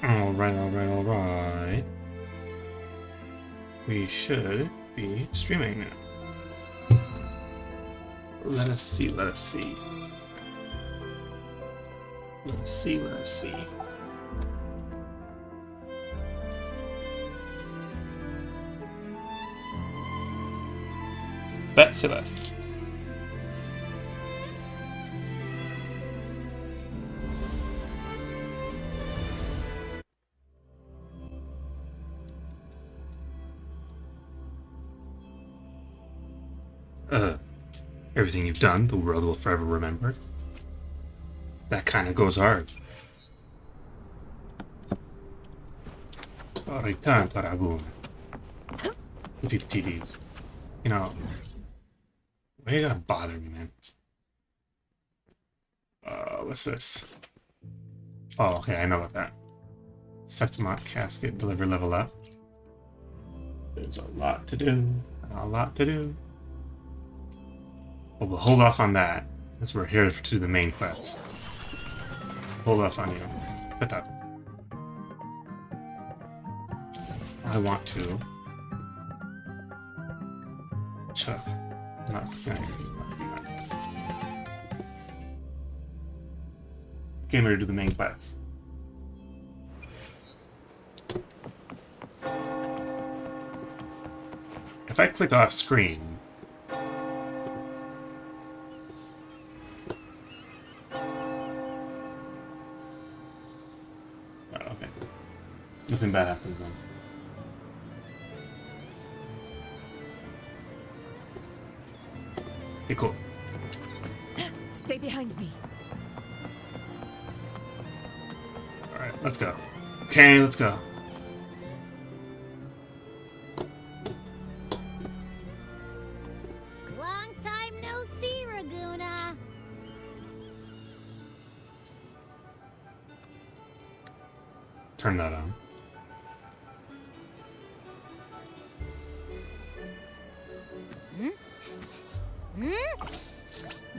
Alright. We should be streaming now. Let us see. Let us see. Bacillus. Everything you've done, the world will forever remember. That kind of goes hard. Ritan Taragun. The 50 TDs. You know, why you gotta bother me, man? What's this? Oh, okay, I know about that. Septimont casket, deliver level up. There's a lot to do. Well, we'll hold off on that, as we're here to do the main quest. Hold off on you. Put up. I want to. Chuck. Not Came here to do the main quest. If I click off screen, okay. Nothing bad happens then. Okay, cool. Stay behind me. Alright, let's go. Okay, let's go. Long time no see, Raguna. Turn that on.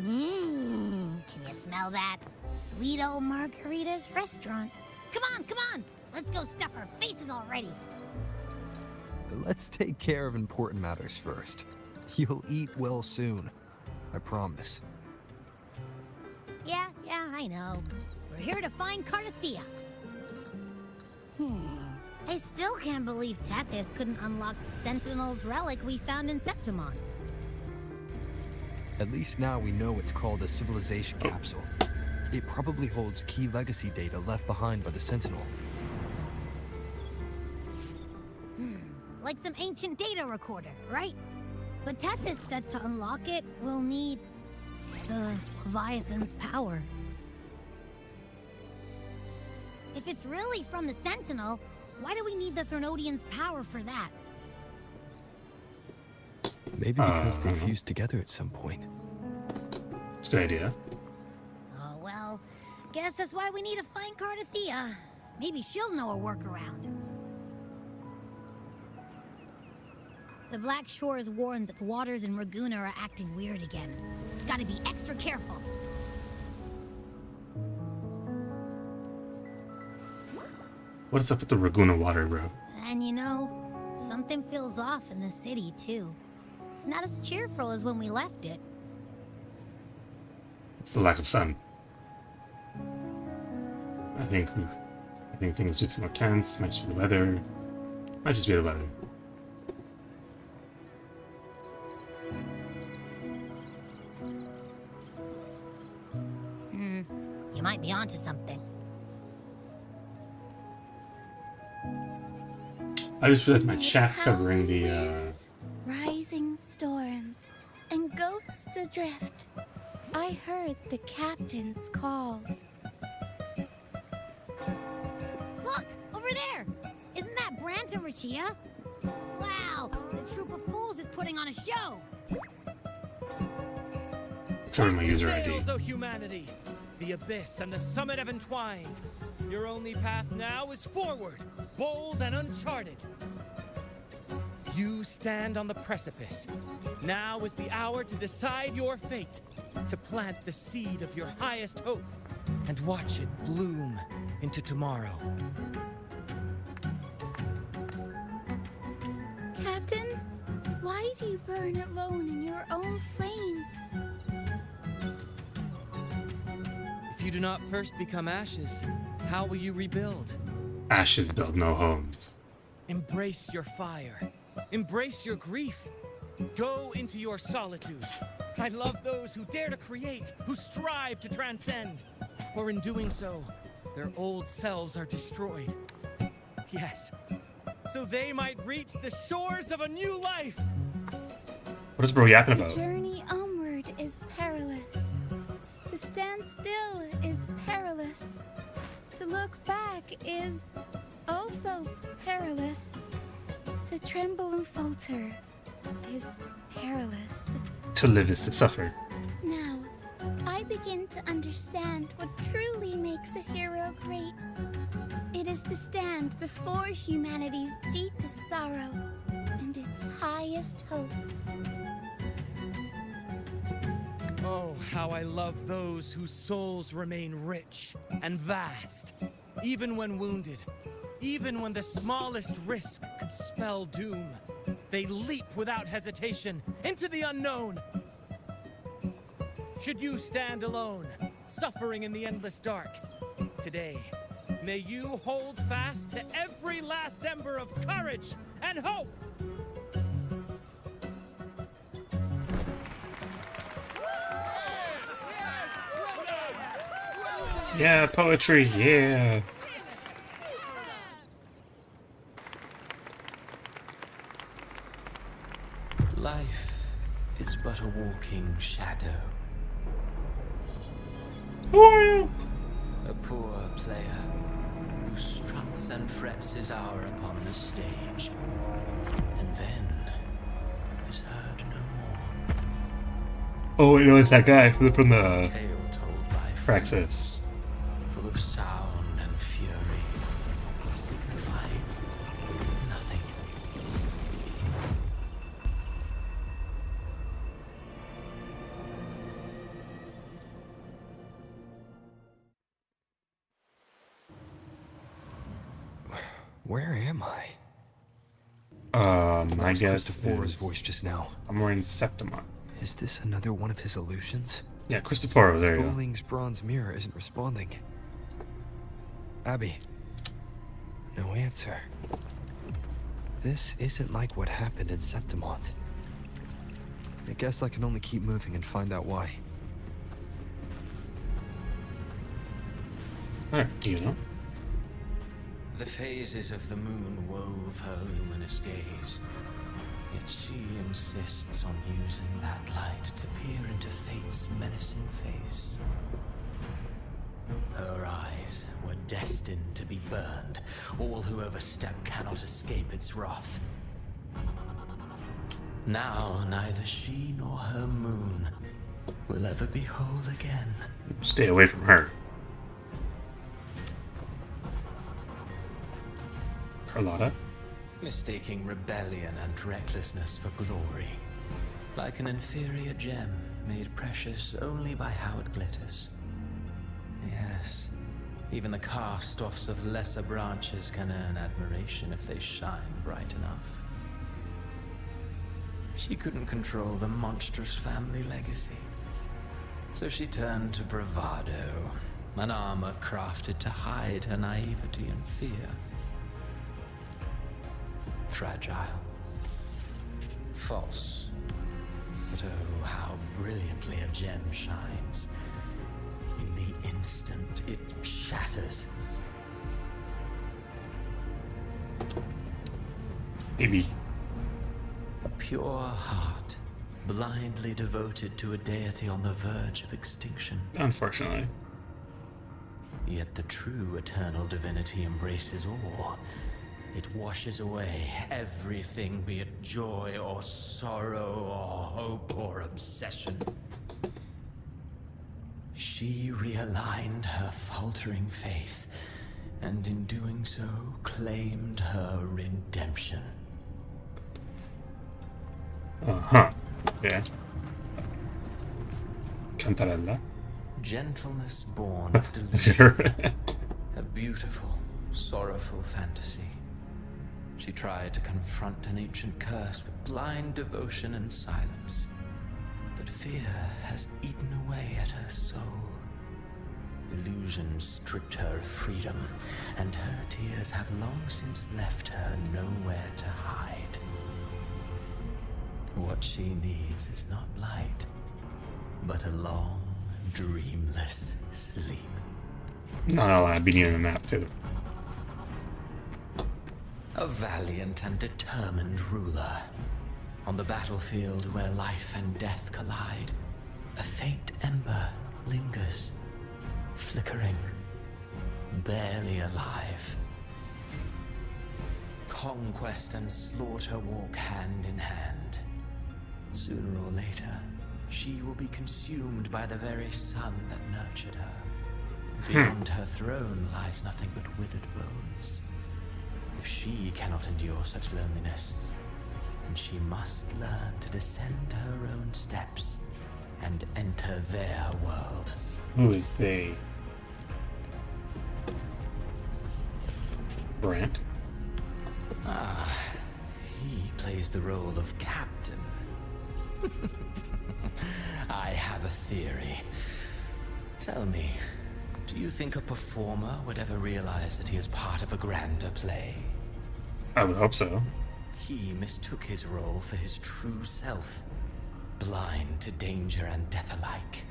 Can you smell that? Sweet old Margarita's restaurant. Come on! Let's go stuff our faces already. Let's take care of important matters first. You'll eat well soon. I promise. Yeah, I know. We're here to find Cardathea. I still can't believe Tethys couldn't unlock the Sentinel's relic we found in Septimont. At least now we know it's called a civilization capsule. It probably holds key legacy data left behind by the Sentinel. Like some ancient data recorder, right? But Tethys said to unlock it, we'll need the Leviathan's power. If it's really from the Sentinel, why do we need the Threnodian's power for that? Maybe because they fused together at some point. It's a good idea. Oh, well, guess that's why we need to find Cardathea. Maybe she'll know a workaround. The Black Shore is warned that the waters in Raguna are acting weird again. Gotta be extra careful. What is up with the Raguna water, bro? And you know, something feels off in the city, too. It's not as cheerful as when we left it. It's the lack of sun. I think things do feel more tense. Might just be the weather. Might just be the weather. You might be onto something. I just realized my chat covering the Rising storms and ghosts adrift. I heard the captain's call. Look! Over there! Isn't that Brant and Rachia? Wow! The troop of fools is putting on a show! covering my user Hoist the ID. sails, O humanity! The abyss and the summit have entwined. Your only path now is forward, bold and uncharted. You stand on the precipice. Now is the hour to decide your fate, to plant the seed of your highest hope, and watch it bloom into tomorrow. Captain, why do you burn alone in your own flames? If you do not first become ashes, how will you rebuild? Ashes build no homes. Embrace your fire. Embrace your grief. Go into your solitude. I love those who dare to create, who strive to transcend. For in doing so, their old selves are destroyed. Yes, so they might reach the shores of a new life. What is bro yapping The about? journey onward is perilous. To stand still is perilous. To look back is also perilous. To tremble and falter is perilous. To live is to suffer. Now, I begin to understand what truly makes a hero great. It is to stand before humanity's deepest sorrow and its highest hope. Oh, how I love those whose souls remain rich and vast. Even when wounded, even when the smallest risk could spell doom, they leap without hesitation into the unknown. Should you stand alone, suffering in the endless dark, today, may you hold fast to every last ember of courage and hope! Yeah, poetry, yeah. Life is but a walking shadow. Who are you? A poor player who struts and frets his hour upon the stage, and then is heard no more. Oh, you know, it's that guy from It is a the tale told by Praxis. fools, full of sound and fury, signifying nothing. Where am I? My was guess Christopher's is voice just now. I'm wearing Septimont. Is this another one of his illusions? Yeah, Christopher, there you go. Bowling's bronze mirror isn't responding. Abby. No answer. This isn't like what happened in Septimont. I guess I can only keep moving and find out why. Alright, you know. The phases of the moon wove her luminous gaze, yet she insists on using that light to peer into fate's menacing face. Her eyes were destined to be burned. All who overstep cannot escape its wrath. Now neither she nor her moon will ever be whole again. Stay away from her. Carlotta? Mistaking rebellion and recklessness for glory. Like an inferior gem made precious only by how it glitters. Yes, even the cast-offs of lesser branches can earn admiration if they shine bright enough. She couldn't control the monstrous family legacy. So she turned to bravado, an armor crafted to hide her naivety and fear. Fragile. False. But oh, how brilliantly a gem shines. In the instant it shatters. Maybe. A pure heart, blindly devoted to a deity on the verge of extinction. Unfortunately. Yet the true eternal divinity embraces all. It washes away everything, be it joy or sorrow or hope or obsession. She realigned her faltering faith, and in doing so, claimed her redemption. Uh-huh. Yeah. Cantarella. Gentleness born of delusion. A beautiful, sorrowful fantasy. She tried to confront an ancient curse with blind devotion and silence. But fear has eaten away at her soul. Illusion stripped her of freedom, and her tears have long since left her nowhere to hide. What she needs is not light, but a long, dreamless sleep. Not all I'd be needing a map too. A valiant and determined ruler. On the battlefield where life and death collide, a faint ember lingers, flickering, barely alive. Conquest and slaughter walk hand in hand. Sooner or later, she will be consumed by the very sun that nurtured her. Beyond her throne lies nothing but withered bones. If she cannot endure such loneliness, then she must learn to descend her own steps and enter their world. Who is they? Brant? He plays the role of captain. I have a theory. Tell me, do you think a performer would ever realize that he is part of a grander play? I would hope so. He mistook his role for his true self, blind to danger and death alike.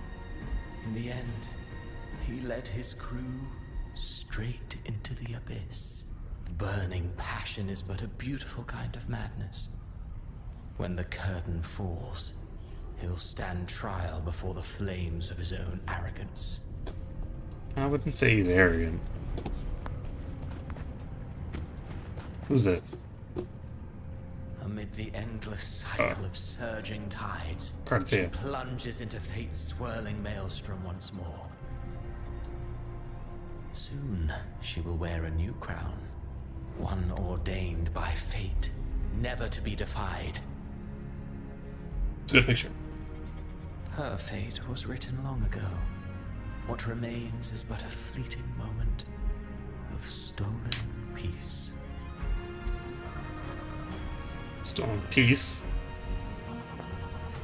In the end, he led his crew straight into the abyss. Burning passion is but a beautiful kind of madness. When the curtain falls, he'll stand trial before the flames of his own arrogance. I wouldn't say he's arrogant. Who's this? Amid the endless cycle of surging tides, she Cartier. plunges into fate's swirling maelstrom once more. Soon, she will wear a new crown, one ordained by fate, never to be defied. It's a good picture. Her fate was written long ago. What remains is but a fleeting moment of stolen peace. Stolen peace.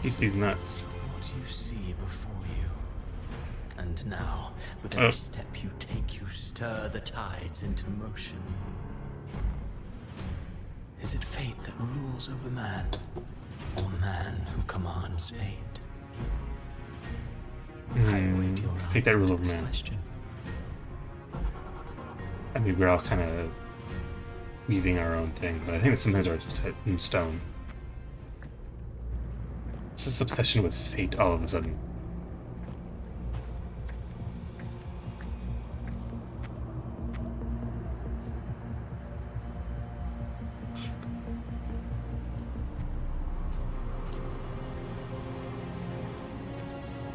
He's these nuts. What you see before you. And now, with every step you take, you stir the tides into motion. Is it fate that rules over man, or man who commands fate? I await your Take that answer rule to over this man. question. I mean, we're all kind of weaving our own thing, but I think that sometimes are set in stone. It's this obsession with fate all of a sudden.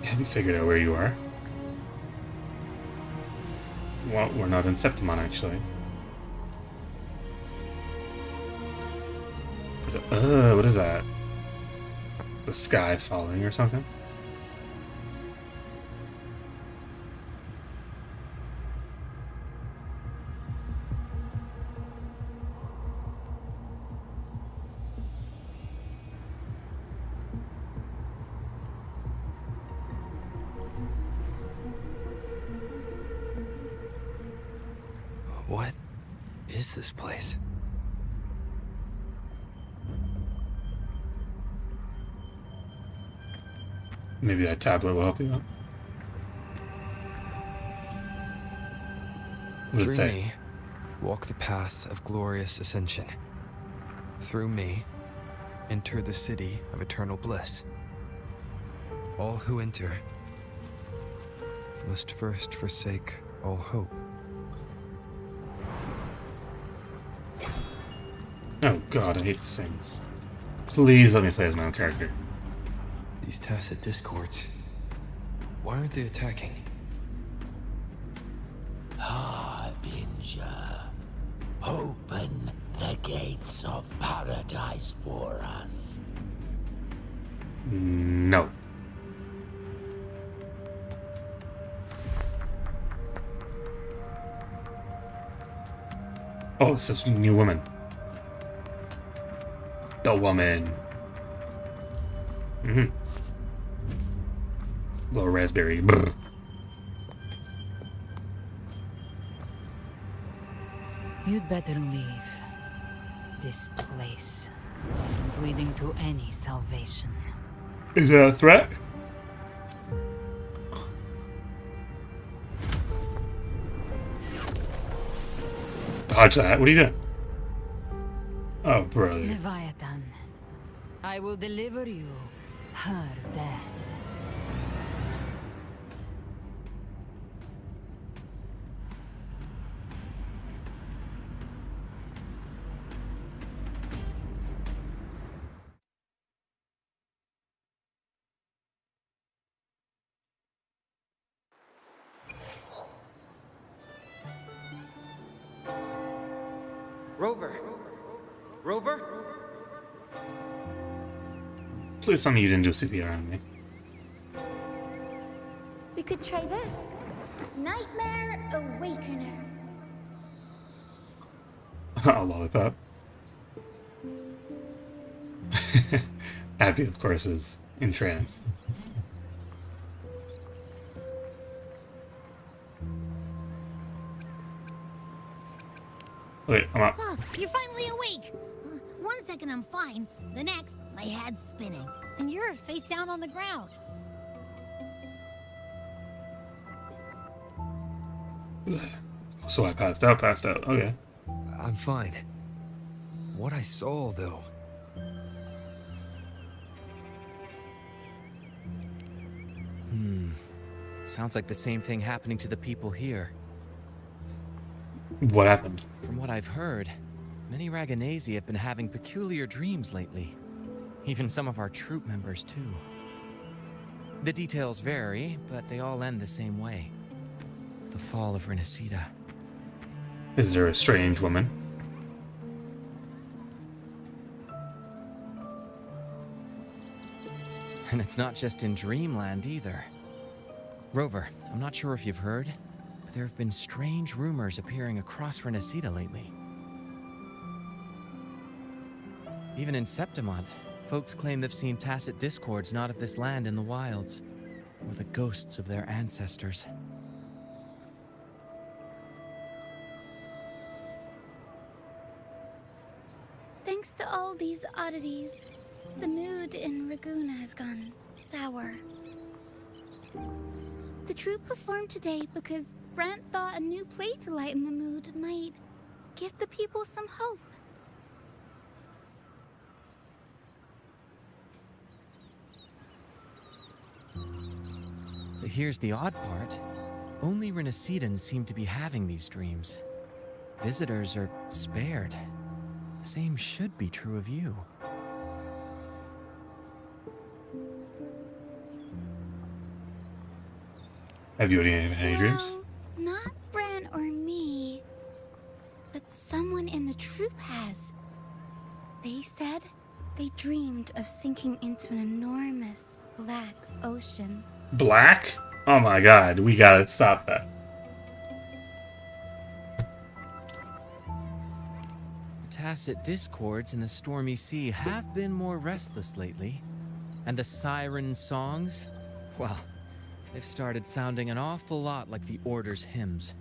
Have you figured out where you are? Well, we're not in Septimon, actually. What is that? The sky falling or something? What is this place? Maybe that tablet will help you out. What does it Through say? me, walk the path of glorious ascension. Through me, enter the city of eternal bliss. All who enter must first forsake all hope. Oh god, I hate these things. Please let me play as my own character. These tacit discords, why aren't they attacking? Harbinger, open the gates of paradise for us. No. Oh, it's this new woman. The woman. Little raspberry. Brr. You'd better leave. This place isn't leading to any salvation. Is that a threat? Dodge that. What are you doing? Oh, brother. Leviathan, I will deliver you her death. Rover! Rover? Please tell me you didn't do CPR on me. We could try this. Nightmare Awakener. A lollipop. Abby, of course, is entranced. Wait, I'm up. Oh, you're finally awake! 1 second I'm fine, the next, my head's spinning. And you're face down on the ground. So I passed out. Okay. I'm fine. What I saw, though. Sounds like the same thing happening to the people here. What happened? From what I've heard, many Raganesi have been having peculiar dreams lately. Even some of our troop members, too. The details vary, but they all end the same way. The fall of Renacida. Is there a strange woman? And it's not just in Dreamland either. Rover, I'm not sure if you've heard, but there have been strange rumors appearing across Renacida lately. Even in Septimont, folks claim they've seen tacit discords not of this land in the wilds, or the ghosts of their ancestors. Thanks to all these oddities, the mood in Raguna has gone sour. The troupe performed today because Brant thought a new play to lighten the mood might give the people some hope. But here's the odd part. Only Renacidans seem to be having these dreams. Visitors are spared. The same should be true of you. Have you had any dreams? Well, not Bran or me, but someone in the troupe has. They said they dreamed of sinking into an enormous black ocean. Black? Oh my god, we gotta stop that. Tacit discords in the stormy sea have been more restless lately. And the siren songs? Well, they've started sounding an awful lot like the Order's hymns.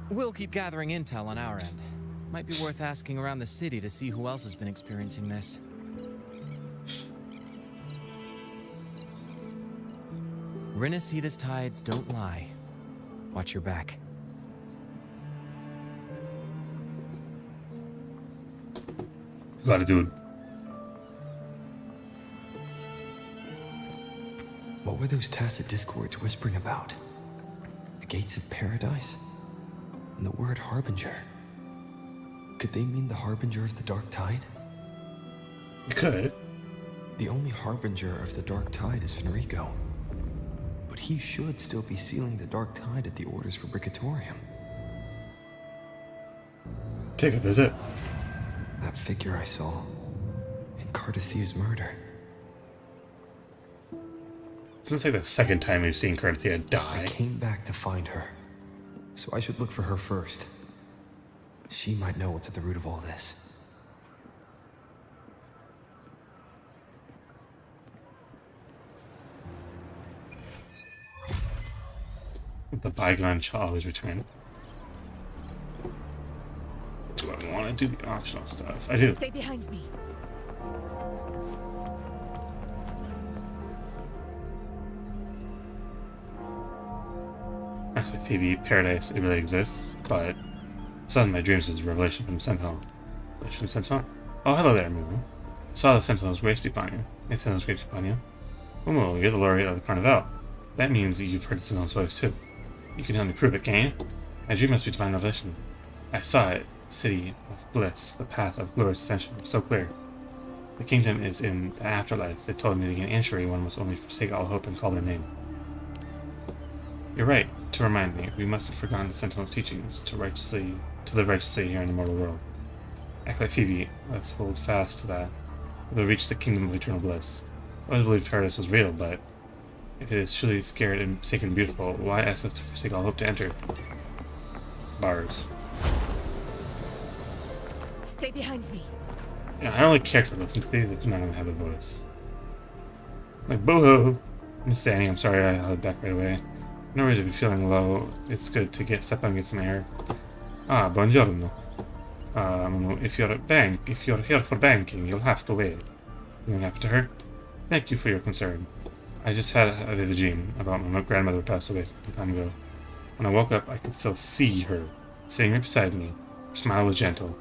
We'll keep gathering intel on our end. Might be worth asking around the city to see who else has been experiencing this. Renacida's tides don't lie. Watch your back. You gotta do it. What were those tacit discords whispering about? The gates of paradise? And the word harbinger? Could they mean the harbinger of the dark tide? You could. The only harbinger of the dark tide is Fenrico. But he should still be sealing the dark tide at the orders for Bricatorium. Take a visit. That figure I saw in Cardathia's murder. It's like the second time we've seen Cardathia die. I came back to find her, so I should look for her first. She might know what's at the root of all this. The bygone shall always return. Do I want to do the optional stuff? I do. Stay behind me. Actually, Phoebe, paradise, it really exists, but Son in my dreams is a revelation from Sentinel. Revelation from Sentinel? Oh, hello there, Moo. I saw the Sentinel's grace be upon you. The Sentinel's grace be upon you. Moo, you're the laureate of the Carnival. That means that you've heard the Sentinel's voice, too. You can help me prove it, can you? My dream must be divine revelation. I saw it, the city of bliss, the path of glorious ascension, so clear. The kingdom is in the afterlife. They told me to gain entry, one must only forsake all hope and call their name. You're right, to remind me, we must have forgotten the Sentinel's teachings to live righteously here in the mortal world. Act like Phoebe, let's hold fast to that. We'll reach the kingdom of eternal bliss. I always believed paradise was real, but if it is truly scared and sacred and beautiful, why ask us to forsake all hope to enter? Bars. Stay behind me. Yeah, I don't really care to listen to these if you're not gonna have a voice. Like, boo-hoo! I'm just saying, I'm sorry I held back right away. No reason to be feeling low. It's good to step out and get some air. Ah, buongiorno. If you're here for banking, you'll have to wait. Something happened to her? Thank you for your concern. I just had a vivid dream about my grandmother who passed away some time ago. When I woke up, I could still see her, sitting right beside me. Her smile was gentle,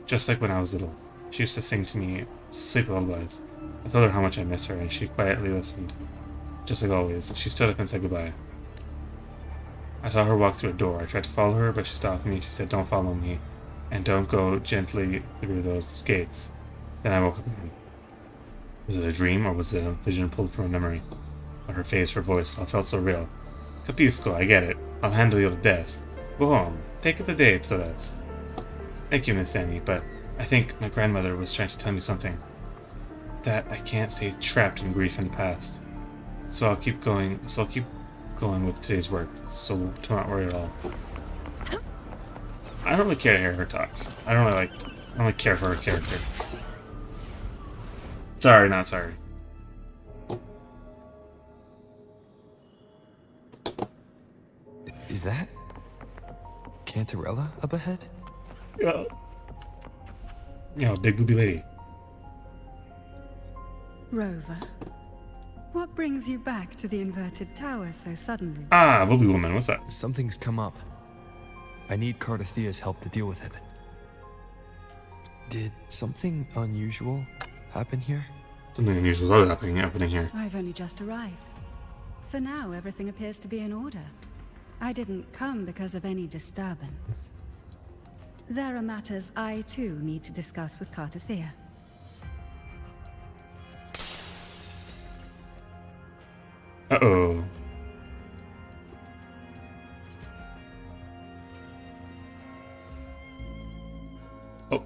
just like when I was little. She used to sing to me sleep lullabies. I told her how much I miss her, and she quietly listened. Just like always, she stood up and said goodbye. I saw her walk through a door. I tried to follow her, but she stopped me. She said, "Don't follow me, and don't go gently through those gates." Then I woke up again. Was it a dream, or was it a vision pulled from a memory? But her face, her voice, it all felt so real. Capisco, I get it. I'll handle your desk. Go home. Take it a day to rest. Thank you, Miss Annie, but I think my grandmother was trying to tell me something. That I can't stay trapped in grief in the past. So I'll keep going with today's work, so to not worry at all. I don't really care to hear her talk. I don't really care for her character. Sorry, not sorry. Is that Cantarella up ahead? Yeah. Yeah, big booby lady. Rover, what brings you back to the inverted tower so suddenly? Ah, booby woman, what's that? Something's come up. I need Cardathea's help to deal with it. Did something unusual happen here? Something unusual is happening here. I've only just arrived. For now, everything appears to be in order. I didn't come because of any disturbance. There are matters I, too, need to discuss with Cardathea. Uh-oh. Oh.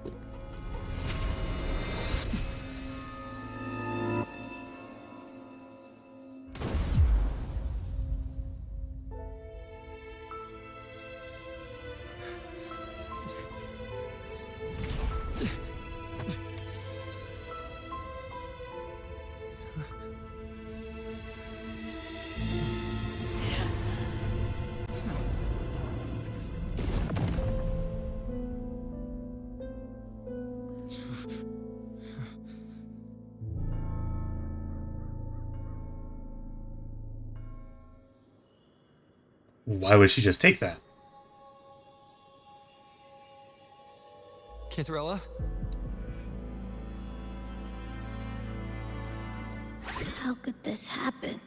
Why would she just take that? Cantarella? How could this happen?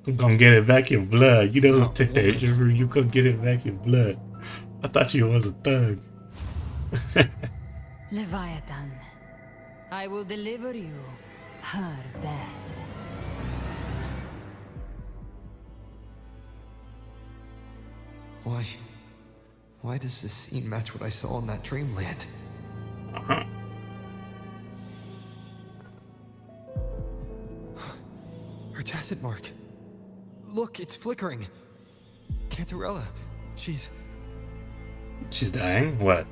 You gonna get it back in blood. You don't take that. You gonna get it back in blood. I thought you was a thug. Leviathan, I will deliver you her death. Why does this scene match what I saw in that dreamland? Uh-huh. Her tacit mark. Look, it's flickering. Cantarella, she's dying? What?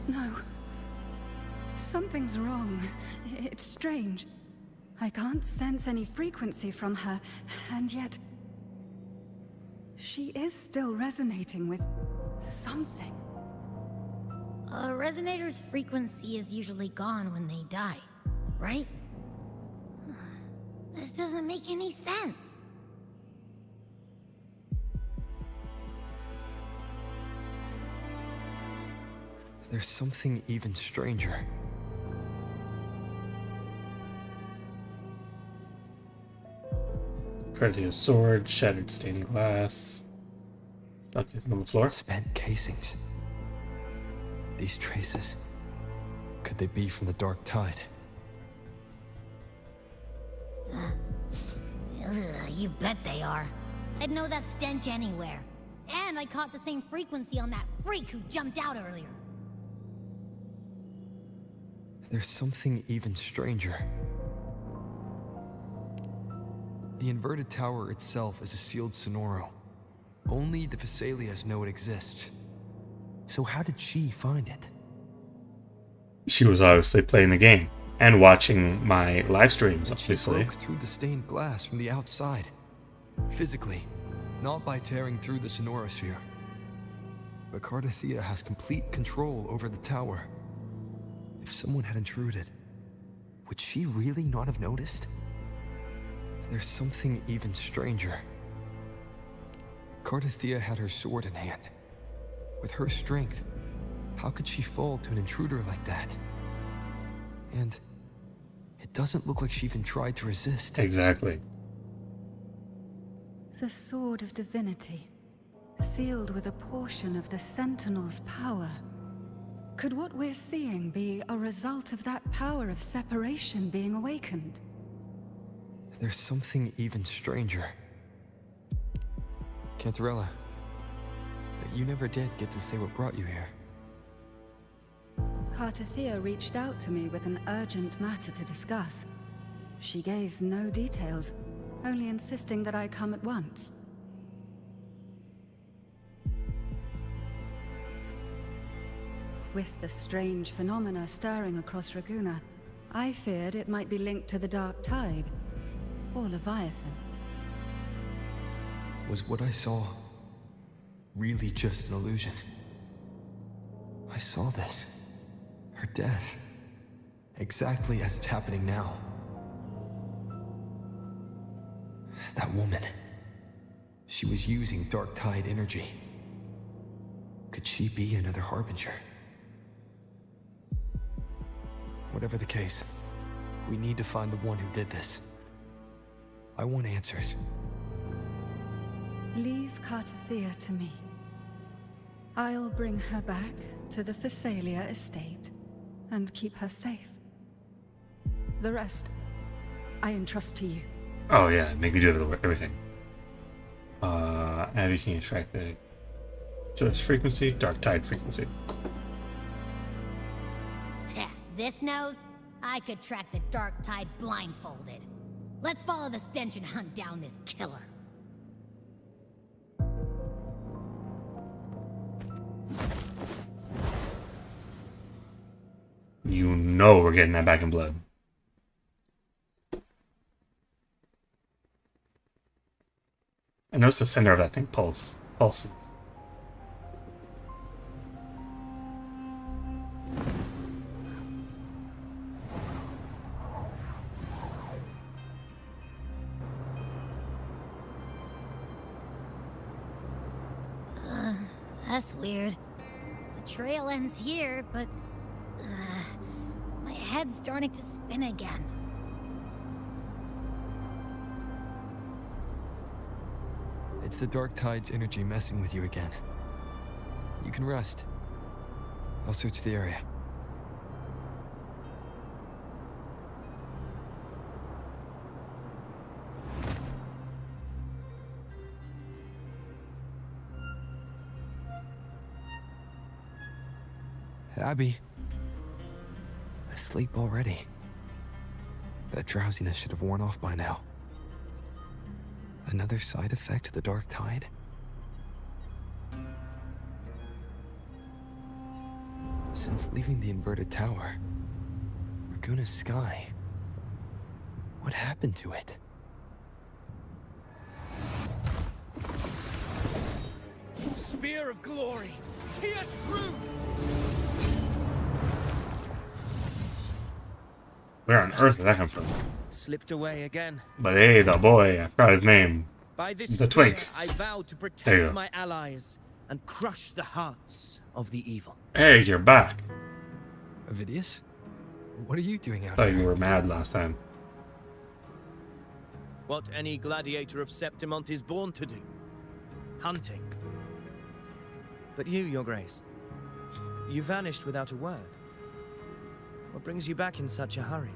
No. Something's wrong. It's strange. I can't sense any frequency from her, and yet... she is still resonating with something. A resonator's frequency is usually gone when they die, right? This doesn't make any sense. There's something even stranger. Carthia's sword, shattered stained glass. Stuck on the floor. Spent casings. These traces. Could they be from the Dark Tide? You bet they are. I'd know that stench anywhere. And I caught the same frequency on that freak who jumped out earlier. There's something even stranger. The inverted tower itself is a sealed sonoro. Only the Vesalias know it exists. So how did she find it? She was obviously playing the game and watching my live streams, And she obviously. broke through the stained glass from the outside. Physically, not by tearing through the sonorosphere. But Cartithia has complete control over the tower. If someone had intruded, would she really not have noticed? There's something even stranger. Cartithia had her sword in hand. With her strength, how could she fall to an intruder like that? And it doesn't look like she even tried to resist. Exactly. The Sword of Divinity, sealed with a portion of the Sentinel's power. Could what we're seeing be a result of that power of separation being awakened? There's something even stranger. Cantarella, you never did get to say what brought you here. Cartithia reached out to me with an urgent matter to discuss. She gave no details, only insisting that I come at once. With the strange phenomena stirring across Raguna, I feared it might be linked to the Dark Tide, or Leviathan. Was what I saw really just an illusion? I saw this. Her death. Exactly as it's happening now. That woman. She was using Dark Tide energy. Could she be another Harbinger? Whatever the case, we need to find the one who did this. I want answers. Leave Cartithia to me. I'll bring her back to the Phasalia estate and keep her safe. The rest, I entrust to you. Oh yeah, make me do everything. Abby can extract the Joe's frequency, Dark Tide frequency. This nose? I could track the Dark Tide blindfolded. Let's follow the stench and hunt down this killer. You know we're getting that back in blood. I noticed the center of that thing pulses. That's weird. The trail ends here, but... my head's starting to spin again. It's the Dark Tide's energy messing with you again. You can rest. I'll search the area. Abby. Asleep already. That drowsiness should have worn off by now. Another side effect of the dark tide? Since leaving the inverted tower, Raguna's sky, what happened to it? Spear of glory! Pierce through! Where on earth did that come from? Slipped away again. But hey, the boy, I forgot his name. By this The twink. spear, I vow to There you protect go. my allies and crush the hearts of the evil. Hey, you're back. Avidius? What are you doing out I thought here? you were mad last time. What any gladiator of Septimont is born to do. Hunting. But you, Your Grace, you vanished without a word. What brings you back in such a hurry?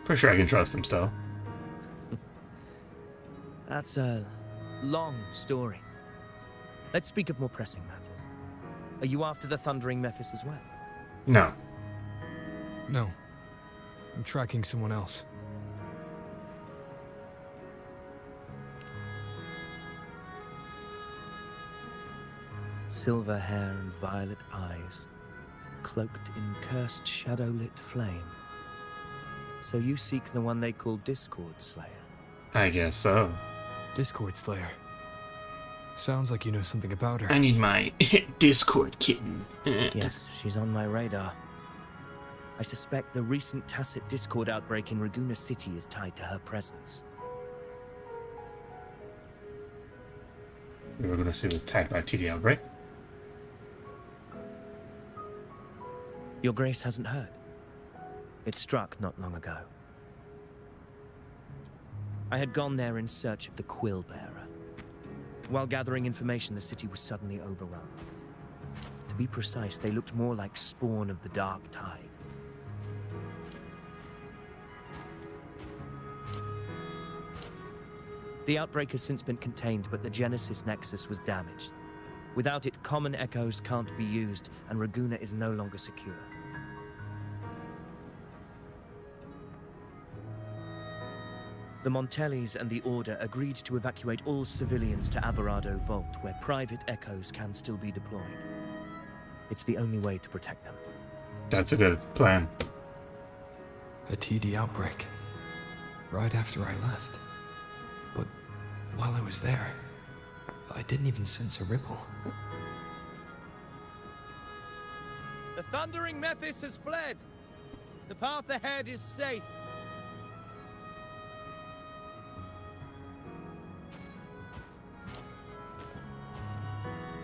Pretty sure I can trust him still. That's a long story. Let's speak of more pressing matters. Are you after the Thundering Mephis as well? No. No. I'm tracking someone else. Silver hair and violet eyes, cloaked in cursed shadow-lit flame. So you seek the one they call Discord Slayer. I guess so. Discord Slayer. Sounds like you know something about her. I need my Discord kitten. Yes, she's on my radar. I suspect the recent tacit Discord outbreak in Raguna City is tied to her presence. We were going to see this tagged by TD outbreak. Your Grace hasn't heard. It struck not long ago. I had gone there in search of the Quill Bearer. While gathering information, the city was suddenly overrun. To be precise, they looked more like spawn of the Dark Tide. The outbreak has since been contained, but the Genesis Nexus was damaged. Without it, common echoes can't be used, and Raguna is no longer secure. The Montellis and the Order agreed to evacuate all civilians to Averado Vault, where private echoes can still be deployed. It's the only way to protect them. That's a good plan. A TD outbreak. Right after I left. But while I was there, I didn't even sense a ripple. The Thundering Mephis has fled. The path ahead is safe.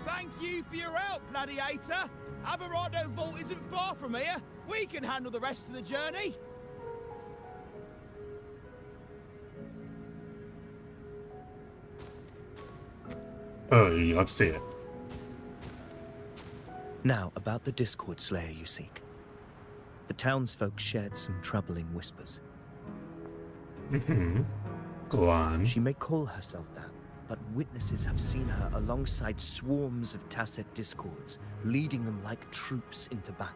Thank you for your help, Gladiator. Averado Vault isn't far from here. We can handle the rest of the journey. Oh, you love to see it. Now, about the Discord Slayer you seek. The townsfolk shared some troubling whispers. Go on. She may call herself that, but witnesses have seen her alongside swarms of Tacet Discords, leading them like troops into battle.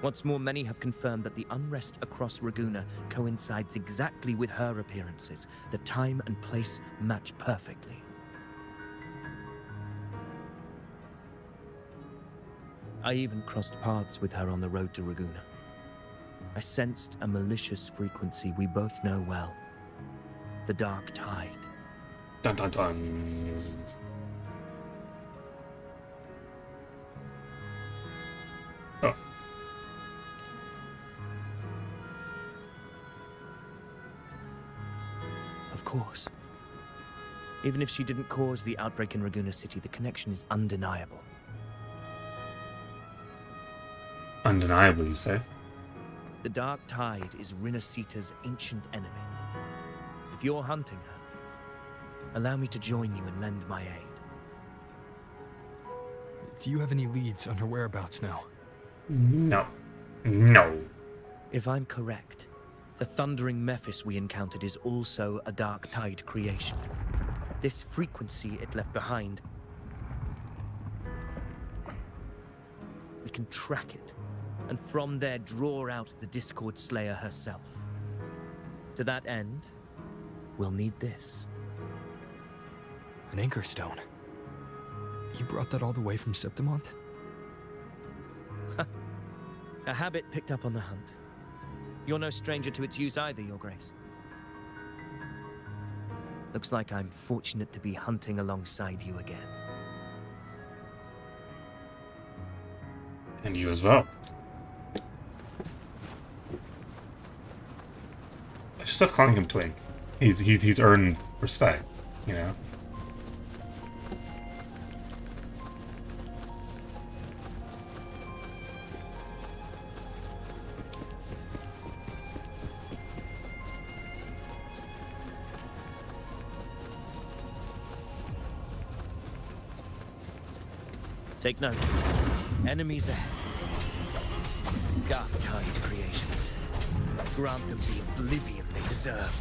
What's more, many have confirmed that the unrest across Raguna coincides exactly with her appearances. The time and place match perfectly. I even crossed paths with her on the road to Raguna. I sensed a malicious frequency we both know well. The Dark Tide. Dun dun dun. Oh. Of course. Even if she didn't cause the outbreak in Raguna City, the connection is undeniable. Undeniable, you say? The Dark Tide is Rinasita's ancient enemy. If you're hunting her, allow me to join you and lend my aid. Do you have any leads on her whereabouts now? No. No. If I'm correct, the Thundering Mephis we encountered is also a Dark Tide creation. This frequency it left behind we can track it, and from there draw out the Discord Slayer herself. To that end, we'll need this. An anchor stone. You brought that all the way from Septimont? A habit picked up on the hunt. You're no stranger to its use either, Your Grace. Looks like I'm fortunate to be hunting alongside you again. And you as well. I should stop calling him Twink. He's earned respect, you know? Take note. Enemies ahead. Dark Tide creations. Grant them the oblivion they deserve.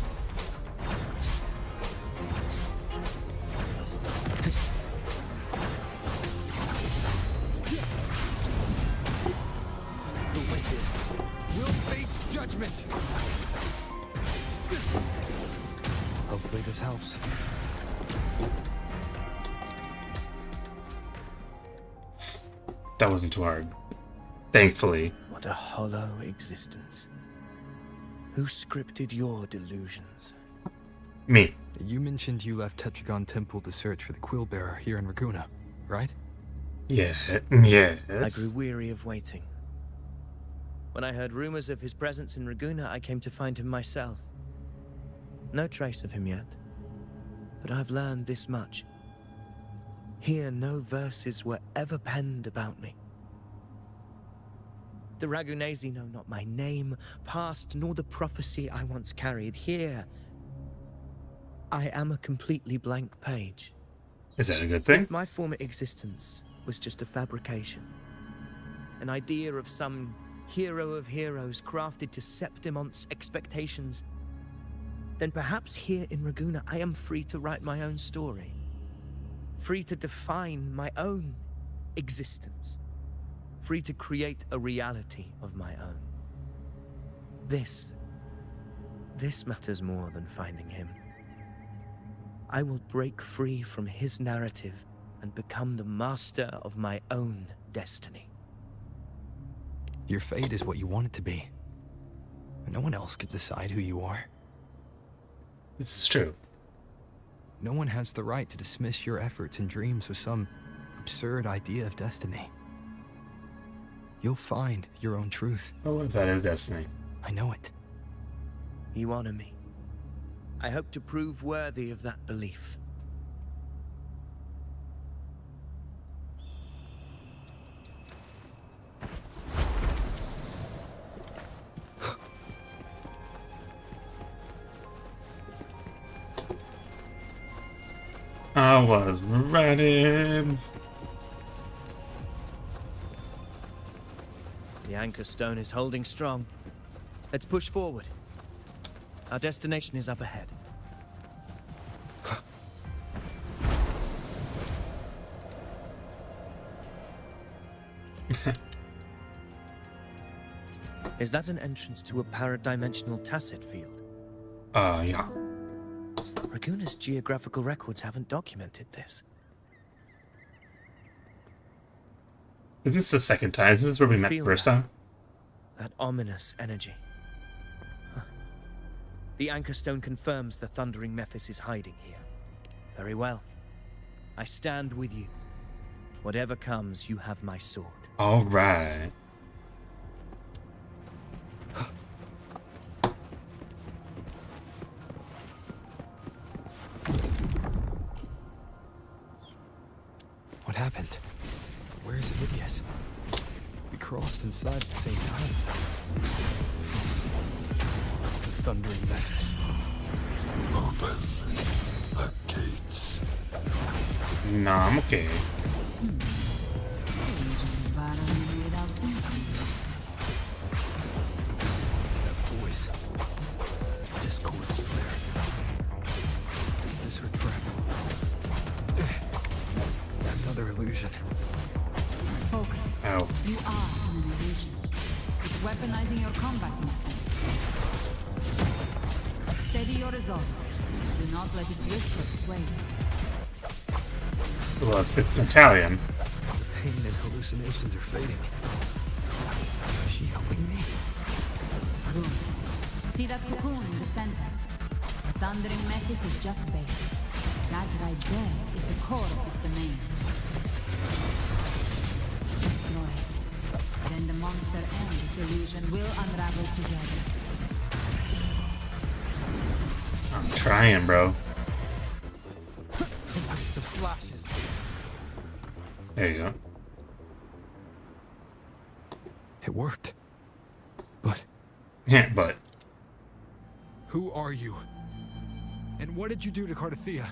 The wicked will face judgment. Hopefully this helps. That wasn't too hard. Thankfully. What a hollow existence. Who scripted your delusions? Me. You mentioned you left Tetragon Temple to search for the Quill Bearer here in Raguna, right? Yeah. Yes. I grew weary of waiting. When I heard rumors of his presence in Raguna, I came to find him myself. No trace of him yet, but I've learned this much. Here, no verses were ever penned about me. The Ragunesi know not my name, past, nor the prophecy I once carried. Here, I am a completely blank page. Is that a good thing? If my former existence was just a fabrication, an idea of some hero of heroes crafted to Septimont's expectations, then perhaps here in Raguna I am free to write my own story. Free to define my own existence. Free to create a reality of my own. This matters more than finding him. I will break free from his narrative and become the master of my own destiny. Your fate is what you want it to be. No one else could decide who you are. This is true. No one has the right to dismiss your efforts and dreams with some absurd idea of destiny. You'll find your own truth. Oh, that is destiny. I know it. You honor me. I hope to prove worthy of that belief. I was ready. The anchor stone is holding strong. Let's push forward. Our destination is up ahead. Is that an entrance to a paradimensional tacit field? Yeah. Raguna's geographical records haven't documented this. Isn't this the second time? Isn't this where we met the Feel first that. time? That ominous energy. Huh. The anchor stone confirms the thundering Mephis is hiding here. Very well. I stand with you. Whatever comes, you have my sword. All right. What happened? Where is Avidius? We crossed inside at the same time. It's the thundering Mephis. Open the gates. Nah, I'm okay. That voice. Discord Slayer. Is this her trap? Another illusion. Focus. Ow. You are an illusion. It's weaponizing your combat instincts. Steady your resolve. Do not let its whispers sway you. Well, if it's Italian. Pain and hallucinations are fading. Is she helping me? Good. See that cocoon in the center? The thundering metis is just bait. That right there is the core of this domain. Destroy it. Then the monster and this illusion will unravel together. I'm trying, bro. It's the flashes. There you go. It worked. But Yeah, but who are you? And what did you do to Cardathea?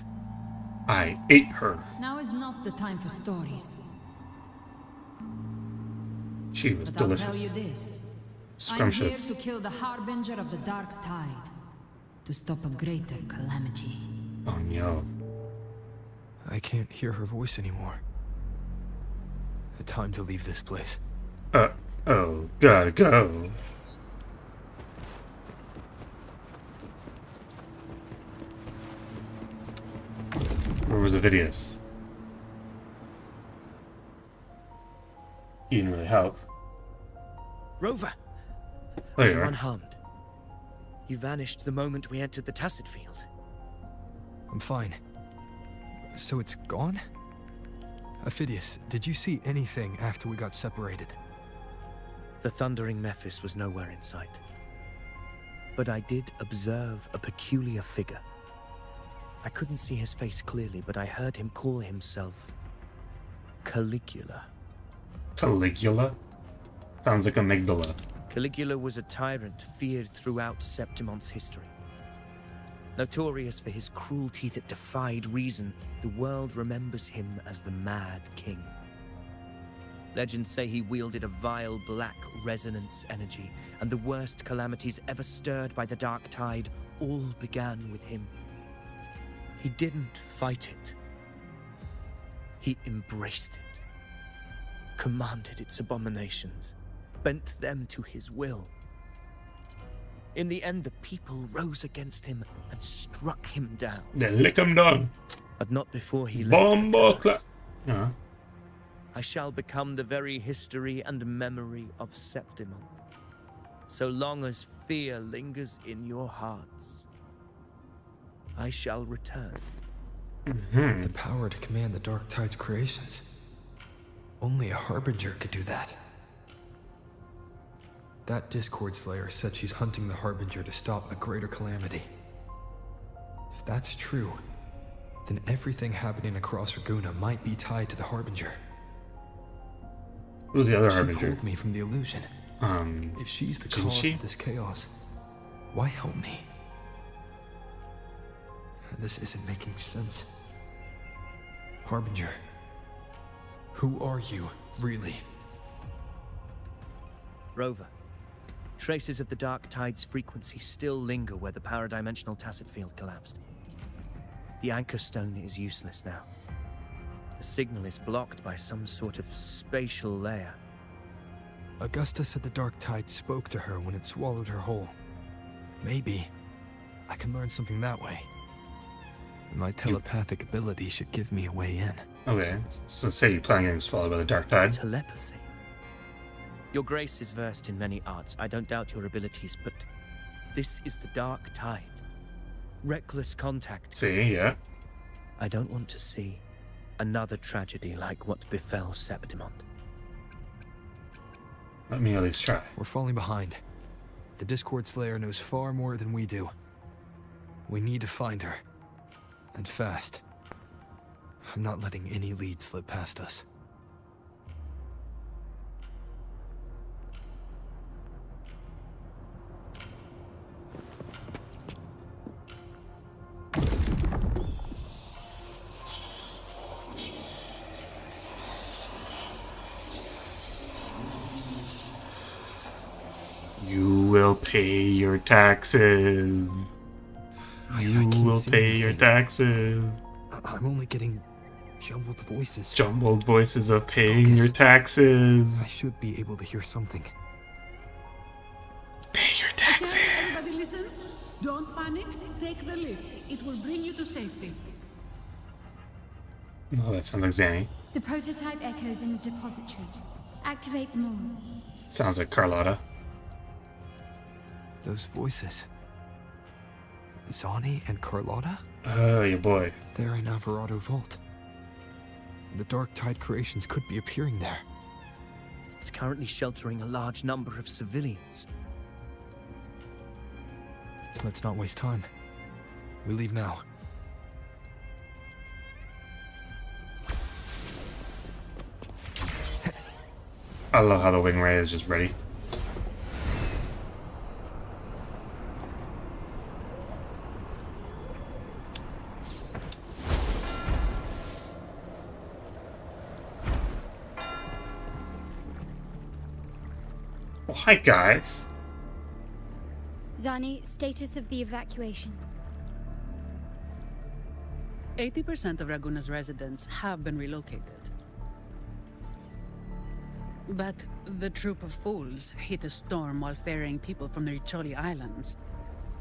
I ate her. Now is not the time for stories. She was But I'll delicious. tell you this. I'm Scrumptious. here to kill the harbinger of the dark tide. To stop a greater calamity. Oh no. I can't hear her voice anymore. Time to leave this place. Oh, gotta go. Where was Ovidius? He didn't really help. Rover! There Are you you are. unharmed? You vanished the moment we entered the Tacit Field. I'm fine. So it's gone? Ophidius, did you see anything after we got separated? The thundering Mephis was nowhere in sight. But I did observe a peculiar figure. I couldn't see his face clearly, but I heard him call himself Caligula. Caligula? Sounds like amygdala. Caligula was a tyrant feared throughout Septimon's history. Notorious for his cruelty that defied reason, the world remembers him as the Mad King. Legends say he wielded a vile black resonance energy, and the worst calamities ever stirred by the Dark Tide all began with him. He didn't fight it. He embraced it, commanded its abominations, bent them to his will. In the end, the people rose against him and struck him down. Then lick him down. But not before he left Bombo a curse. No. I shall become the very history and memory of Septimon. So long as fear lingers in your hearts, I shall return. The power to command the Dark Tide's creations. Only a Harbinger could do that. That Discord Slayer said she's hunting the Harbinger to stop a greater calamity. If that's true, then everything happening across Raguna might be tied to the Harbinger. Who's the other She Harbinger? pulled me from the illusion. If she's the didn't cause she? of this chaos, why help me? This isn't making sense. Harbinger, who are you, really? Rover, traces of the Dark Tide's frequency still linger where the paradimensional Tacit Field collapsed. The anchor stone is useless now. The signal is blocked by some sort of spatial layer. Augusta said the Dark Tide spoke to her when it swallowed her whole. Maybe I can learn something that way. My telepathic ability should give me a way in. Okay, so say you plan on getting swallowed by the Dark Tide. Telepathy. Your grace is versed in many arts. I don't doubt your abilities, but this is the Dark Tide. Reckless contact. See, yeah. I don't want to see another tragedy like what befell Septimon. Let me at least try. We're falling behind. The Discord Slayer knows far more than we do. We need to find her. And fast. I'm not letting any lead slip past us. You will pay your taxes. I You can't will see pay your anything. taxes. I'm only getting Jumbled voices. Jumbled voices of paying Focus. your taxes. I should be able to hear something. Pay your taxes. Okay, everybody listen. Don't panic. Take the lift. It will bring you to safety. Oh, that sounds like Zanny. The prototype echoes in the depositories. Activate them all. Sounds like Carlotta. Those voices. Zani and Carlotta? Oh, your boy. They're in Alvarado Vault. The Dark Tide creations could be appearing there. It's currently sheltering a large number of civilians. Let's not waste time. We leave now. I love how the wing ray is just ready. Well, hi guys. Zani, status of the evacuation. 80% of Raguna's residents have been relocated. But the troop of fools hit a storm while ferrying people from the Riccioli Islands.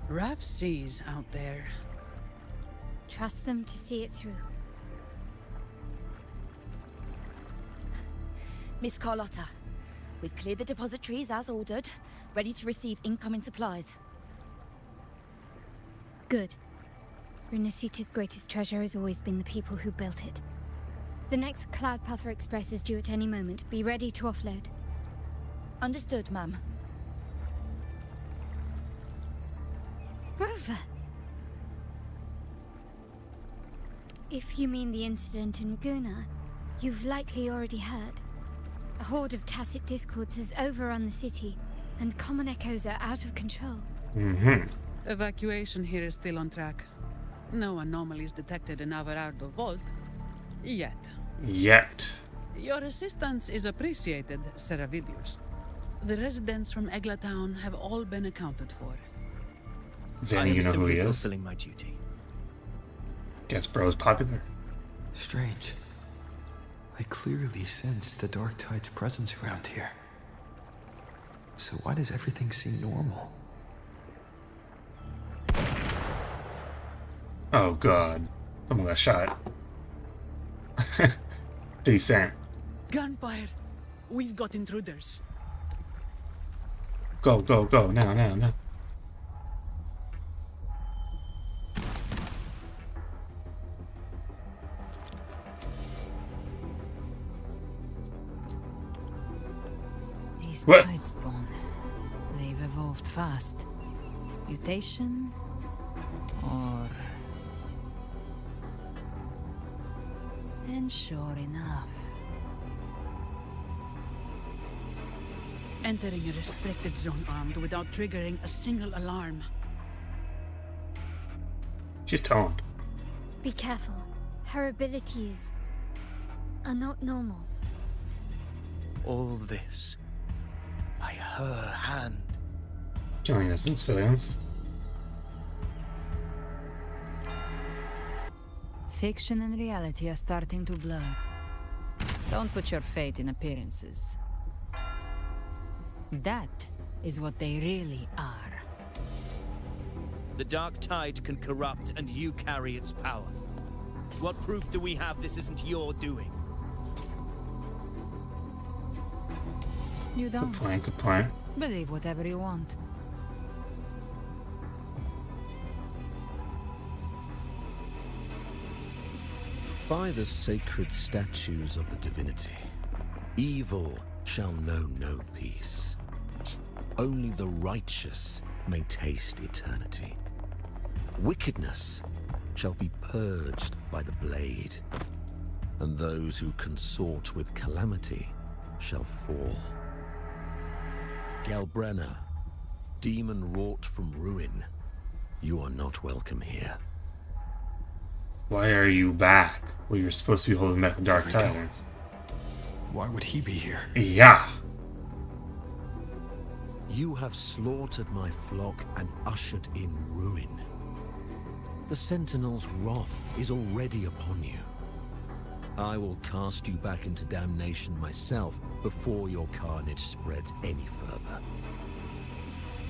Rough seas out there. Trust them to see it through. Miss Carlotta, we've cleared the depositories as ordered, ready to receive incoming supplies. Good. Renacita's greatest treasure has always been the people who built it. The next Cloudpather Express is due at any moment. Be ready to offload. Understood, ma'am. Rover! If you mean the incident in Raguna, you've likely already heard. A horde of tacit discords has overrun the city, and common echoes are out of control. Evacuation here is still on track. No anomalies detected in Alvarado Vault. Yet. Your assistance is appreciated, Seravidius. The residents from Eglatown have all been accounted for. Zanny, you know who he is? Fulfilling my duty. Guess bro's popular. Strange. I clearly sensed the Dark Tide's presence around here. So why does everything seem normal? Oh god. Someone got shot. Decent. Gunfire! We've got intruders. Go, go, go. Now, now, now. These What? tide spawn. They've evolved fast. Mutation? Or... And sure enough. Entering a restricted zone armed without triggering a single alarm. She's toned. Be careful. Her abilities are not normal. All this by her hand. Killing innocent civilians. Fiction and reality are starting to blur. Don't put your faith in appearances. That is what they really are. The Dark Tide can corrupt, and you carry its power. What proof do we have this isn't your doing? You don't. Good point, good point. Believe whatever you want. By the sacred statues of the divinity, evil shall know no peace. Only the righteous may taste eternity. Wickedness shall be purged by the blade, and those who consort with calamity shall fall. Galbrenna, demon wrought from ruin, you are not welcome here. Why are you back? Well, you're supposed to be holding back the Dark Tide. Why would he be here? Yeah. You have slaughtered my flock and ushered in ruin. The Sentinel's wrath is already upon you. I will cast you back into damnation myself before your carnage spreads any further.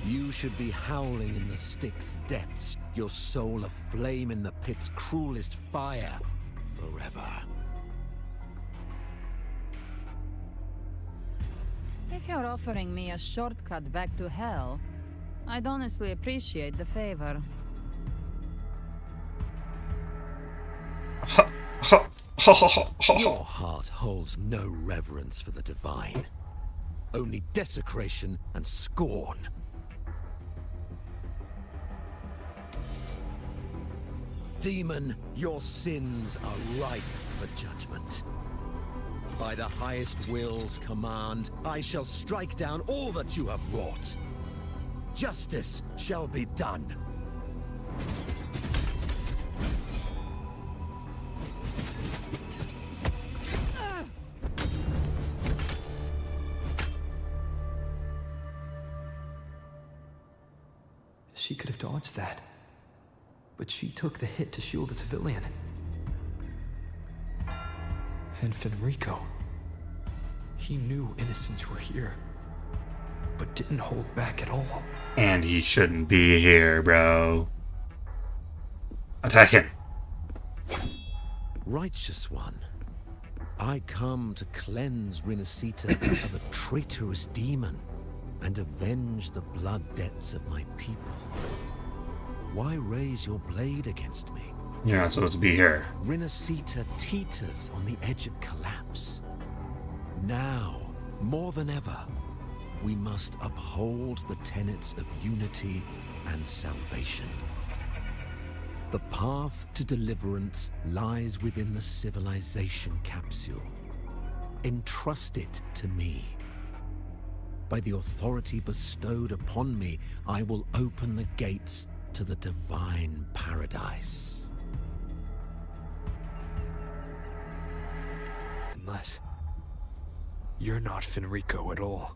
You should be howling in the Styx's depths, your soul aflame in the pit's cruelest fire, forever. If you're offering me a shortcut back to hell, I'd honestly appreciate the favor. Your heart holds no reverence for the divine, only desecration and scorn. Demon, your sins are ripe for judgment. By the highest will's command, I shall strike down all that you have wrought. Justice shall be done. She could have dodged that. But she took the hit to shield the civilian. And Fenrico. He knew innocents were here, but didn't hold back at all. And he shouldn't be here, bro. Attack him. Righteous one, I come to cleanse Rinascita of a traitorous demon and avenge the blood debts of my people. Why raise your blade against me? You're not supposed to be here. Rinascita teeters on the edge of collapse. Now, more than ever, we must uphold the tenets of unity and salvation. The path to deliverance lies within the civilization capsule. Entrust it to me. By the authority bestowed upon me, I will open the gates to the divine paradise. Unless you're not Fenrico at all.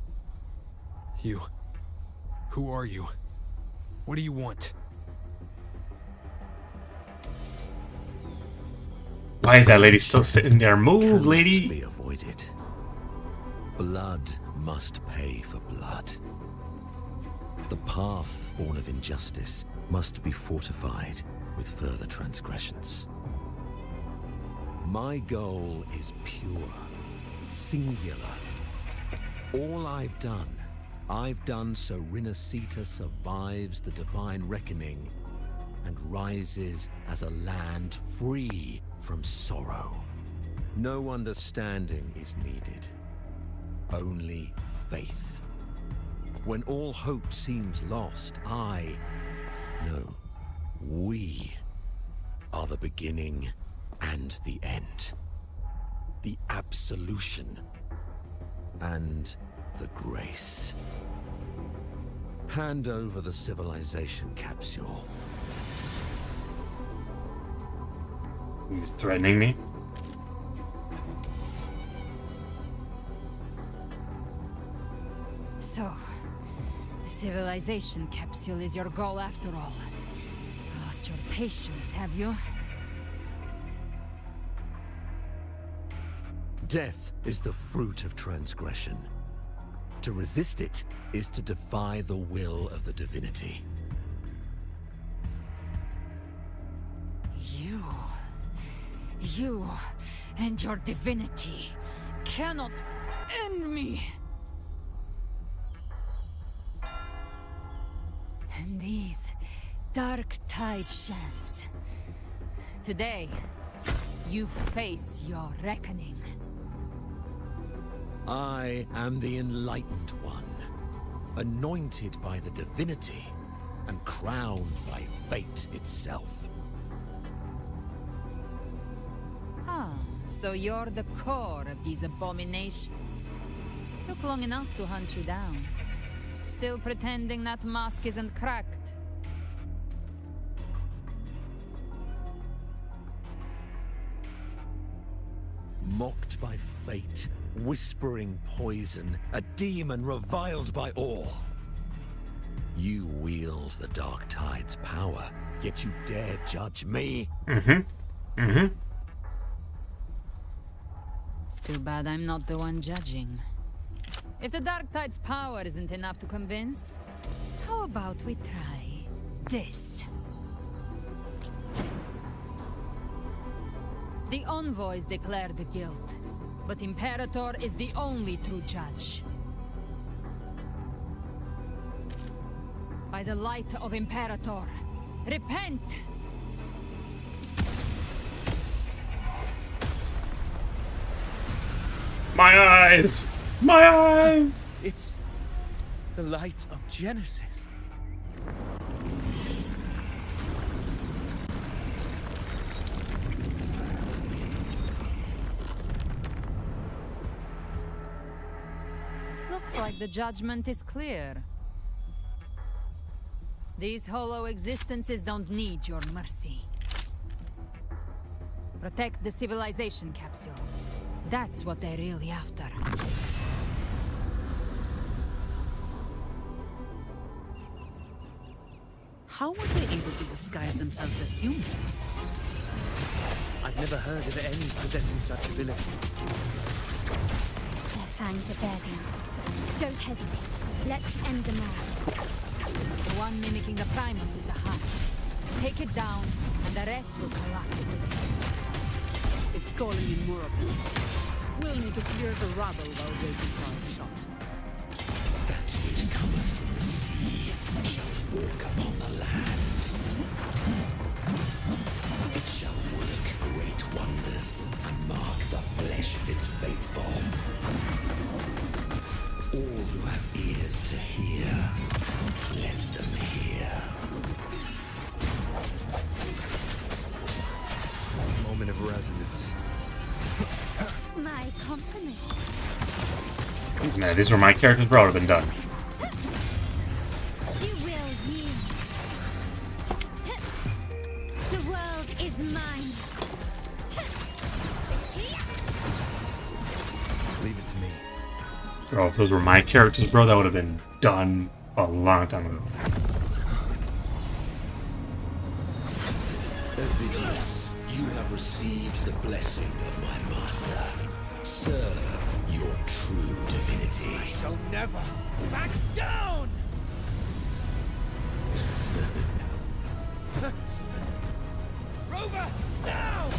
Who are you? What do you want? Why is that lady still sitting there? Move, lady! Cannot be avoided. Blood must pay for blood. The path born of injustice must be fortified with further transgressions. My goal is pure, singular. All I've done so Rinascita survives the divine reckoning and rises as a land free from sorrow. No understanding is needed, only faith. When all hope seems lost, we are the beginning and the end. The absolution and the grace. Hand over the civilization capsule. He's threatening me. So, the civilization capsule is your goal after all. Lost your patience, have you? Death is the fruit of transgression. To resist it is to defy the will of the divinity. You and your divinity cannot end me. And these dark tide shams. Today, you face your reckoning. I am the enlightened one, anointed by the divinity and crowned by fate itself. So you're the core of these abominations. Took long enough to hunt you down. Still pretending that mask isn't cracked. Mocked by fate, whispering poison, a demon reviled by all. You wield the Dark Tide's power, yet you dare judge me? It's too bad I'm not the one judging. If the Dark Tide's power isn't enough to convince, how about we try this? The envoys declare the guilt, but Imperator is the only true judge. By the light of Imperator, repent! My eyes! My eyes! It's the light of Genesis. Looks like the judgment is clear. These hollow existences don't need your mercy. Protect the civilization capsule. That's what they're really after. How were they able to disguise themselves as humans? I've never heard of any possessing such ability. Their fangs are bare now. Don't hesitate. Let's end them all. The one mimicking the Primus is the heart. Take it down, and the rest will collapse with it. It's calling in more of them. We'll need to clear the rubble while waiting for our shot. That which cometh from the sea shall walk upon the land. It shall work great wonders and mark the flesh of its faithful. All who have ears to hear, let them hear. Moment of resonance. My compliment. These were my characters, bro. Would have been done. You will yield. The world is mine. Leave it to me. Bro, if those were my characters, bro, that would have been done a long time ago. Ovidius, you have received the blessing of my master. Serve your true divinity. I shall never back down! Rover, now!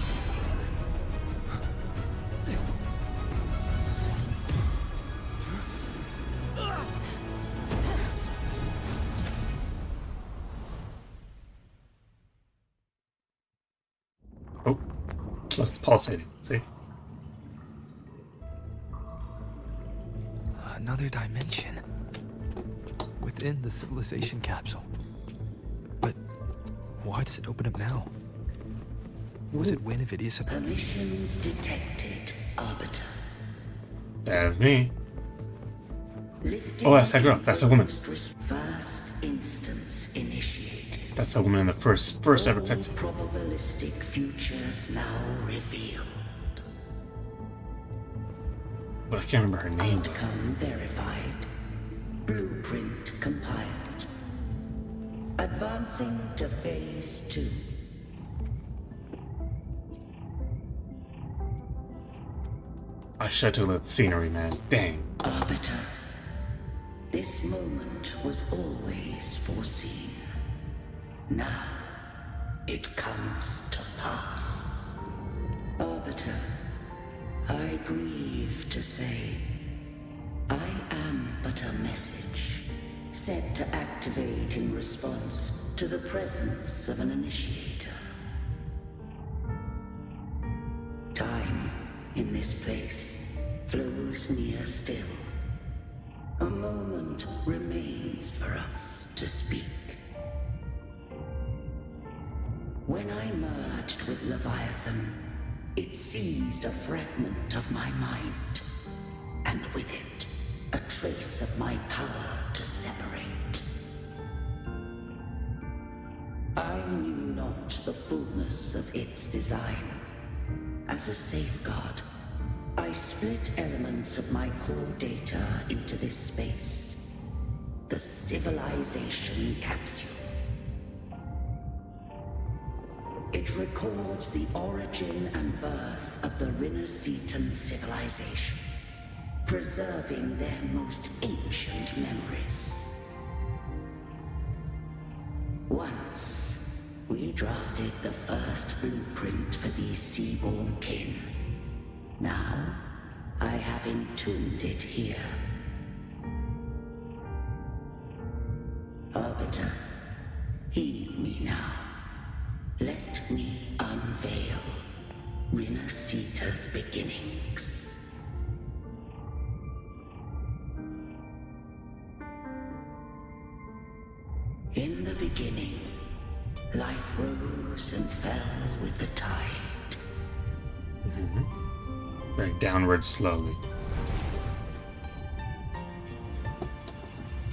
Oh, look, it's pulsating. See? Another dimension. Within the civilization capsule. But why does it open up now? Was it when Ovidius... Emissions detected, Arbiter. That's me. Oh, that's that girl. That's a woman. First instance initiated. That's the woman in the first ever cutscene. Probabilistic futures now revealed. But I can't remember her name. Outcome verified. Blueprint compiled. Advancing to phase 2. I should have looked at the scenery, man. Dang. Arbiter. This moment was always foreseen. Now, it comes to pass. Arbiter, I grieve to say, I am but a message, set to activate in response to the presence of an initiator. Time, in this place, flows near still. A moment remains for us to speak. When I merged with Leviathan, it seized a fragment of my mind, and with it, a trace of my power to separate. I knew not the fullness of its design. As a safeguard, I split elements of my core data into this space, the civilization capsule. It records the origin and birth of the Rinascitan civilization, preserving their most ancient memories. Once, we drafted the first blueprint for these seaborn kin. Now, I have entombed it here. Arbiter, heed me now. Let me unveil Rinascita's beginnings. In the beginning, life rose and fell with the tide. Going downward slowly.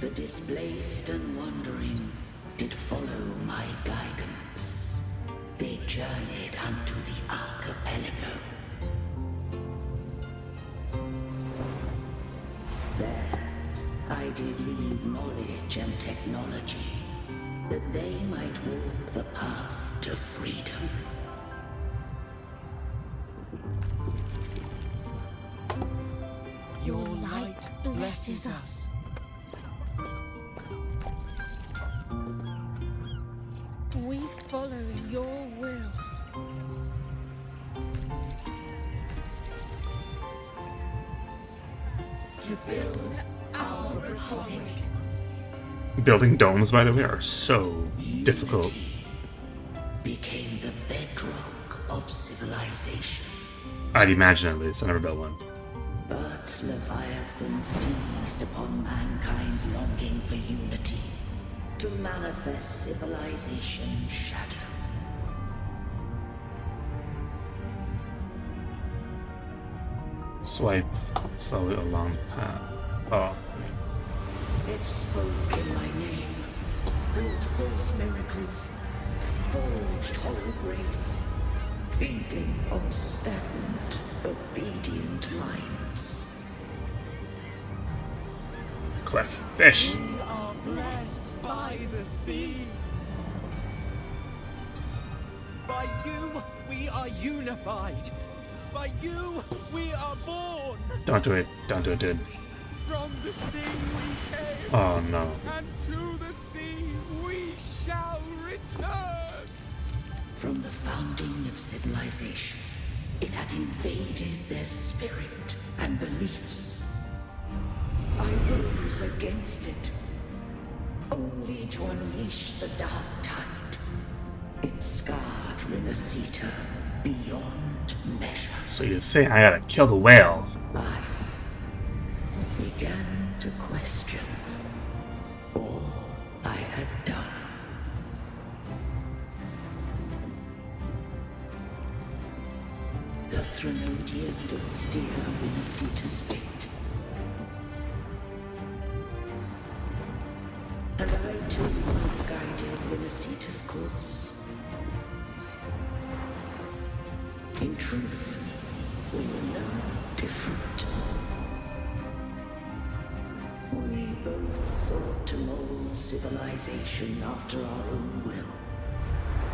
The displaced and wandering did follow my guidance. They journeyed unto the archipelago. There, I did leave knowledge and technology, that they might walk the path to freedom. Your light blesses us. We follow your will. To build our republic. Building domes, by the way, are so difficult. Became the bedrock of civilization. I'd imagine, at least. I never built one. But Leviathan seized upon mankind's longing for unity to manifest civilization's shadow. Swipe slowly along the path. Oh. It spoke in my name, built false miracles, forged hollow grace, feeding on stagnant, obedient minds. Clef fish. We are blessed by the sea. By you, we are unified. By you, we are born. Don't do it. Don't do it, dude. From the sea we came. Oh no. And to the sea we shall return. From the founding of civilization, it had invaded their spirit and beliefs. I rose against it, only to unleash the dark tide. It scarred Rinascita beyond measure. So you think I gotta kill the whale? I began to question all I had done. The Threnodian did steer Rinascita's fate. And I too once guided Rinascita's course. In truth, we were no different. We both sought to mold civilization after our own will.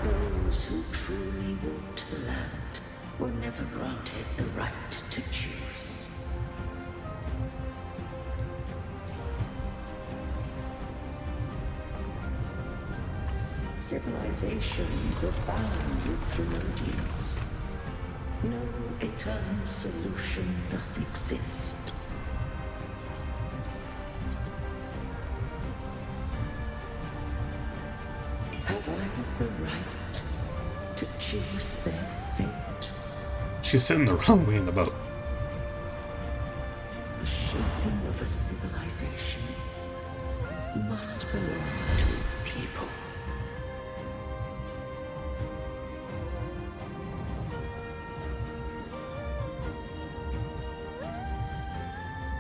Those who truly walked the land were never granted the right to choose. Civilizations abound with Threnodians. No eternal solution doth exist. Have I the right to choose their fate? She's sitting the wrong way in the boat. The shaping of a civilization must belong to its people.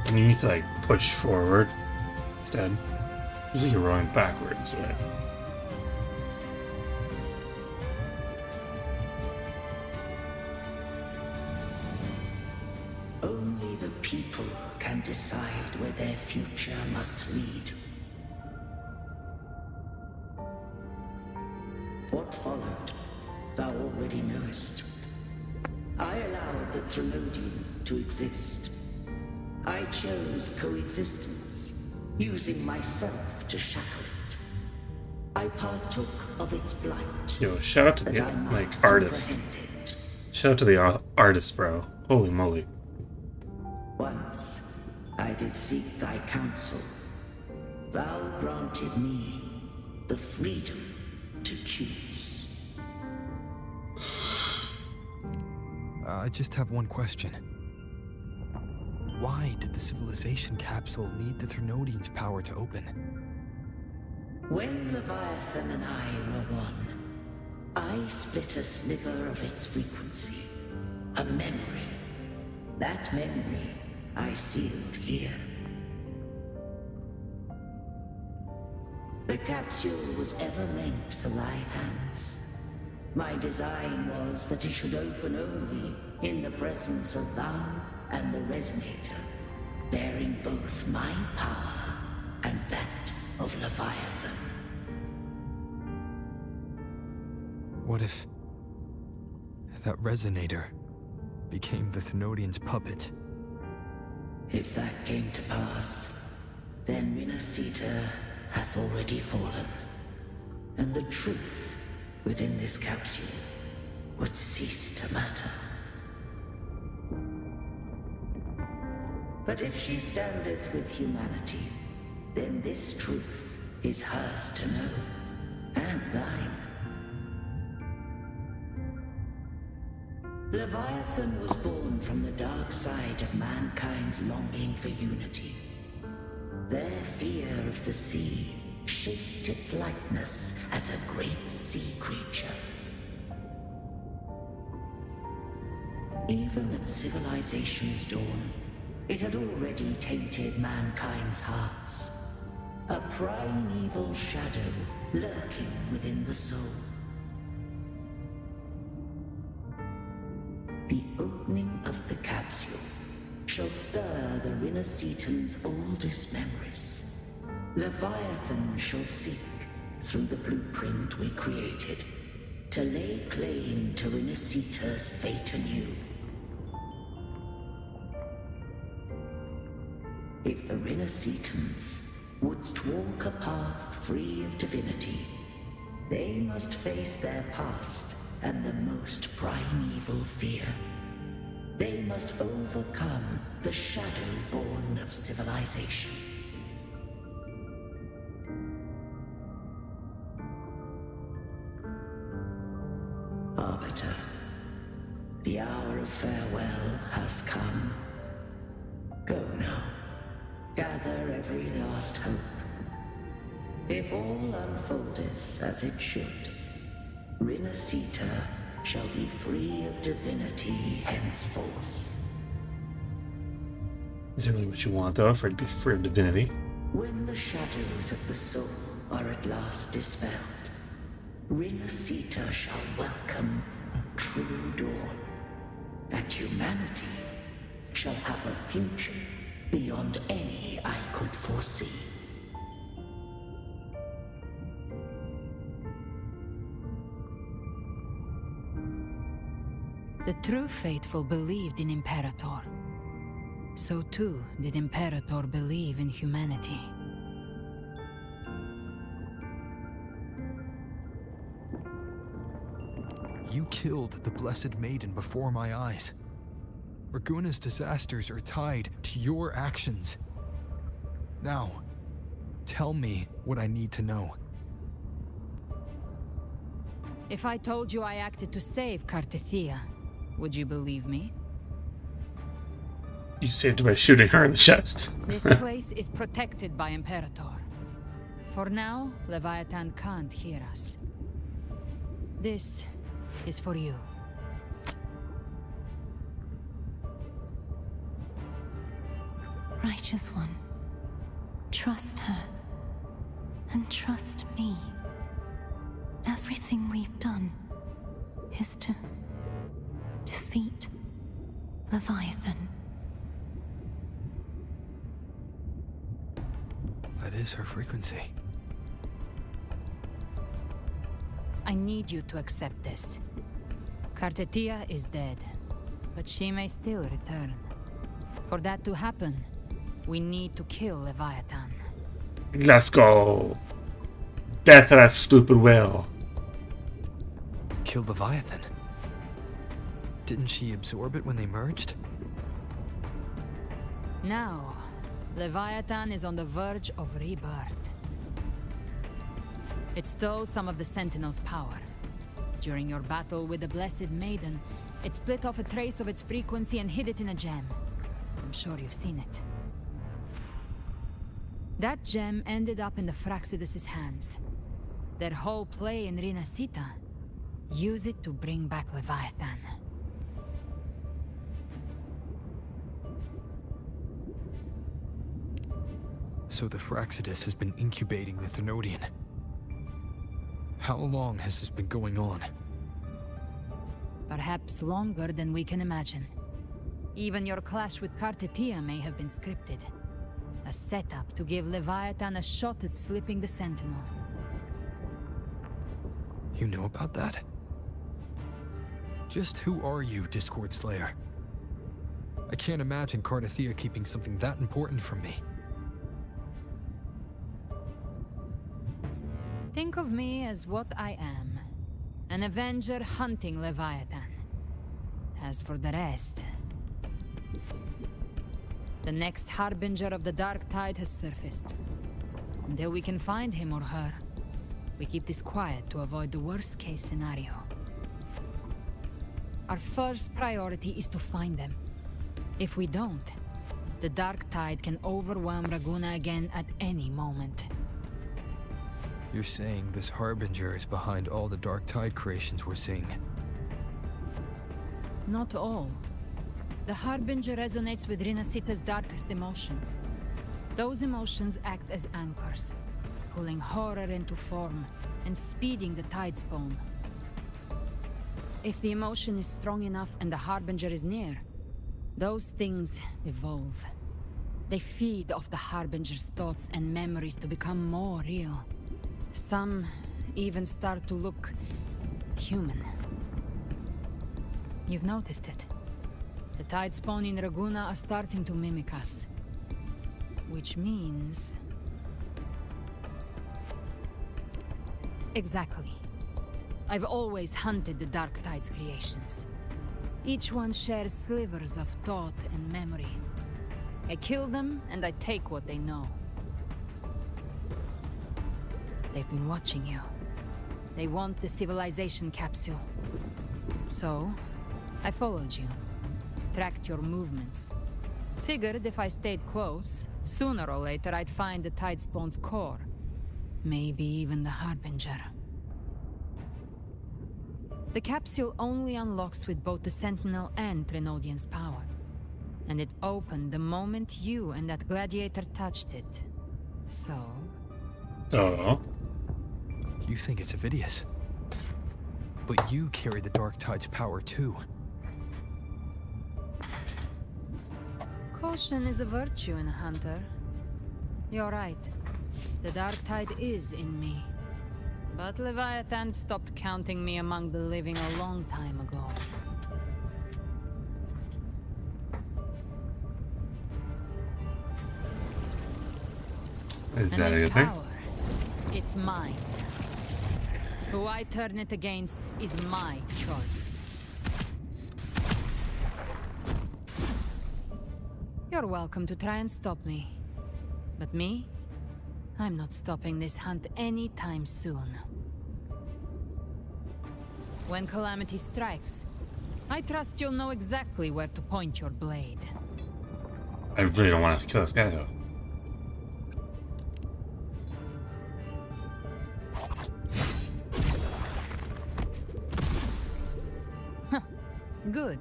And you need to like push forward instead. Usually you're rowing backwards, right? Only the people can decide where their future must lead. What followed, thou I allowed the Threnodian to exist. I chose coexistence, using myself to shackle it. I partook of its blight. Yo, shout out to the artist. Shout out to the artist, bro. Holy moly. Once I did seek thy counsel. Thou granted me the freedom to choose. I just have one question. Why did the civilization capsule need the Threnodian's power to open? When Leviathan and I were one, I split a sliver of its frequency. A memory. That memory I sealed here. The capsule was ever meant for thy hands. My design was that it should open only in the presence of thou and the Resonator, bearing both my power and that of Leviathan. What if that Resonator became the Threnodian's puppet? If that came to pass, then Renacita hath already fallen, and the truth within this capsule would cease to matter. But if she standeth with humanity, then this truth is hers to know, and thine. Leviathan was born from the dark side of mankind's longing for unity. Their fear of the sea shaped its likeness as a great sea creature. Even at civilization's dawn, it had already tainted mankind's hearts. A primeval shadow lurking within the soul. The opening of the capsule shall stir the Renacetan's oldest memories. Leviathan shall seek, through the blueprint we created, to lay claim to Renacita's fate anew. If the Renacitans wouldst walk a path free of divinity, they must face their past and the most primeval fear. They must overcome the shadow born of civilization. Arbiter, the hour of farewell hath come. Go now, gather every last hope. If all unfoldeth as it should, Renacita shall be free of divinity henceforth. Is that really what you want, though, for it to be free of divinity? When the shadows of the soul are at last dispelled, Renacita shall welcome a true dawn, and humanity shall have a future beyond any I could foresee. The true faithful believed in Imperator. So too did Imperator believe in humanity. You killed the Blessed Maiden before my eyes. Raguna's disasters are tied to your actions. Now, tell me what I need to know. If I told you I acted to save Cartethia, would you believe me? You saved her by shooting her in the chest. This place is protected by Imperator. For now, Leviathan can't hear us. This is for you. Righteous One, trust her, and trust me. Everything we've done is to defeat Leviathan. That is her frequency. I need you to accept this. Cartethia is dead. but she may still return. For that to happen, we need to kill Leviathan. Let's go. Death to that stupid whale. Kill Leviathan? Didn't she absorb it when they merged? Now, Leviathan is on the verge of rebirth. It stole some of the Sentinel's power. During your battle with the Blessed Maiden, it split off a trace of its frequency and hid it in a gem. I'm sure you've seen it. That gem ended up in the Fraxidus' hands. Their whole play in Rinasita, use it to bring back Leviathan. So the Fraxidus has been incubating the Thenodian. How long has this been going on? Perhaps longer than we can imagine. Even your clash with Kartetia may have been scripted. A setup to give Leviathan a shot at slipping the Sentinel. You know about that? Just who are you, Discord Slayer? I can't imagine Kartetia keeping something that important from me. Think of me as what I am. An Avenger hunting Leviathan. As for the rest... The next Harbinger of the Dark Tide has surfaced. Until we can find him or her, we keep this quiet to avoid the worst-case scenario. Our first priority is to find them. If we don't, the Dark Tide can overwhelm Raguna again at any moment. You're saying this Harbinger is behind all the Dark Tide creations we're seeing? Not all. The Harbinger resonates with Rinasita's darkest emotions. Those emotions act as anchors, pulling horror into form and speeding the tide spawn. If the emotion is strong enough and the Harbinger is near, those things evolve. They feed off the Harbinger's thoughts and memories to become more real. Some even start to look human. You've noticed it. The tide spawn in Raguna are starting to mimic us. Which means... Exactly. I've always hunted the Dark Tide's creations. Each one shares slivers of thought and memory. I kill them, and I take what they know. They've been watching you. They want the civilization capsule. So, I followed you. Tracked your movements. Figured if I stayed close, sooner or later I'd find the tide spawn's core. Maybe even the Harbinger. The capsule only unlocks with both the Sentinel and Thenodian's power. And it opened the moment you and that gladiator touched it. So... You think it's Avidius. But you carry the Dark Tide's power too. Caution is a virtue in a hunter. You're right. The Dark Tide is in me. But Leviathan stopped counting me among the living a long time ago. Is and that this anything? power, it's mine. Who I turn it against is my choice. You're welcome to try and stop me. But me? I'm not stopping this hunt anytime soon. When calamity strikes, I trust you'll know exactly where to point your blade. I really don't want to kill this guy though. Good.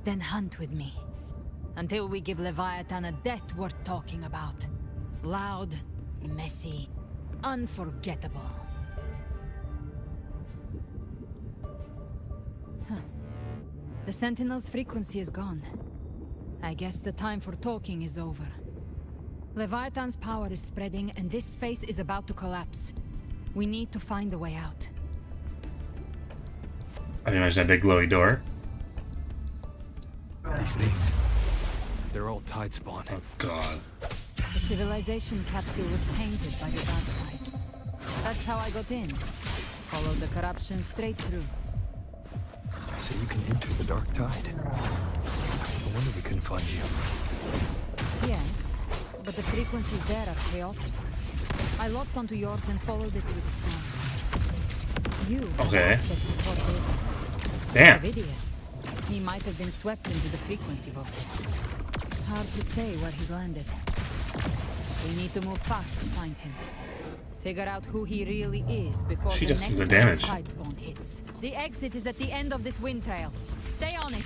Then hunt with me. Until we give Leviathan a death worth talking about. Loud, messy, unforgettable. The Sentinel's frequency is gone. I guess the time for talking is over. Leviathan's power is spreading and this space is about to collapse. We need to find a way out. I imagine that big glowy door. These things, they're all tide spawn. Oh god. The civilization capsule was tainted by the dark tide. That's how I got in. Followed the corruption straight through. So you can enter the dark tide. No wonder we couldn't find you. Yes, but the frequencies there are chaotic. I locked onto yours and followed it through the storm. You have access to core data. Damn. Vidius. He might have been swept into the frequency vortex. Hard to say where he's landed. We need to move fast to find him. Figure out who he really is before the next tide spawn hits. The exit is at the end of this wind trail. Stay on it.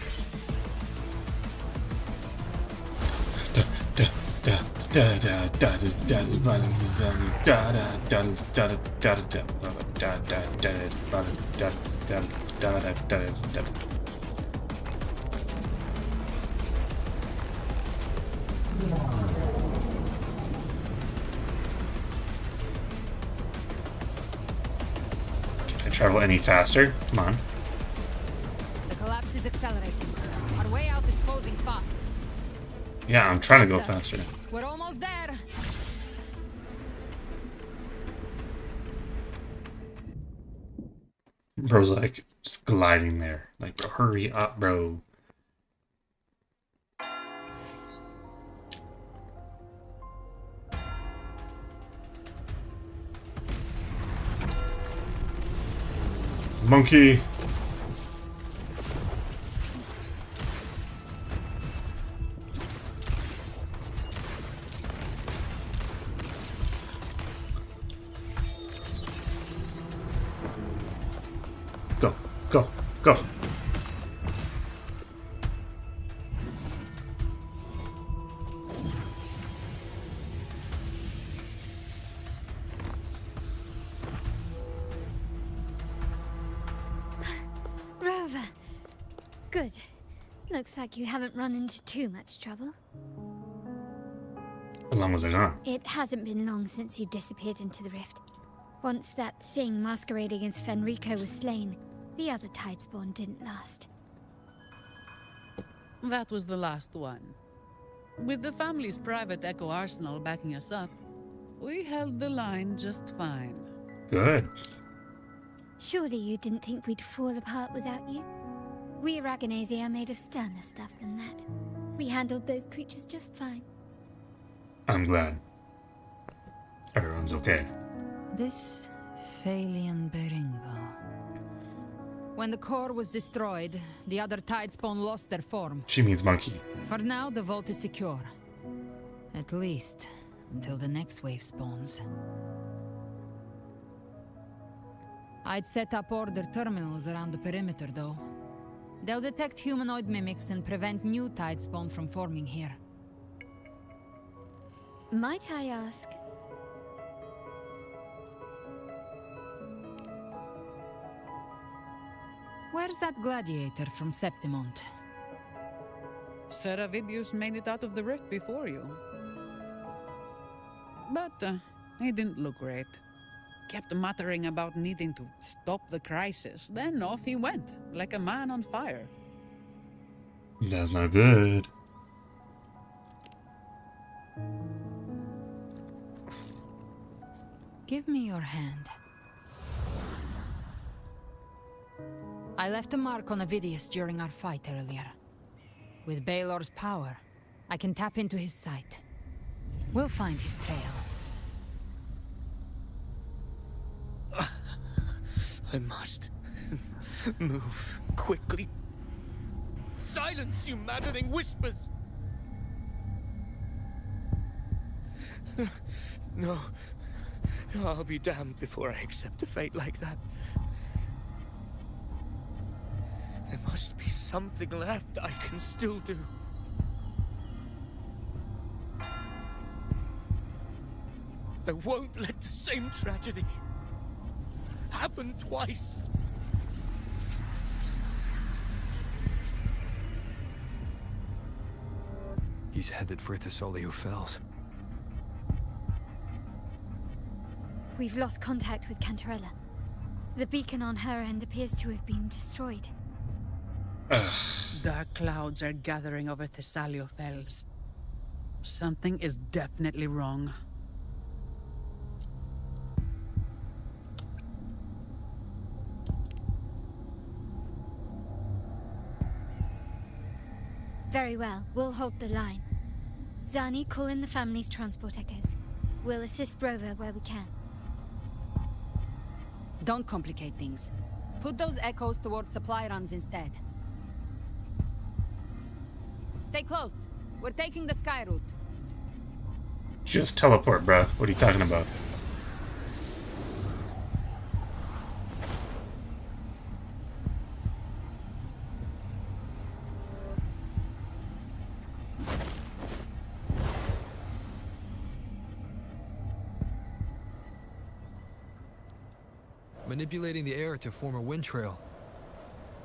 Travel any faster? Come on. The collapse is accelerating. Our way out is closing fast. Yeah, I'm trying to go faster. We're almost there. Bro's like just gliding there. Like, bro, hurry up, bro. Monkey. Go, go, go. Rover. Good. Looks like you haven't run into too much trouble. How long was I gone? It hasn't been long since you disappeared into the rift. Once that thing masquerading as Fenrico was slain, the other tidespawn didn't last. That was the last one. With the family's private echo arsenal backing us up, we held the line just fine. Good. Surely you didn't think we'd fall apart without you? We Aragonese are made of sterner stuff than that. We handled those creatures just fine. I'm glad. Everyone's okay. This Phalian Beringo. When the core was destroyed, the other tidespawn lost their form. She means monkey. For now, the vault is secure. At least, until the next wave spawns. I'd set up order terminals around the perimeter, though. They'll detect humanoid mimics and prevent new tidespawn from forming here. Might I ask? Where's that gladiator from Septimont? Seravidius made it out of the rift before you. But he didn't look great. Kept muttering about needing to stop the crisis, then off he went, like a man on fire. That's not good. Give me your hand. I left a mark on Avidius during our fight earlier. With Baelor's power, I can tap into his sight. We'll find his trail. I must move quickly. Silence, you maddening whispers! No. I'll be damned before I accept a fate like that. There must be something left I can still do. I won't let the same tragedy happen twice. He's headed for Thessalio Fells. We've lost contact with Cantarella. The beacon on her end appears to have been destroyed. Dark clouds are gathering over Thessalio Fells. Something is definitely wrong. Very well, we'll hold the line. Zani, call in the family's transport echoes. We'll assist Rover where we can. Don't complicate things. Put those echoes towards supply runs instead. Stay close. We're taking the sky route. Just teleport, bruh. What are you talking about? Manipulating the air to form a wind trail.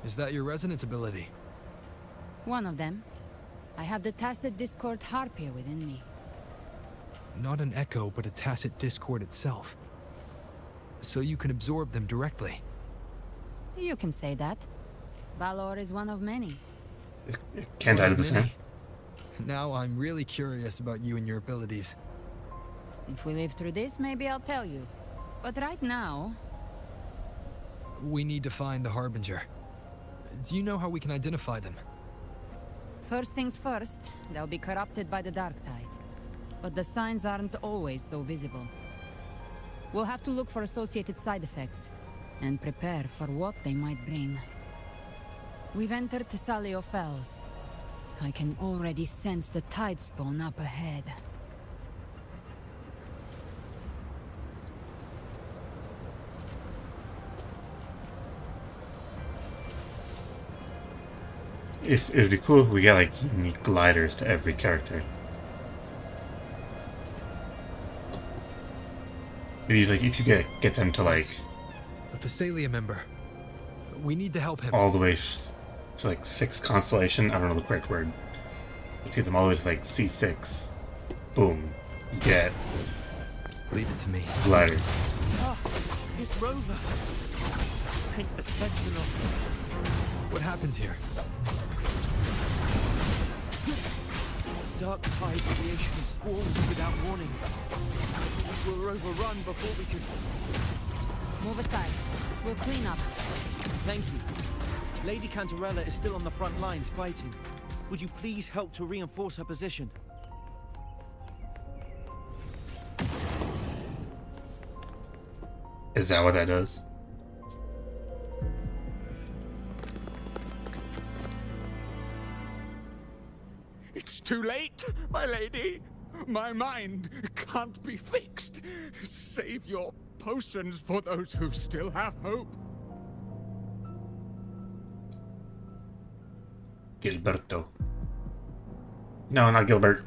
Is that your resonance ability? One of them. I have the tacit discord harpier within me. Not an echo, but a tacit discord itself. So you can absorb them directly. You can say that. Valor is one of many. Can't I do the same? Now I'm really curious about you and your abilities. If we live through this, maybe I'll tell you. But right now... We need to find the Harbinger. Do you know how we can identify them? First things first, they'll be corrupted by the dark tide. But the signs aren't always so visible. We'll have to look for associated side effects, and prepare for what they might bring. We've entered Thessalio Fells. I can already sense the tide spawn up ahead. It'd be cool if we get like unique gliders to every character. Maybe like if you get them to like a Thessalia member. We need to help him. All the way to like 6 constellation. I don't know the correct word. Let's get them all the way to like C6. Boom. You get. Leave it to me. Gliders. Oh, it's Rover. Thank the Sentinel. What happened here? Dark tide creation swarmed without warning. We were overrun before we could... Move aside. We'll clean up. Thank you. Lady Cantarella is still on the front lines fighting. Would you please help to reinforce her position? Is that what that does? It's too late, my lady. My mind can't be fixed. Save your potions for those who still have hope. Gilberto. No, not Gilbert.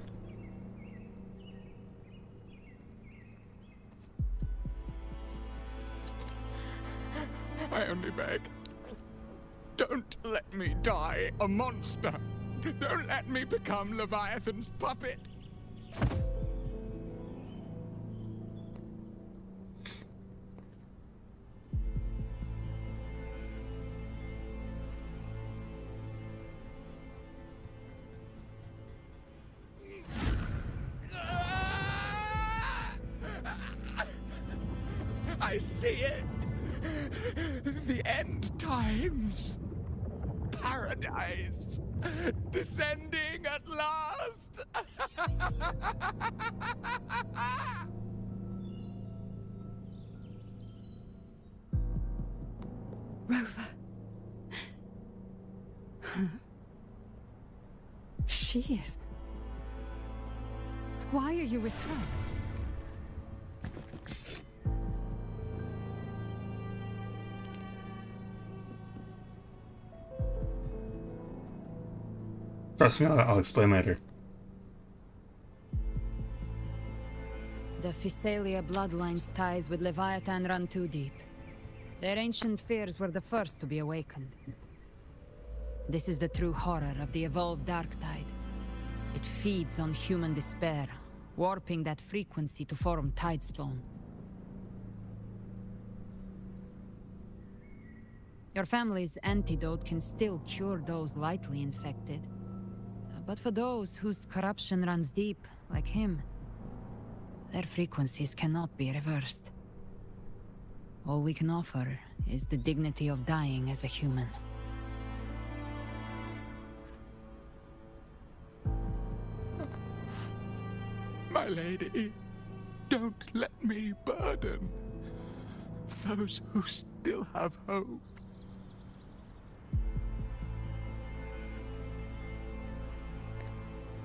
I only beg. Don't let me die a monster. Don't let me become Leviathan's puppet. I see it. The end times. Paradise. Descending at last. Rover. Huh? She is. Why are you with her? Trust me, I'll explain later. The Physalia bloodline's ties with Leviathan run too deep. Their ancient fears were the first to be awakened. This is the true horror of the evolved dark tide. It feeds on human despair, warping that frequency to form tidespawn. Your family's antidote can still cure those lightly infected. But for those whose corruption runs deep, like him, their frequencies cannot be reversed. All we can offer is the dignity of dying as a human. My lady, don't let me burden those who still have hope.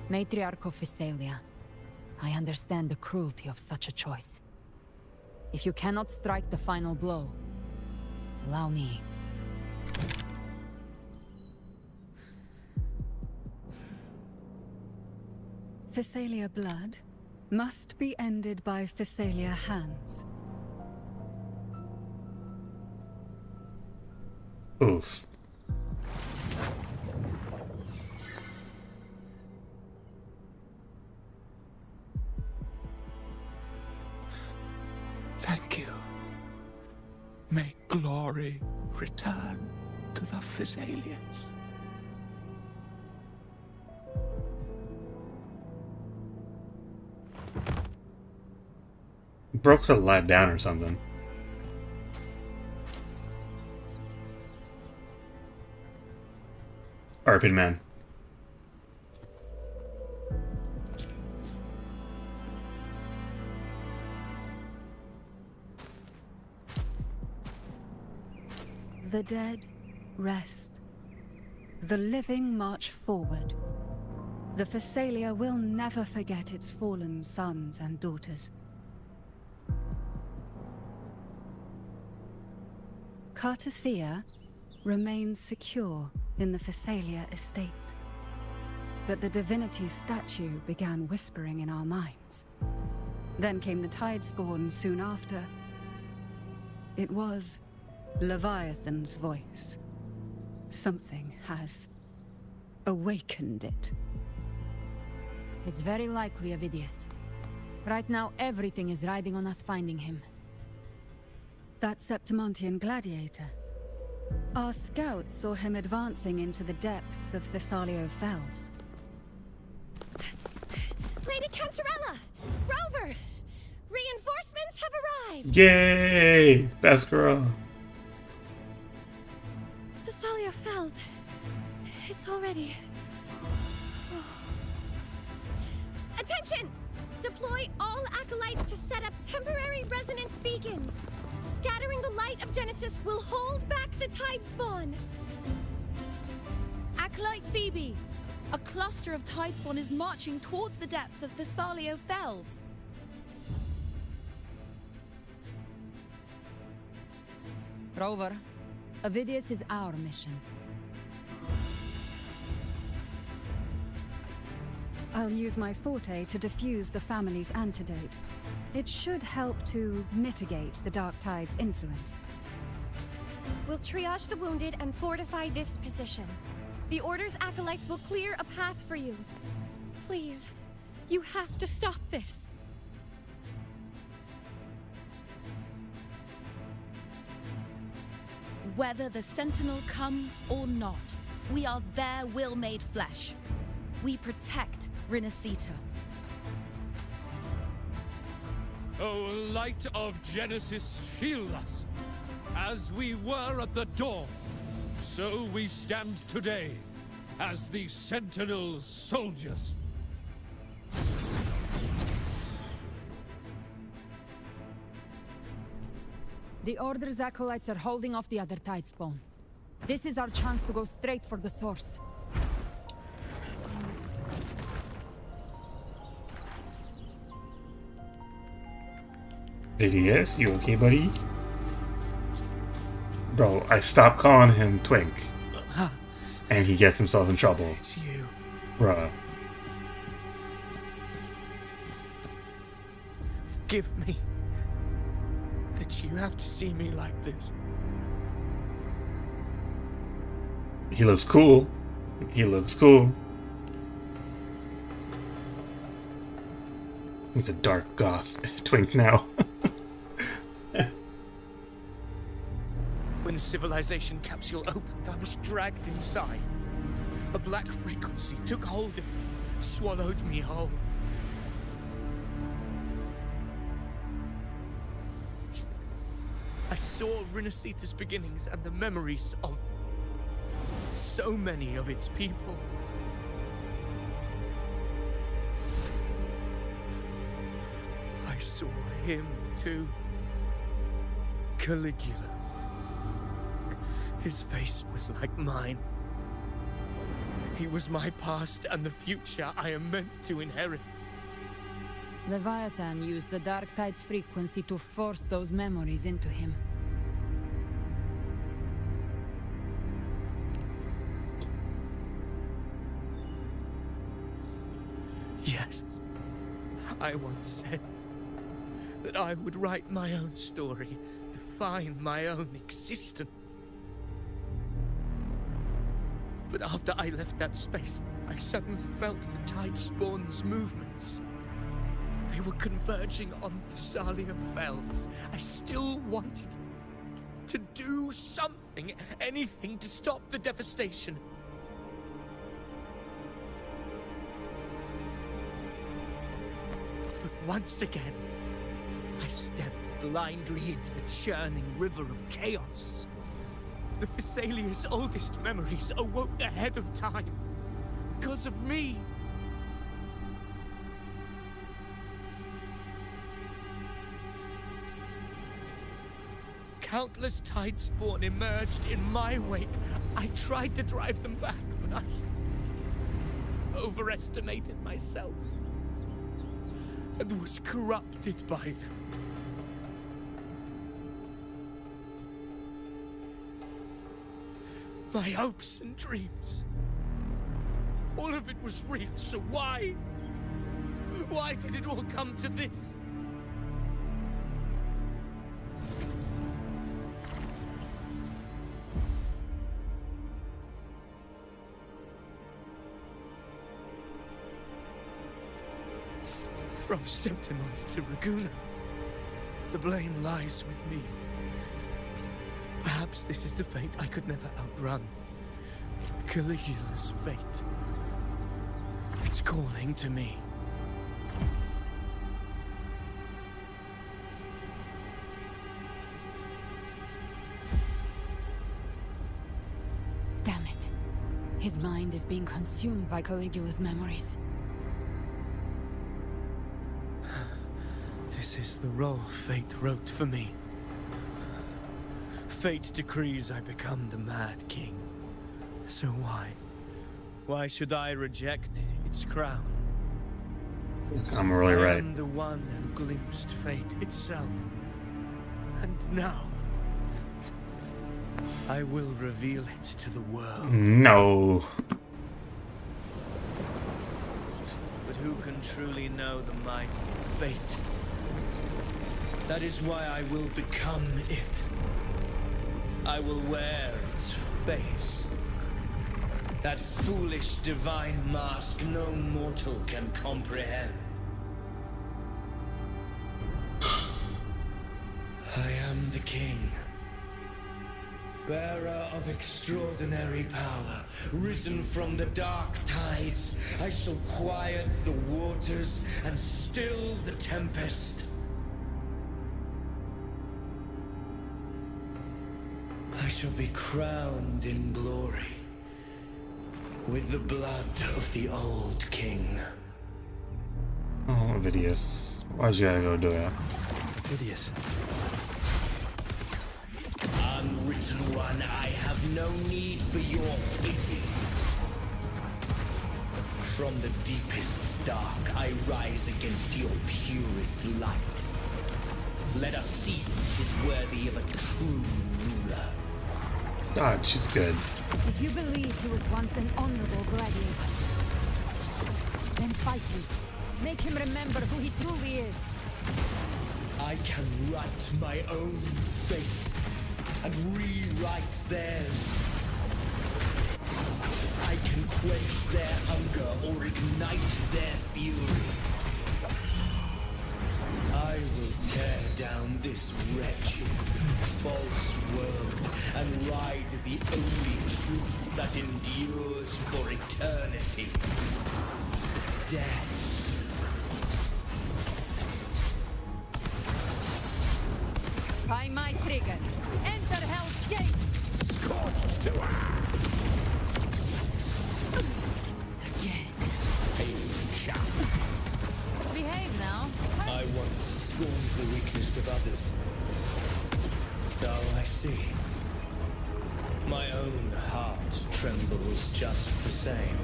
Matriarch of Physalia, I understand the cruelty of such a choice. If you cannot strike the final blow, allow me. Physalia blood must be ended by Physalia hands. Oof. Thank you. May glory return to the Physalians. Broke her lie down or something. Arpid man. The dead rest. The living march forward. The Physalia will never forget its fallen sons and daughters. Cartathea remains secure in the Physalia estate. But the divinity's statue began whispering in our minds. Then came the Tidespawn soon after. It was Leviathan's voice. Something has awakened it. It's very likely, Avidius. Right now, everything is riding on us finding him. That Septimontian gladiator. Our scouts saw him advancing into the depths of Thessalio Fells. Lady Cantarella! Rover! Reinforcements have arrived! Yay! Best girl. Thessalio Fells. It's already... Attention! Deploy all acolytes to set up temporary resonance beacons. Scattering the light of Genesis will hold back the Tidespawn. Acolyte Phoebe, a cluster of Tidespawn is marching towards the depths of Thessalio Fells. Rover, Avidius is our mission. I'll use my forte to defuse the family's antidote. It should help to mitigate the Dark Tide's influence. We'll triage the wounded and fortify this position. The Order's acolytes will clear a path for you. Please, you have to stop this. Whether the Sentinel comes or not, we are their will made flesh. We protect Rinasita. O light of Genesis, shield us. As we were at the dawn, so we stand today as the Sentinel soldiers. The Order's acolytes are holding off the other Tidespawn. This is our chance to go straight for the source. Avidius, you okay, buddy? Bro, I stopped calling him Twink. And he gets himself in trouble. It's you. Bruh. Forgive me that you have to see me like this. He looks cool. He looks cool. He's a dark goth Twink now. When When civilization capsule opened, I was dragged inside. A black frequency took hold of me, swallowed me whole. I saw Rinasita's beginnings and the memories of so many of its people. I saw him too. Caligula. His face was like mine. He was my past and the future I am meant to inherit. Leviathan used the Dark Tide's frequency to force those memories into him. Yes, I once said that I would write my own story, define my own existence. But after I left that space, I suddenly felt the Tidespawn's movements. They were converging on Thessalia Fells. I still wanted to do something, anything to stop the devastation. But once again, I stepped blindly into the churning river of chaos. The Thessalia's oldest memories awoke ahead of time. Because of me. Countless Tidespawn emerged in my wake. I tried to drive them back, but I overestimated myself and was corrupted by them. My hopes and dreams. All of it was real, so why? Why did it all come to this? From Septimont to Ragusa, the blame lies with me. Perhaps this is the fate I could never outrun. Caligula's fate. It's calling to me. Damn it. His mind is being consumed by Caligula's memories. This is the role fate wrote for me. Fate decrees I become the Mad King. So why? Why should I reject its crown? I'm really right. I am the one who glimpsed fate itself. And now, I will reveal it to the world. No. But who can truly know the might of fate? That is why I will become it. I will wear its face. That foolish divine mask no mortal can comprehend. I am the king. Bearer of extraordinary power, risen from the dark tides, I shall quiet the waters and still the tempest. I shall be crowned in glory with the blood of the old king. Oh, Vidius. Why'd you gotta go do that? Vidius. Unwritten one, I have no need for your pity. From the deepest dark, I rise against your purest light. Let us see which is worthy of a true ruler. God, she's good. If you believe he was once an honorable gladiator, then fight him. Make him remember who he truly is. I can write my own fate and rewrite theirs. I can quench their hunger or ignite their fury. I will tear down this wretched, false world and ride the only truth that endures for eternity. Death. By my trigger. Enter Hell's Gate! Scorched to Again. Hail, chap. Behave now. I once scorned the weakness of others. Now I see. My own heart trembles just the same.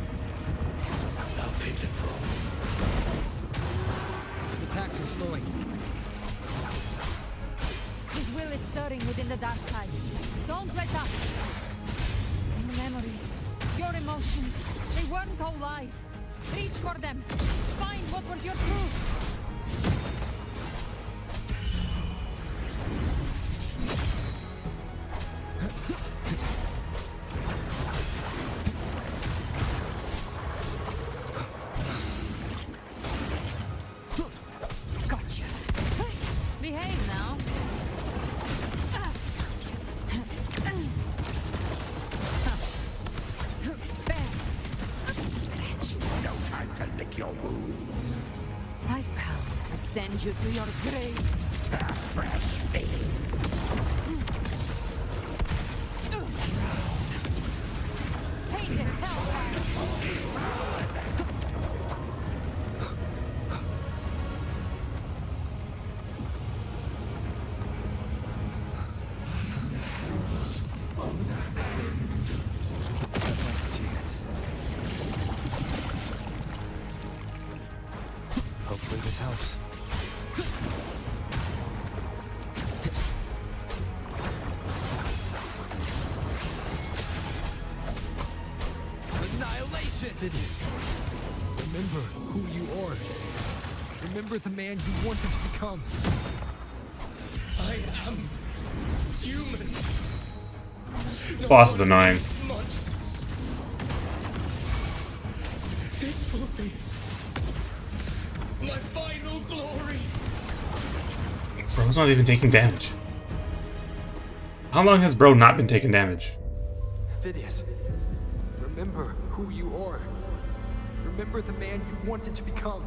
How pitiful. His attacks are slowing. His will is stirring within the dark tide. Don't let up. Your memories, your emotions, they weren't all lies. Reach for them. Find what was your truth. Gotcha. Behave now. No time to lick your wounds. I've come to send you to your grave. A fresh face. Hated hellfire. Last chance. Hopefully this helps. Annihilation! Phineas, remember who you are. Remember the man you wanted to become. I am human. Boss is annoying. Monsters. This will be my final glory. Bro's not even taking damage. How long has Bro not been taking damage? Phineas, remember who you are. Remember the man you wanted to become.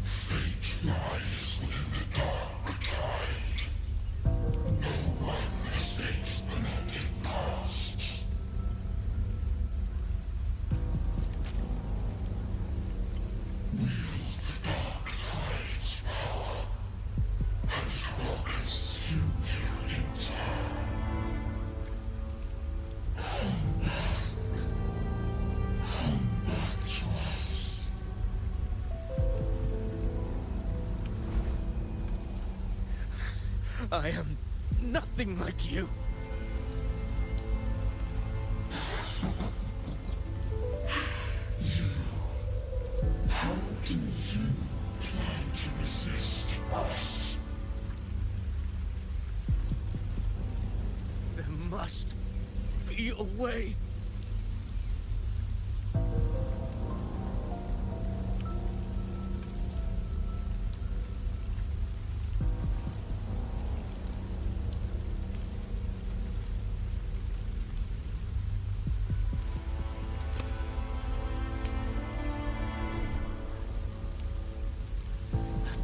Fate lies within the dark tide. No one escapes the mending past. Wield the dark tide's power, and it will consume you in time. Come back to us. I am nothing like you. How do you plan to resist us? There must be a way.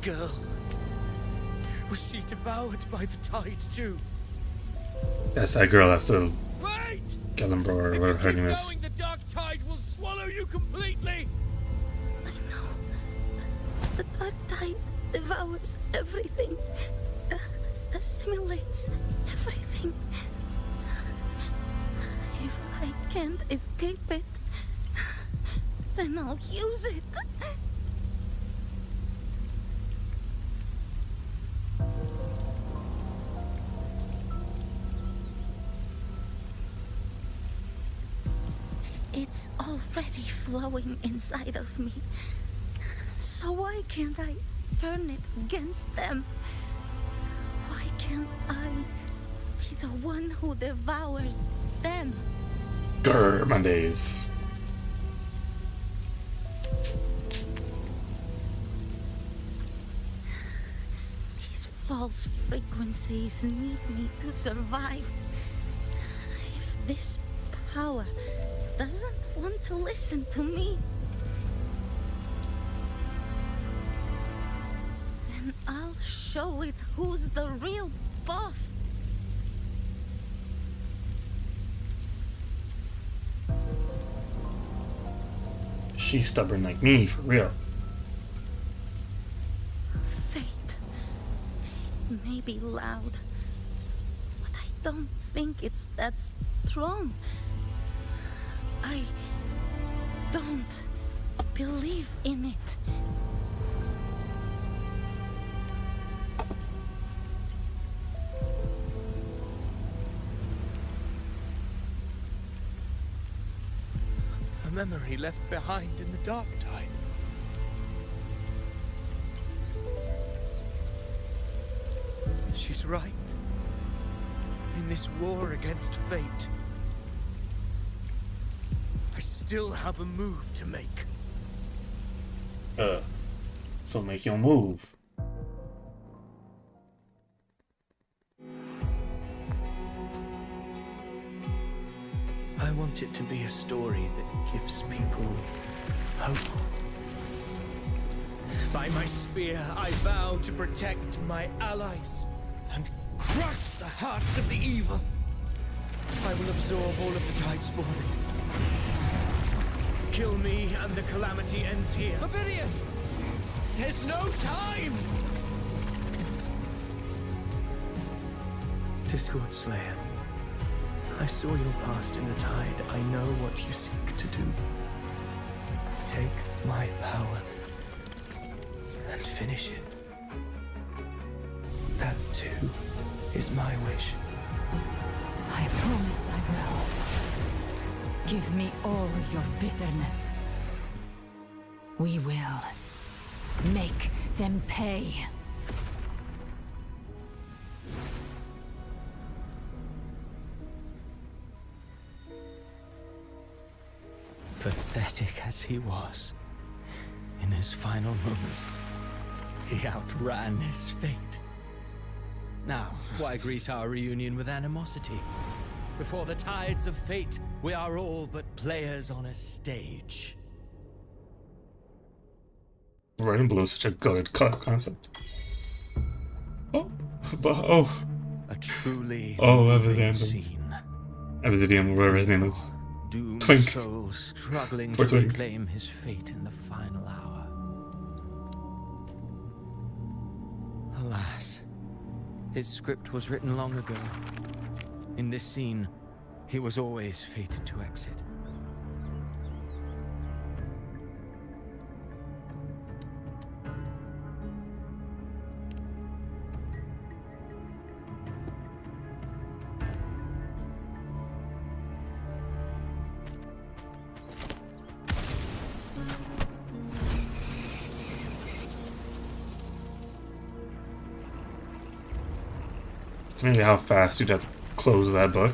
Girl, was she devoured by the tide too? That's that girl, that's the Wait! Gellembro or whatever her name is. Knowing the dark tide will swallow you completely. The dark tide devours everything, assimilates everything. If I can't escape it, then I'll use it. It's already flowing inside of me. So why can't I turn it against them? Why can't I be the one who devours them? Grr, my days. false frequencies need me to survive. If this power doesn't want to listen to me, then I'll show it who's the real boss. She's stubborn like me, for real. Fate may be loud, but I don't think it's that strong. I don't believe in it. A memory left behind in the dark tide. She's right. In this war against fate, I still have a move to make. So make your move. I want it to be a story that gives people hope. By my spear, I vow to protect my allies and crush the hearts of the evil. I will absorb all of the tide spawn. Kill me and the calamity ends here. Ovidius! There's no time! Discord Slayer, I saw your past in the tide. I know what you seek to do. Take my power and finish it. That too is my wish. I promise I will. Give me all your bitterness. We will make them pay. Pathetic as he was, in his final moments, he outran his fate. Now, why greet our reunion with animosity? Before the tides of fate, we are all but players on a stage. Red and blue is such a good concept. Oh, oh. A truly Evidentium. scene. Evidentium, whatever his name is. Doomed Twink. soul struggling Poor to Twink. reclaim his fate in the final hour. Alas, his script was written long ago. In this scene, he was always fated to exit. Maybe how fast you'd have to close that book.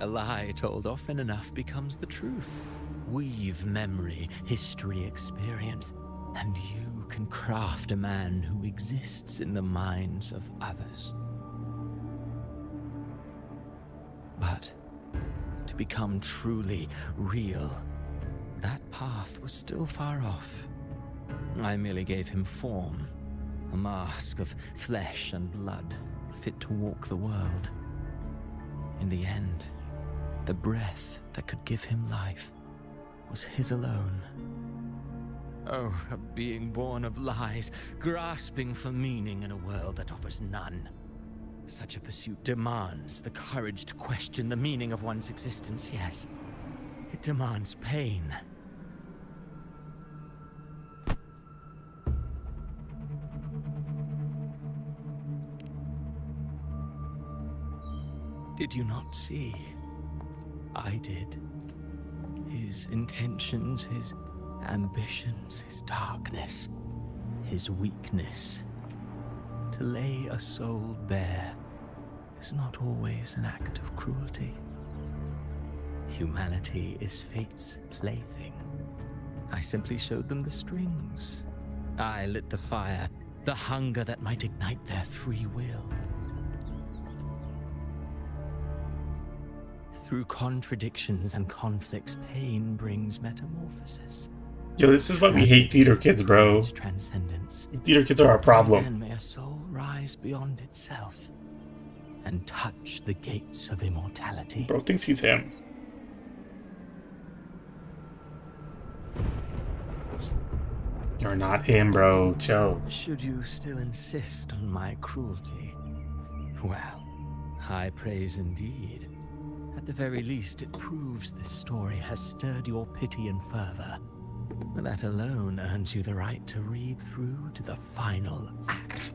A lie told often enough becomes the truth. Weave memory, history, experience, and you can craft a man who exists in the minds of others. But to become truly real, that path was still far off. I merely gave him form, a mask of flesh and blood, fit to walk the world. In the end, the breath that could give him life was his alone. Oh, a being born of lies, grasping for meaning in a world that offers none. Such a pursuit demands the courage to question the meaning of one's existence, yes. It demands pain. Did you not see? I did. His intentions, his ambitions, his darkness, his weakness. To To lay a soul bare is not always an act of cruelty. Humanity is fate's plaything. I simply showed them the strings. I lit the fire, the hunger that might ignite their free will. Through contradictions and conflicts, pain brings metamorphosis. Yo, this is why we hate theater kids, bro. Transcendence. Theater kids are our problem. And may a soul rise beyond itself and touch the gates of immortality. Bro thinks he's him. You're not him, bro. Chill. Should you still insist on my cruelty? Well, high praise indeed. At the very least, it proves this story has stirred your pity and fervor. That alone earns you the right to read through to the final act.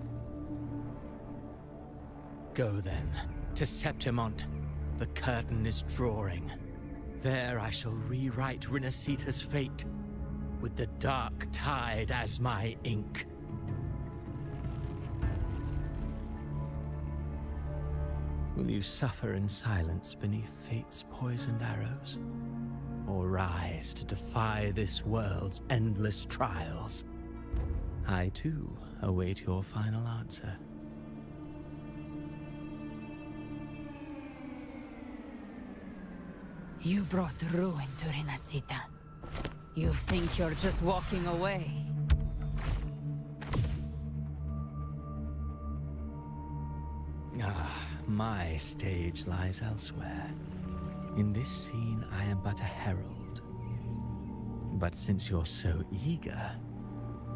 Go then, to Septimont. The curtain is drawing. There I shall rewrite Rinasita's fate, with the dark tide as my ink. Will you suffer in silence beneath fate's poisoned arrows? Or rise to defy this world's endless trials? I too await your final answer. You brought ruin to Rinasita. You think you're just walking away? My stage lies elsewhere. In this scene, I am but a herald. But since you're so eager,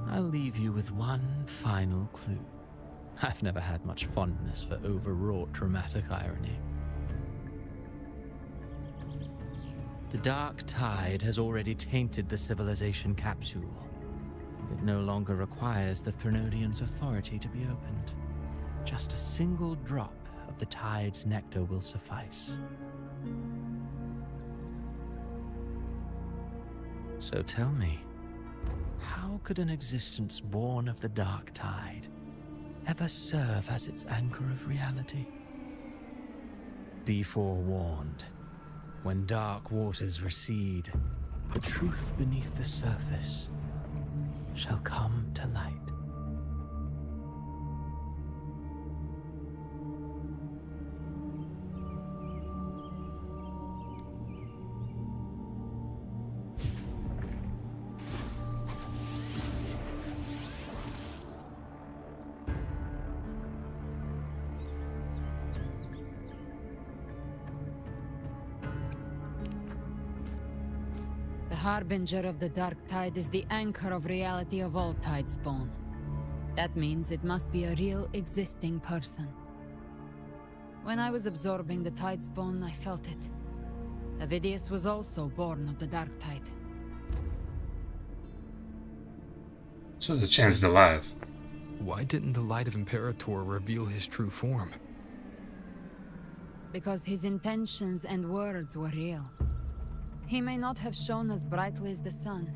I'll leave you with one final clue. I've never had much fondness for overwrought dramatic irony. The dark tide has already tainted the civilization capsule. It no longer requires the Threnodians' authority to be opened. Just a single drop of the tide's nectar will suffice. So tell me, how could an existence born of the dark tide ever serve as its anchor of reality? Be forewarned. When dark waters recede, the truth beneath the surface shall come to light. The harbinger of the dark tide is the anchor of reality of all tidespawn. That means it must be a real existing person. When I was absorbing the tidespawn, I felt it. Avidius was also born of the dark tide. So the chance is alive. Why didn't the Light of Imperator reveal his true form? Because his intentions and words were real. He may not have shone as brightly as the sun,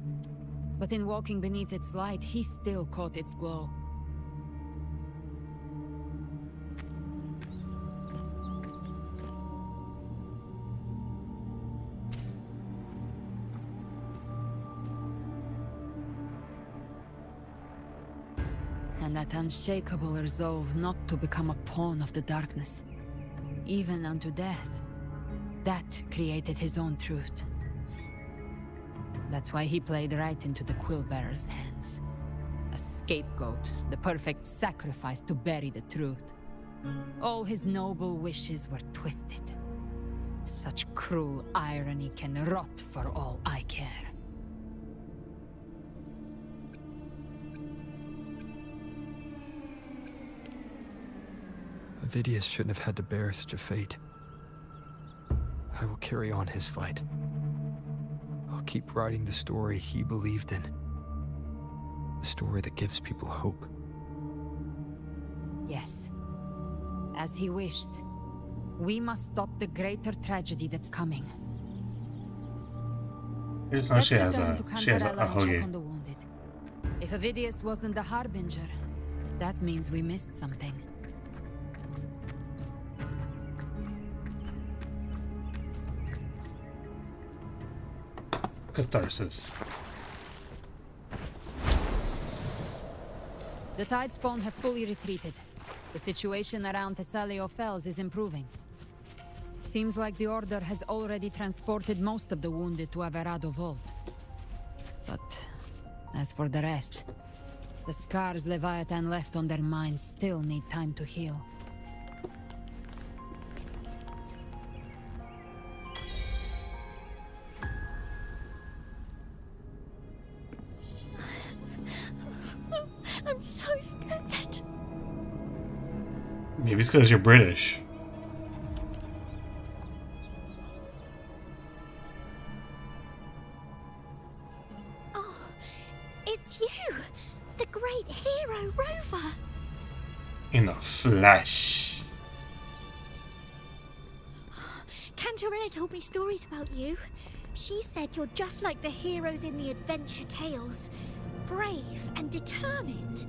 but in walking beneath its light, he still caught its glow. And that unshakable resolve not to become a pawn of the darkness, even unto death, that created his own truth. That's why he played right into the Quill-Bearer's hands. A scapegoat, the perfect sacrifice to bury the truth. All his noble wishes were twisted. Such cruel irony can rot for all I care. Avidius shouldn't have had to bear such a fate. I will carry on his fight. I'll keep writing the story he believed in. The story that gives people hope. Yes. As he wished. We must stop the greater tragedy that's coming. Let's return to Cantarella and check on the wounded. If Avidius wasn't the harbinger, that means we missed something. Catharsis. The Tidespawn have fully retreated. The situation around Thessalio Fells is improving. Seems like the Order has already transported most of the wounded to Averado Vault. But as for the rest, the scars Leviathan left on their minds still need time to heal. I'm so scared. Maybe it's because you're British. Oh, it's you, the great hero Rover. In the flesh. Cantarella told me stories about you. She said you're just like the heroes in the adventure tales. Brave and determined.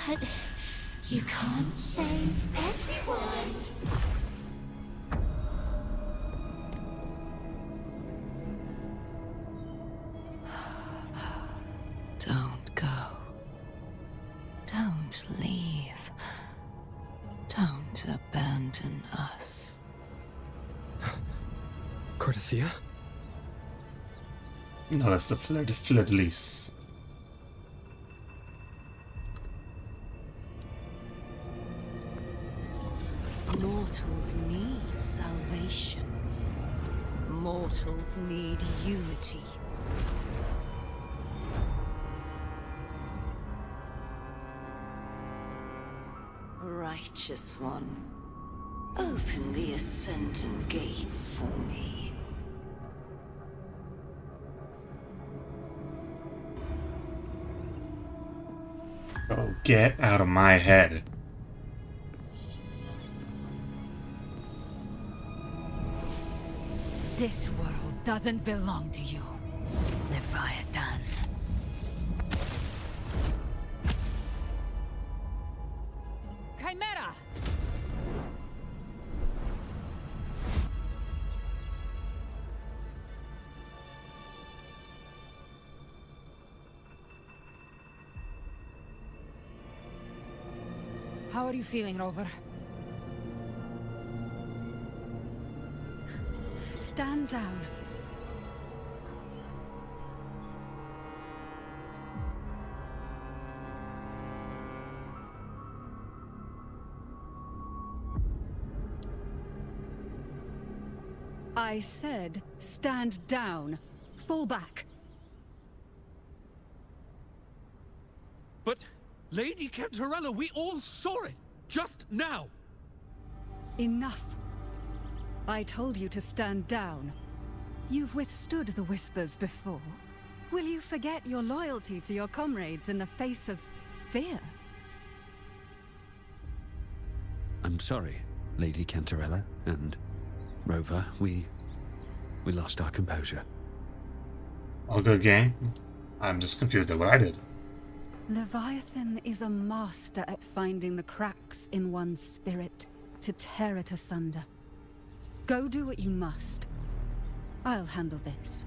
But you can't save everyone. Don't go. Don't leave. Don't abandon us. Cardathia? No, that's the Fleur-de-Lis. Mortals need salvation. Mortals need unity. Righteous One, open the Ascendant gates for me. Oh, get out of my head. This world doesn't belong to you, Leviathan. Chimera! How are you feeling, Rover? Stand down. I said, stand down. Fall back. But, Lady Cantarella, we all saw it! Just now! Enough. I told you to stand down. You've withstood the whispers before. Will you forget your loyalty to your comrades in the face of fear? I'm sorry, Lady Cantarella and Rover. We lost our composure. All good, gang? I'm just confused at what I did. Leviathan is a master at finding the cracks in one's spirit to tear it asunder. Go do what you must. I'll handle this.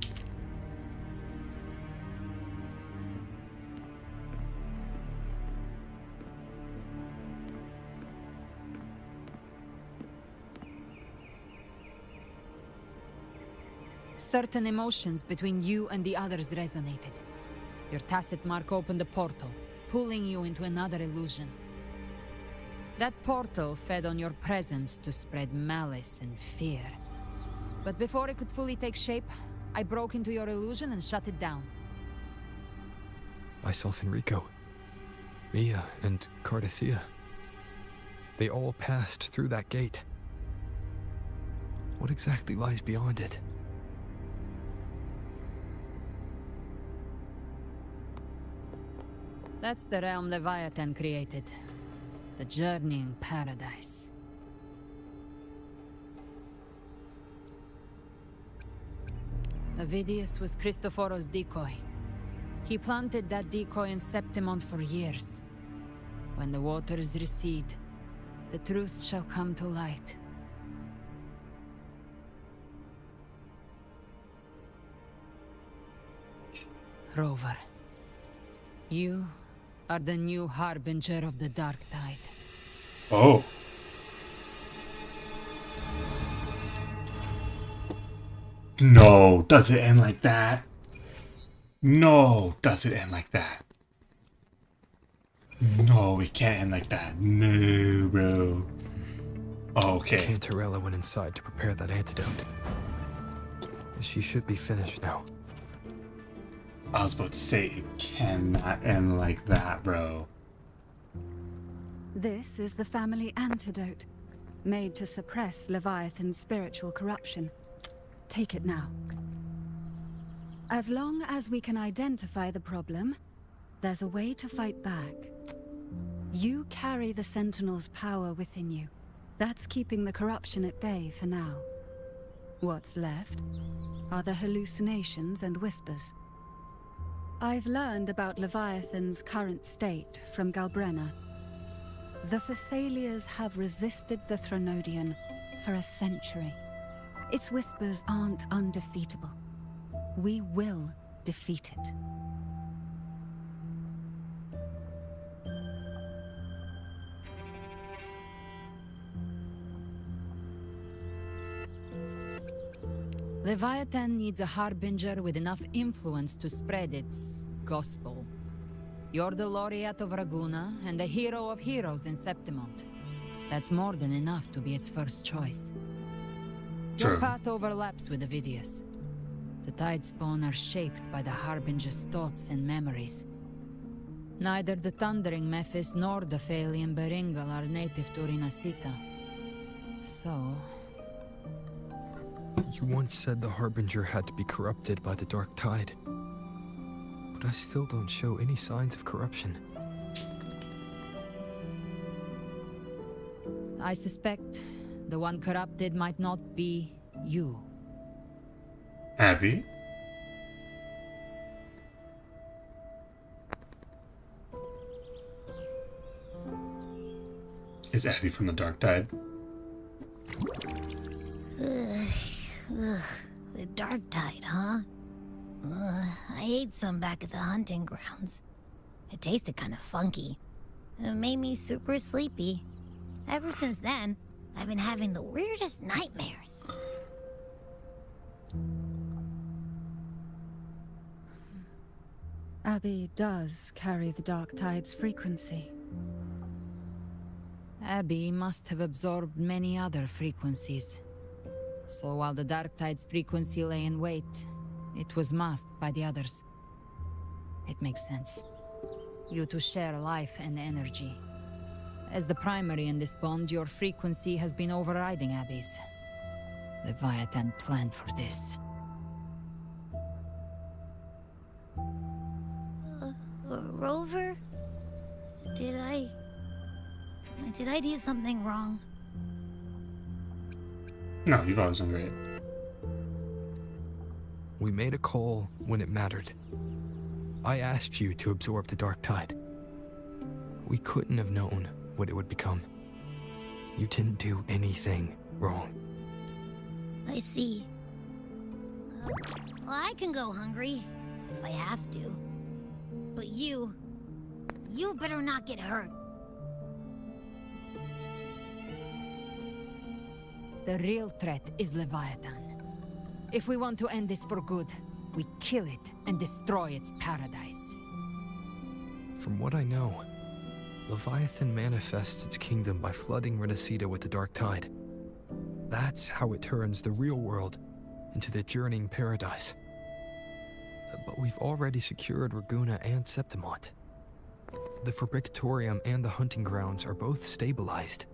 Certain emotions between you and the others resonated. Your tacit mark opened a portal, pulling you into another illusion. That portal fed on your presence to spread malice and fear. But before it could fully take shape, I broke into your illusion and shut it down. Myself and Rico, Mia and Cardathia. They all passed through that gate. What exactly lies beyond it? That's the realm Leviathan created. The journeying paradise. Avidius was Christophoros' decoy. He planted that decoy in Septimont for years. When the waters recede, the truth shall come to light. Rover, you are the new harbinger of the Dark Tide. Oh. No, does it end like that? No, does it end like that? No, it can't end like that. No, bro. Oh, okay. Cantarella went inside to prepare that antidote. She should be finished now. I was about to say, it cannot end like that, bro. This is the family antidote, made to suppress Leviathan's spiritual corruption. Take it now. As long as we can identify the problem, there's a way to fight back. You carry the Sentinel's power within you. That's keeping the corruption at bay for now. What's left are the hallucinations and whispers. I've learned about Leviathan's current state from Galbrenna. The Thessalians have resisted the Thronodian for a century. Its whispers aren't undefeatable. We will defeat it. Leviathan needs a harbinger with enough influence to spread its gospel. You're the laureate of Raguna and the hero of heroes in Septimont. That's more than enough to be its first choice. Your path overlaps with Avidius. The Tidespawn are shaped by the harbinger's thoughts and memories. Neither the Thundering Mephis nor the Phalian Beringal are native to Rinasita. So... You once said the Harbinger had to be corrupted by the Dark Tide. But I still don't show any signs of corruption. I suspect the one corrupted might not be you. Abby? Is Abby from the Dark Tide? Ugh, the Dark Tide, huh? I ate some back at the hunting grounds. It tasted kind of funky. It made me super sleepy. Ever since then, I've been having the weirdest nightmares. Abby does carry the Dark Tide's frequency. Abby must have absorbed many other frequencies. So while the Dark Tide's frequency lay in wait, it was masked by the others. It makes sense. You two share life and energy. As the primary in this bond, your frequency has been overriding Abby's. Leviathan planned for this. Rover? Did I do something wrong? No, you've always done great. We made a call when it mattered. I asked you to absorb the Dark Tide. We couldn't have known what it would become. You didn't do anything wrong. I see. Well, I can go hungry, if I have to. But you better not get hurt. The real threat is Leviathan. If we want to end this for good, we kill it and destroy its paradise. From what I know, Leviathan manifests its kingdom by flooding Rinasita with the Dark Tide. That's how it turns the real world into the journeying paradise. But we've already secured Raguna and Septimont. The Fabricatorium and the hunting grounds are both stabilized.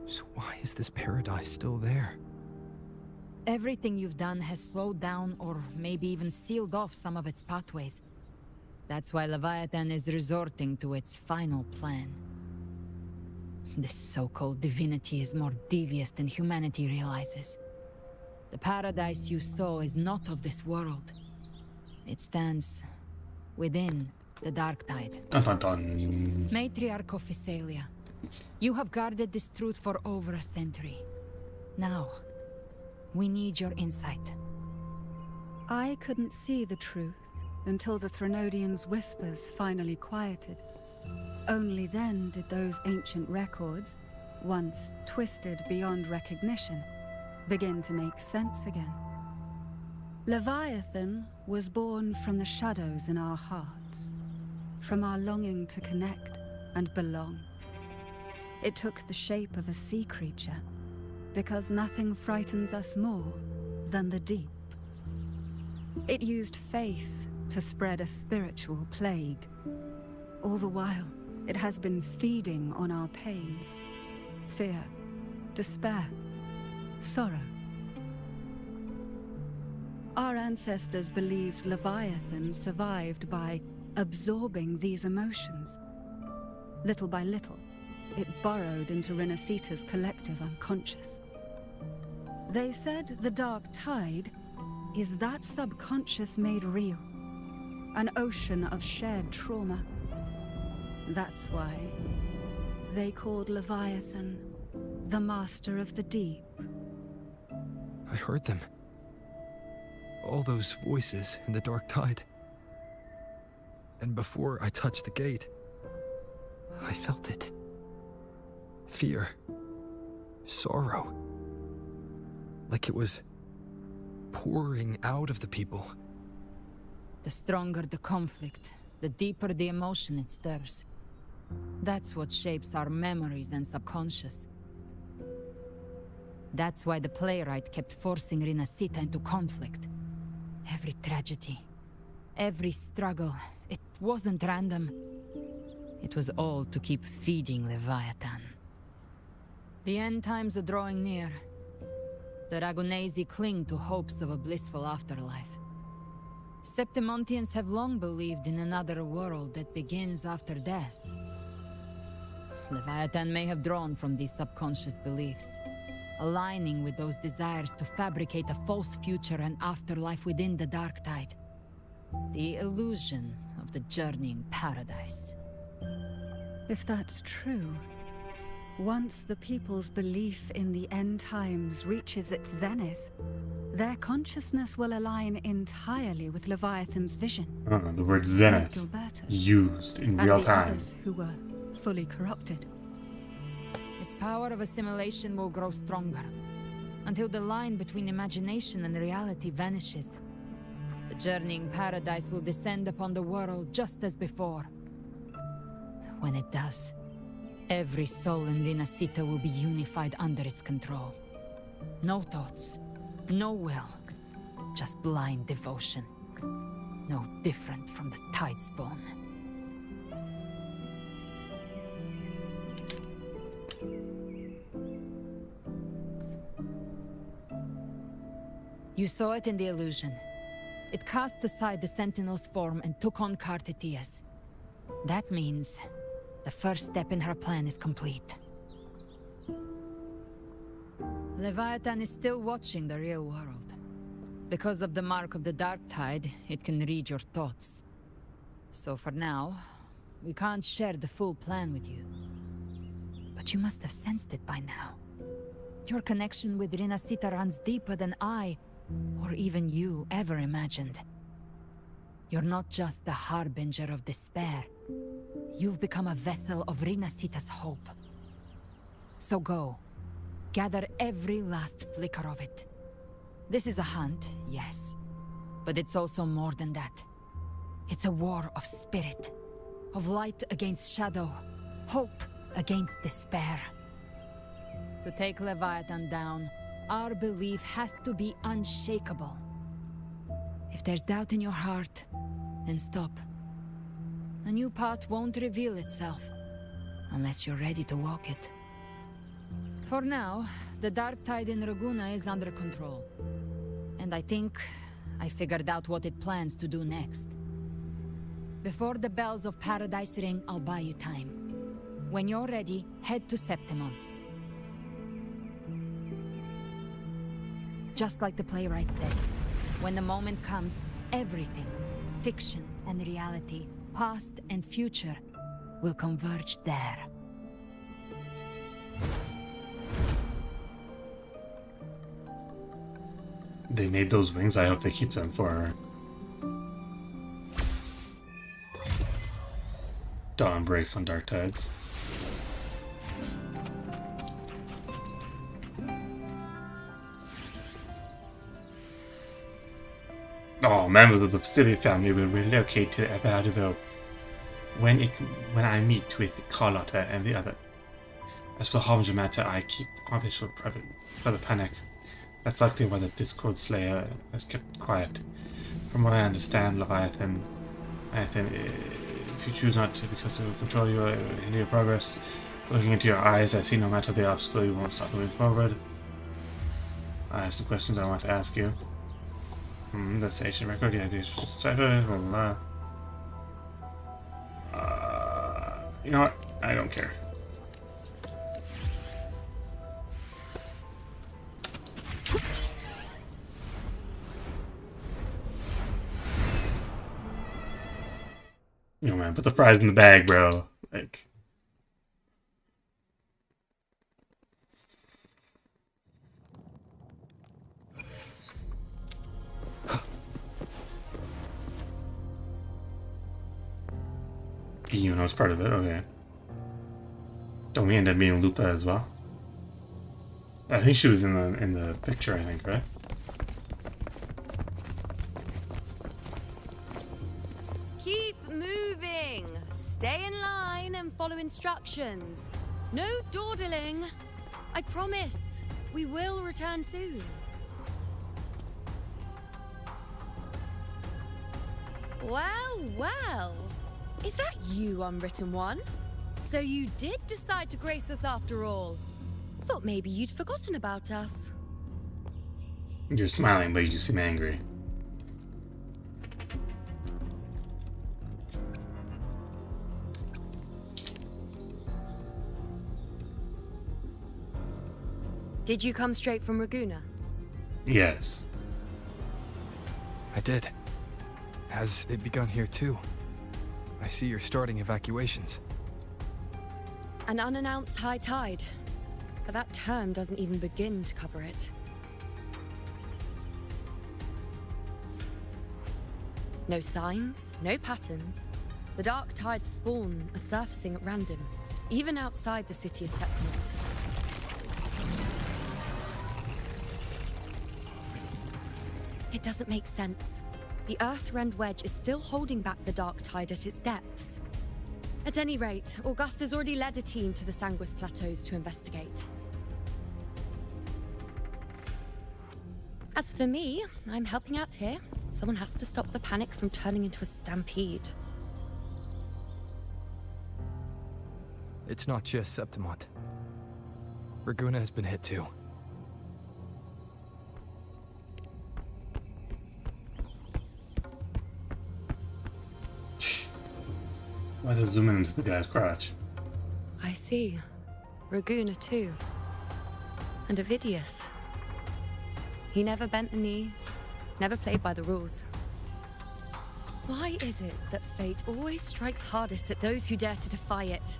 So why is this paradise still there? Everything you've done has slowed down or maybe even sealed off some of its pathways. That's why Leviathan is resorting to its final plan. This so-called divinity is more devious than humanity realizes. The paradise you saw is not of this world. It stands within the Dark Tide. Dun, dun, dun. Matriarch of Physalia, you have guarded this truth for over a century. Now, we need your insight. I couldn't see the truth until the Threnodians' whispers finally quieted. Only then did those ancient records, once twisted beyond recognition, begin to make sense again. Leviathan was born from the shadows in our hearts, from our longing to connect and belong. It took the shape of a sea creature, because nothing frightens us more than the deep. It used faith to spread a spiritual plague. All the while, it has been feeding on our pains, fear, despair, sorrow. Our ancestors believed Leviathan survived by absorbing these emotions. Little by little, it burrowed into Renacita's collective unconscious. They said the Dark Tide is that subconscious made real, an ocean of shared trauma. That's why they called Leviathan the Master of the Deep. I heard them. All those voices in the Dark Tide. And before I touched the gate, I felt it. Fear. Sorrow. Like it was pouring out of the people. The stronger the conflict, the deeper the emotion it stirs. That's what shapes our memories and subconscious. That's why the playwright kept forcing Renacita into conflict. Every tragedy, every struggle, it wasn't random. It was all to keep feeding Leviathan. The end times are drawing near. The Ragunesi cling to hopes of a blissful afterlife. Septimontians have long believed in another world that begins after death. Leviathan may have drawn from these subconscious beliefs, aligning with those desires to fabricate a false future and afterlife within the Dark Tide. The illusion of the journeying paradise. If that's true, once the people's belief in the end times reaches its zenith, their consciousness will align entirely with Leviathan's vision. The word zenith used in real and the time. others who were fully corrupted. Its power of assimilation will grow stronger, until the line between imagination and reality vanishes. The journeying paradise will descend upon the world just as before. When it does, every soul in Renacita will be unified under its control. No thoughts, no will, just blind devotion. No different from the Tidespawn. You saw it in the illusion. It cast aside the Sentinel's form and took on Cartetias. That means the first step in her plan is complete. Leviathan is still watching the real world. Because of the mark of the Dark Tide, it can read your thoughts. So for now, we can't share the full plan with you. But you must have sensed it by now. Your connection with Renacita runs deeper than I, or even you, ever imagined. You're not just the harbinger of despair. You've become a vessel of Renacita's hope. So go. Gather every last flicker of it. This is a hunt, yes. But it's also more than that. It's a war of spirit. Of light against shadow. Hope against despair. To take Leviathan down, our belief has to be unshakable. If there's doubt in your heart, then stop. A new path won't reveal itself, unless you're ready to walk it. For now, the Dark Tide in Raguna is under control. And I think I figured out what it plans to do next. Before the bells of paradise ring, I'll buy you time. When you're ready, head to Septimont. Just like the playwright said, when the moment comes, everything, fiction and reality, past and future, will converge there. They made those wings, I hope they keep them for dawn breaks on dark tides. All members of the Vasily family will relocate to Everdeville when I meet with Carlotta and the other. As for the Harbinger matter, I keep the conversation private for the panic. That's likely why the Discord Slayer has kept quiet. From what I understand, Leviathan, if you choose not to because it will control you or hinder your progress, looking into your eyes, I see no matter the obstacle, you won't stop moving forward. I have some questions I want to ask you. The station record, yeah, you know what? I don't care. Yo, man, put the fries in the bag, bro. Like. You know, it's part of it. Okay. Don't we end up meeting Lupa as well? I think she was in the picture. I think, right? Keep moving. Stay in line and follow instructions. No dawdling. I promise. We will return soon. Well, well. Is that you, Unwritten One? So you did decide to grace us after all. Thought maybe you'd forgotten about us. You're smiling, but you seem angry. Did you come straight from Raguna? Yes. I did. Has it begun here too? I see you're starting evacuations. An unannounced high tide. But that term doesn't even begin to cover it. No signs, no patterns. The dark tide's spawn are surfacing at random, even outside the city of Septimont. It doesn't make sense. The Earth-rend wedge is still holding back the dark tide at its depths. At any rate, Augusta's already led a team to the Sanguis Plateaus to investigate. As for me, I'm helping out here. Someone has to stop the panic from turning into a stampede. It's not just Septimont. Raguna has been hit too. Why they zoom in into the guy's crotch? I see. Raguna too. And Ovidius. He never bent a knee, never played by the rules. Why is it that fate always strikes hardest at those who dare to defy it?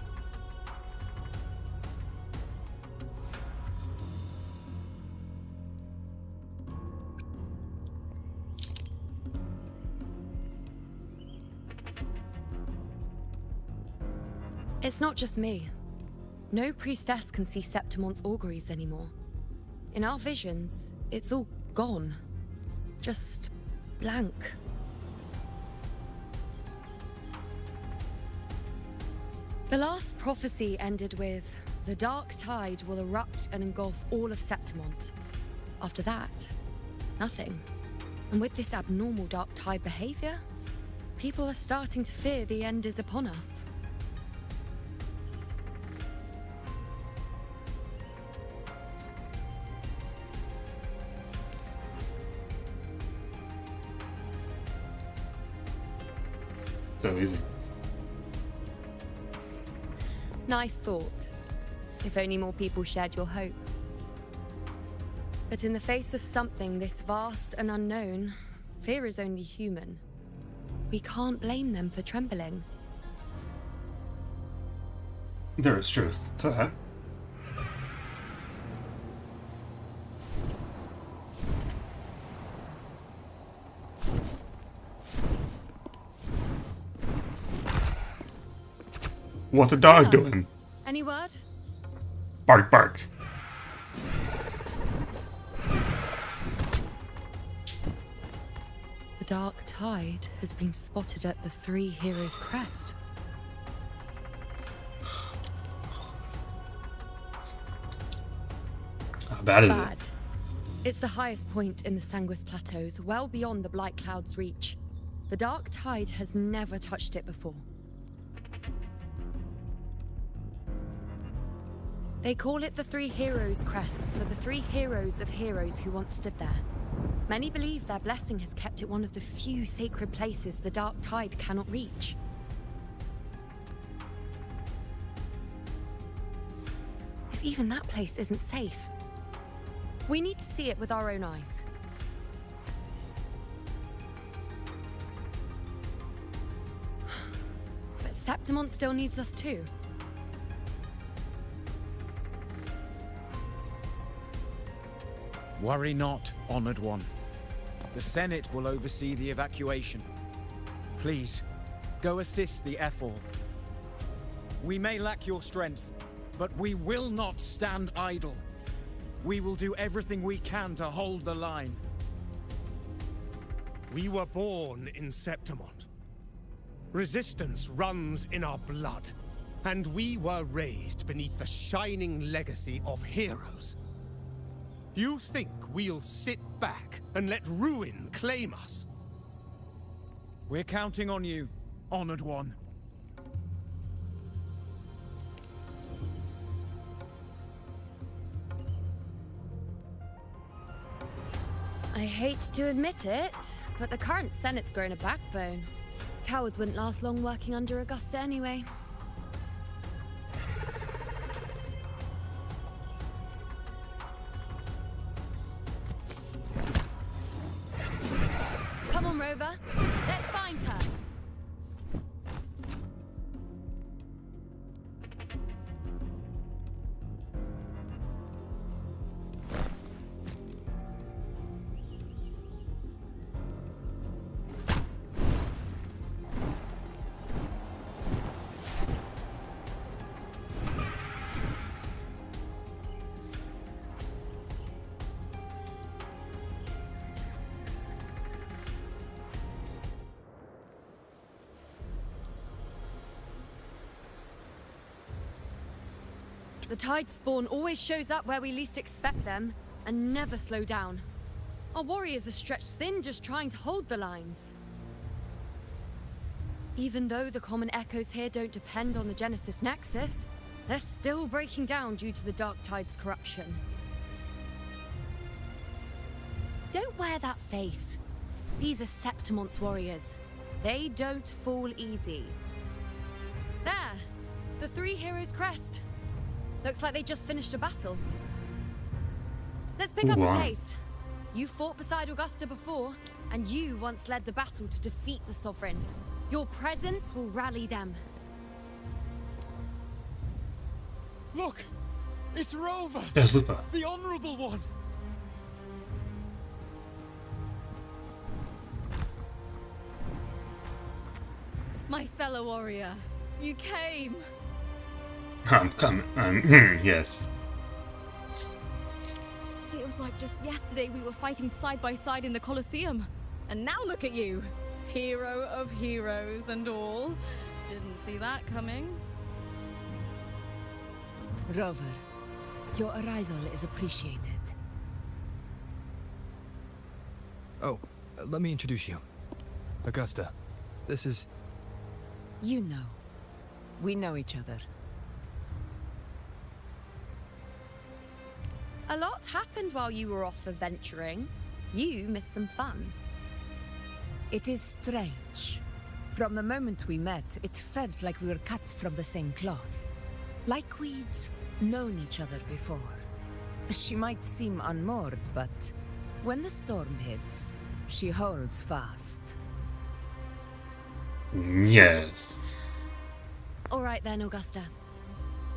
It's not just me. No priestess can see Septimont's auguries anymore. In our visions, it's all gone. Just blank. The last prophecy ended with, the dark tide will erupt and engulf all of Septimont. After that, nothing. And with this abnormal dark tide behavior, people are starting to fear the end is upon us. so easy. Nice thought. If only more people shared your hope. But in the face of something this vast and unknown, fear is only human. We can't blame them for trembling. There is truth to that. What's the dog doing? Any word? Bark, bark. The dark tide has been spotted at the Three Heroes' crest. How bad is Bad. It's the highest point in the Sanguis Plateaus, well beyond the Blight Cloud's reach. The dark tide has never touched it before. They call it the Three Heroes' Crest for the three heroes of heroes who once stood there. Many believe their blessing has kept it one of the few sacred places the dark tide cannot reach. If even that place isn't safe, we need to see it with our own eyes. But Septimont still needs us too. Worry not, Honored One. The Senate will oversee the evacuation. Please, go assist the Ethel. We may lack your strength, but we will not stand idle. We will do everything we can to hold the line. We were born in Septimont. Resistance runs in our blood, and we were raised beneath the shining legacy of heroes. You think we'll sit back and let ruin claim us? We're counting on you, Honored One. I hate to admit it, but the current Senate's grown a backbone. Cowards wouldn't last long working under Augusta anyway. Come on, Rover. Let's find her. The Tide spawn always shows up where we least expect them, and never slow down. Our warriors are stretched thin just trying to hold the lines. Even though the common echoes here don't depend on the Genesis Nexus, they're still breaking down due to the Dark Tide's corruption. Don't wear that face. These are Septimont's warriors. They don't fall easy. There! The Three Heroes' Crest. Looks like they just finished a battle. Let's pick up the pace. You fought beside Augusta before, and you once led the battle to defeat the Sovereign. Your presence will rally them. Look! It's Rover! There's Lupa. The Honorable One! My fellow warrior, you came! I'm coming. Yes. Feels like just yesterday we were fighting side by side in the Colosseum. And now look at you. Hero of heroes and all. Didn't see that coming. Rover, your arrival is appreciated. Oh, let me introduce you. Augusta, this is... You know. We know each other. A lot happened while you were off adventuring. You missed some fun. It is strange. From the moment we met, it felt like we were cut from the same cloth. Like we'd known each other before. She might seem unmoored, but when the storm hits, she holds fast. Yes. All right then, Augusta.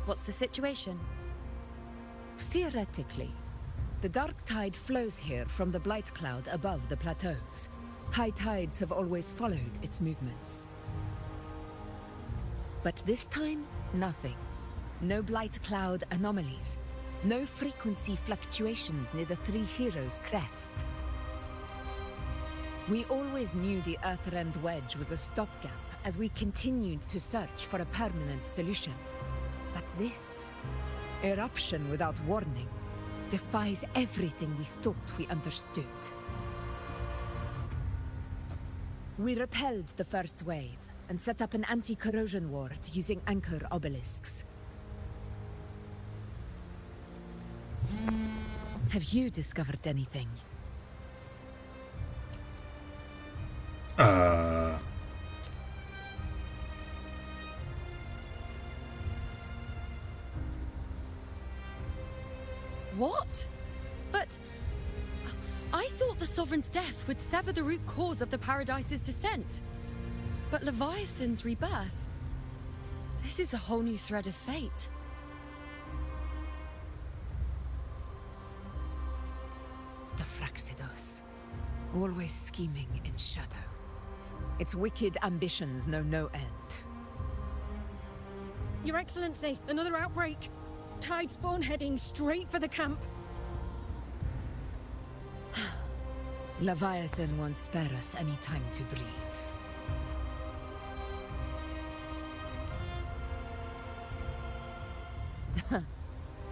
What's the situation? Theoretically, the dark tide flows here from the blight cloud above the plateaus. High tides have always followed its movements. But this time, nothing. No blight cloud anomalies. No frequency fluctuations near the Three Heroes crest. We always knew the Earthrend Wedge was a stopgap as we continued to search for a permanent solution. But this eruption without warning defies everything we thought we understood. We repelled the first wave and set up an anti-corrosion ward using anchor obelisks. Have you discovered anything? What? But I thought the Sovereign's death would sever the root cause of the Paradise's descent. But Leviathan's rebirth... This is a whole new thread of fate. The Fraxidos. Always scheming in shadow. Its wicked ambitions know no end. Your Excellency, another outbreak. Tide spawn heading straight for the camp. Leviathan won't spare us any time to breathe.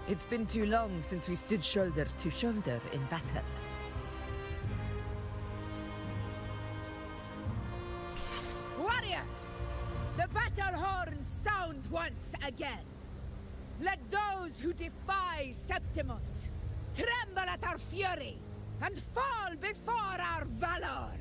It's been too long since we stood shoulder to shoulder in battle. Warriors! The battle horns sound once again. Let those who defy Septimont tremble at our fury and fall before our valor!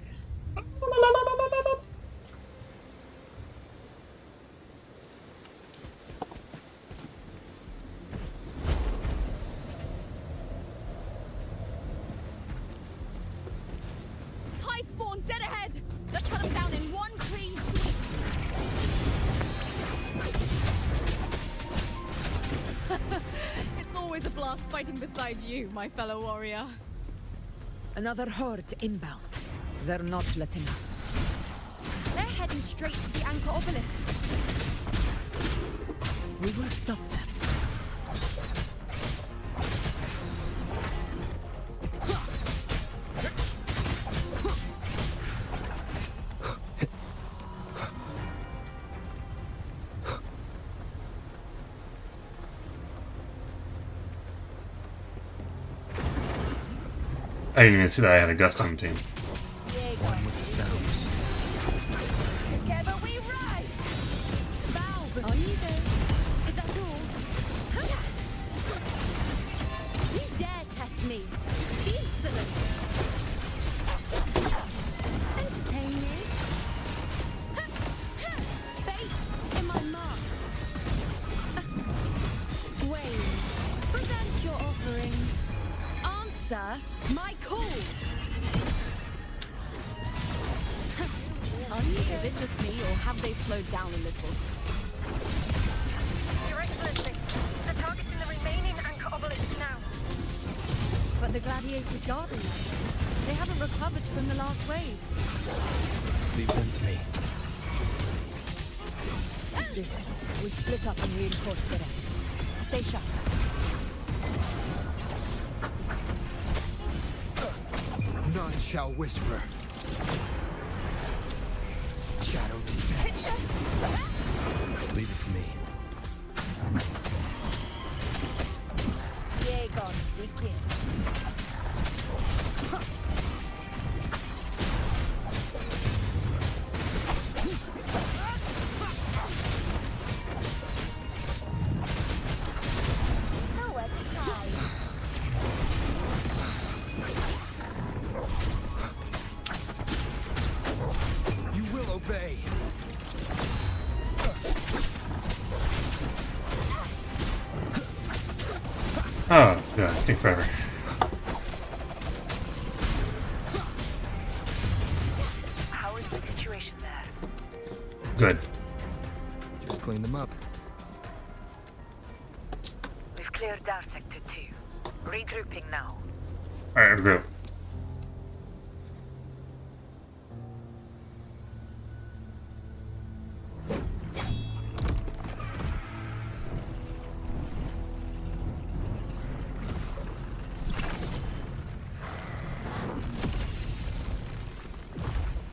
Tide spawn dead ahead! Let's cut them down in one clean sweep! It's always a blast fighting beside you, my fellow warrior. Another horde inbound. They're not letting up. They're heading straight for the anchor obelisk. We will stop them. I didn't even see that I had a gust on the team. One with the sounds. Together we rise! Valve, are you there? Is that all? You dare test me? The insolent! Entertain me? Fate in my mark. Wayne, present your offerings. Answer my call. Are you is it just me, or have they slowed down a little? Your Excellency, the target's in the remaining anchor obelisk now. But the gladiators guarding them. They haven't recovered from the last wave. Leave them to me. We split up and reinforce the rest. Stay sharp. None shall whisper. Shadow descends. Leave it to me. Jaegon, begin. Nowhere to hide. You will obey. Oh, God, it takes forever. How is the situation there? Good. Just cleaned them up. We've cleared down Sector 2. Regrouping now. Alright, group.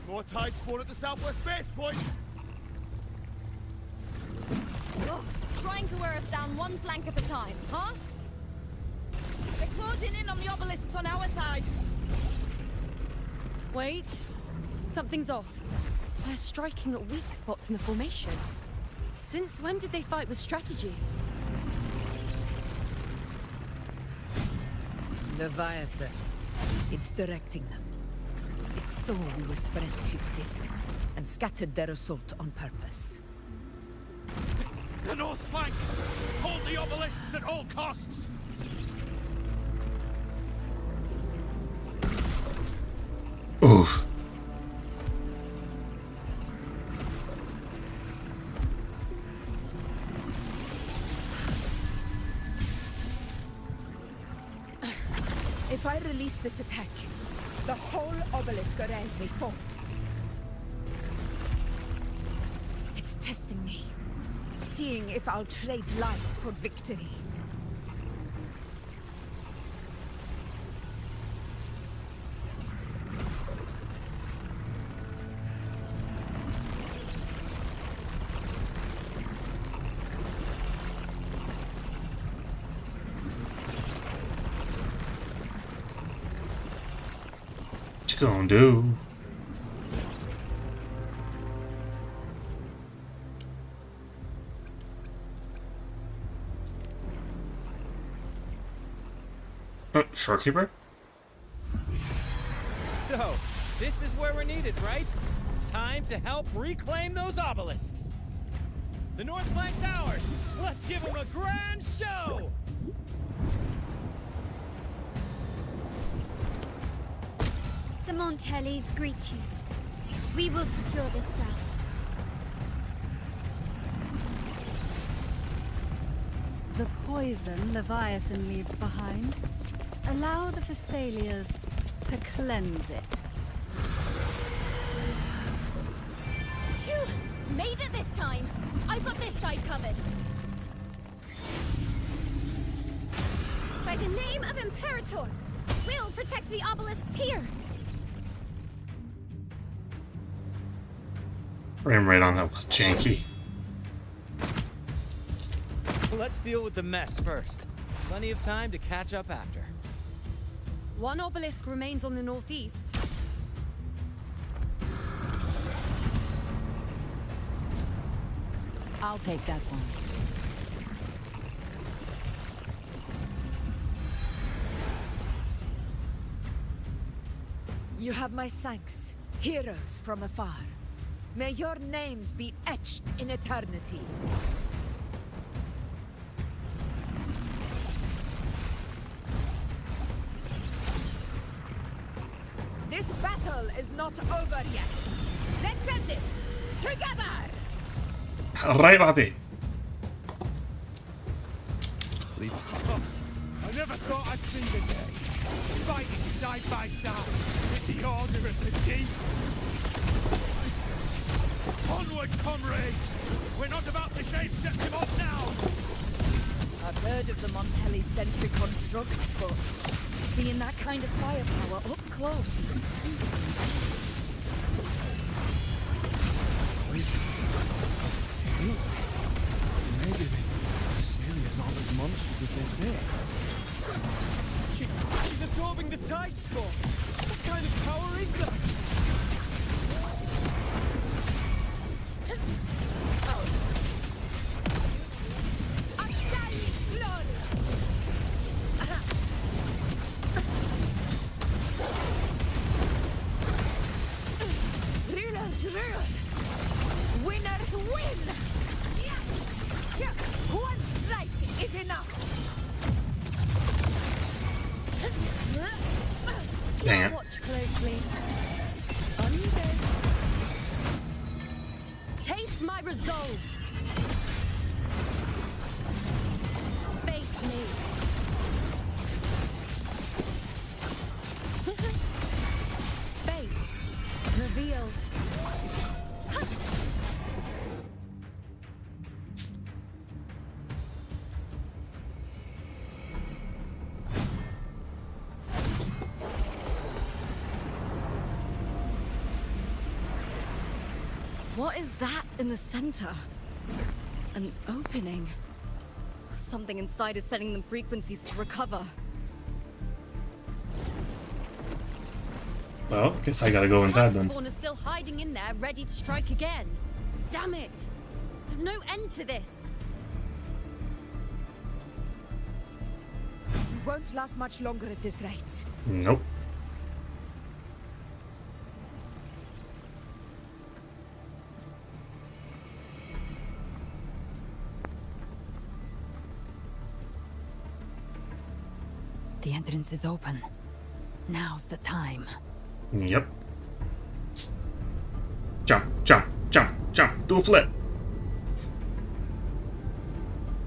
More tide spawn at the southwest base point. Ugh, trying to wear us down one flank at a time, huh? They're closing in on the obelisks on our side. Wait. Something's off. They're striking at weak spots in the formation. Since when did they fight with strategy? Leviathan. It's directing them. It saw we were spread too thin, and scattered their assault on purpose. The north flank! Hold the obelisks at all costs! Oof. If I release this attack, the whole obelisk around may fall. It's testing me, seeing if I'll trade lives for victory. What you gonna do? Shorekeeper? So, this is where we're needed, right? Time to help reclaim those obelisks. The north flank's ours. Let's give them a grand show! The Montellis greet you. We will secure this south. The poison Leviathan leaves behind, allow the Thessalians to cleanse it. Phew! Made it this time! I've got this side covered! By the name of Imperator, we'll protect the obelisks here! Frame right on that was janky. Let's deal with the mess first. Plenty of time to catch up after. One obelisk remains on the northeast. I'll take that one. You have my thanks, heroes from afar. May your names be etched in eternity. This battle is not over yet. Let's end this together! Right, Bobby. I never thought I'd see the day. Fighting side by side with the Order of the Deep. Onward, comrades! We're not about to shave Septimon now! I've heard of the Montelli-centric constructs, but seeing that kind of firepower up close. Maybe the Celia's aren't as monstrous as they say. She's absorbing the tide spawn. What kind of power is that? Winners win! One strike is enough! Dang it. Watch closely. On you go. Taste my resolve. Face me. Fate revealed. What is that in the center? An opening. Something inside is sending them frequencies to recover. Well, guess I gotta go inside then. Spawn is still hiding in there, ready to strike again. Damn it! There's no end to this. We won't last much longer at this rate. Nope. The entrance is open. Now's the time. Yep. Jump, jump, jump, jump. Do a flip.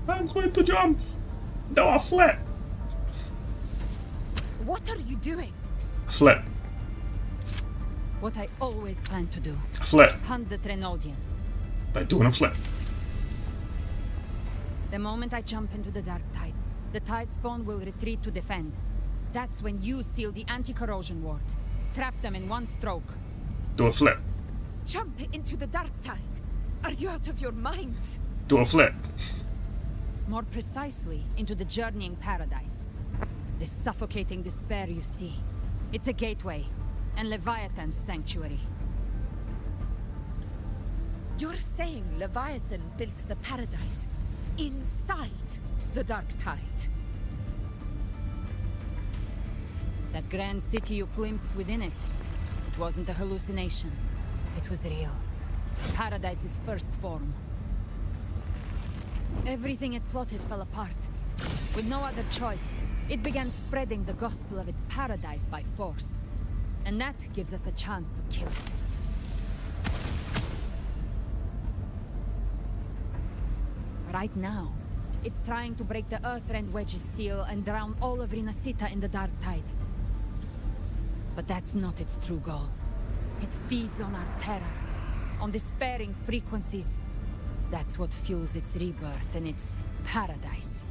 I'm going to jump. Do a flip. What are you doing? Flip. What I always planned to do. Flip. Hunt the Trenodian. By doing a flip. The moment I jump into the dark tide, the tide spawn will retreat to defend. That's when you seal the anti-corrosion ward. Trap them in one stroke. Do a flip. Jump into the dark tide. Are you out of your minds? Do a flip. More precisely, into the journeying paradise. The suffocating despair you see. It's a gateway, and Leviathan's sanctuary. You're saying Leviathan built the paradise inside the dark tide? That grand city you glimpsed within it, it wasn't a hallucination. It was real. Paradise's first form. Everything it plotted fell apart. With no other choice, it began spreading the gospel of its paradise by force. And that gives us a chance to kill it. Right now, it's trying to break the Earthrend Wedge's seal and drown all of Rinasita in the dark tide. But that's not its true goal. It feeds on our terror, on despairing frequencies. That's what fuels its rebirth and its paradise.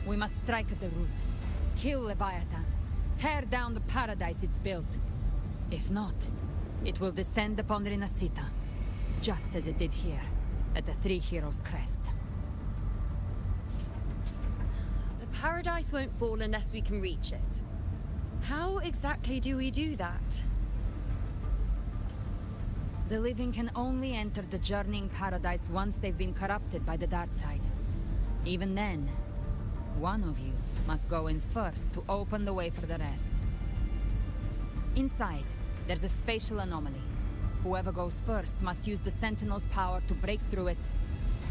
We must strike at the root, kill Leviathan, tear down the paradise it's built. If not, it will descend upon Rinasita, just as it did here, at the Three Heroes' Crest. The paradise won't fall unless we can reach it. How exactly do we do that? The living can only enter the journeying paradise once they've been corrupted by the dark tide. Even then, one of you must go in first to open the way for the rest. Inside, there's a spatial anomaly. Whoever goes first must use the Sentinel's power to break through it,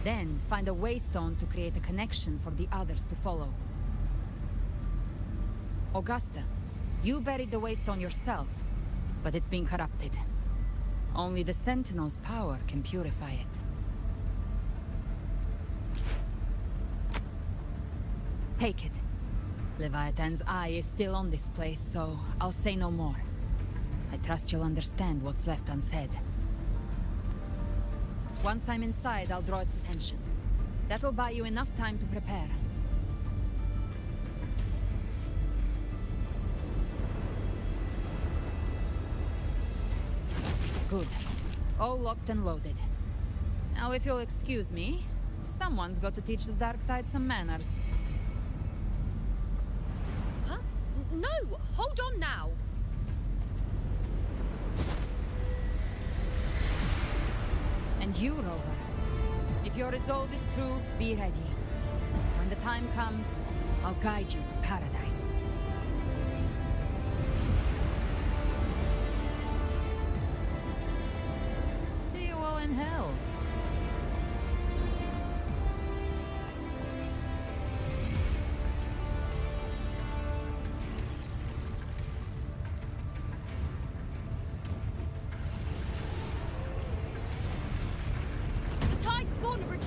then find a waystone to create a connection for the others to follow. Augusta, you buried the waystone yourself, but it's been corrupted. Only the Sentinel's power can purify it. Take it. Leviathan's eye is still on this place, so I'll say no more. I trust you'll understand what's left unsaid. Once I'm inside, I'll draw its attention. That'll buy you enough time to prepare. Good. All locked and loaded. Now, if you'll excuse me, someone's got to teach the Dark Tide some manners. Huh? No! Hold on now! And you, Rover. If your resolve is true, be ready. When the time comes, I'll guide you to paradise. See you all in hell.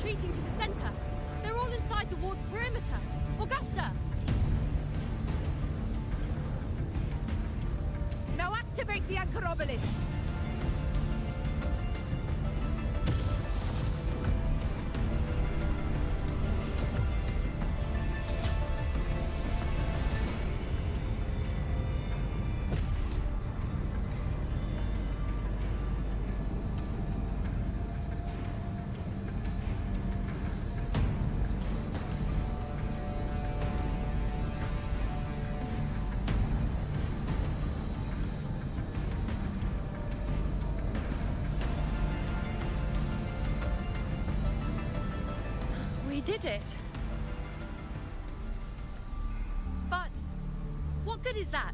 retreating to the center. They're all inside the ward's perimeter. Augusta! Now activate the anchor obelisks! We did it. But what good is that?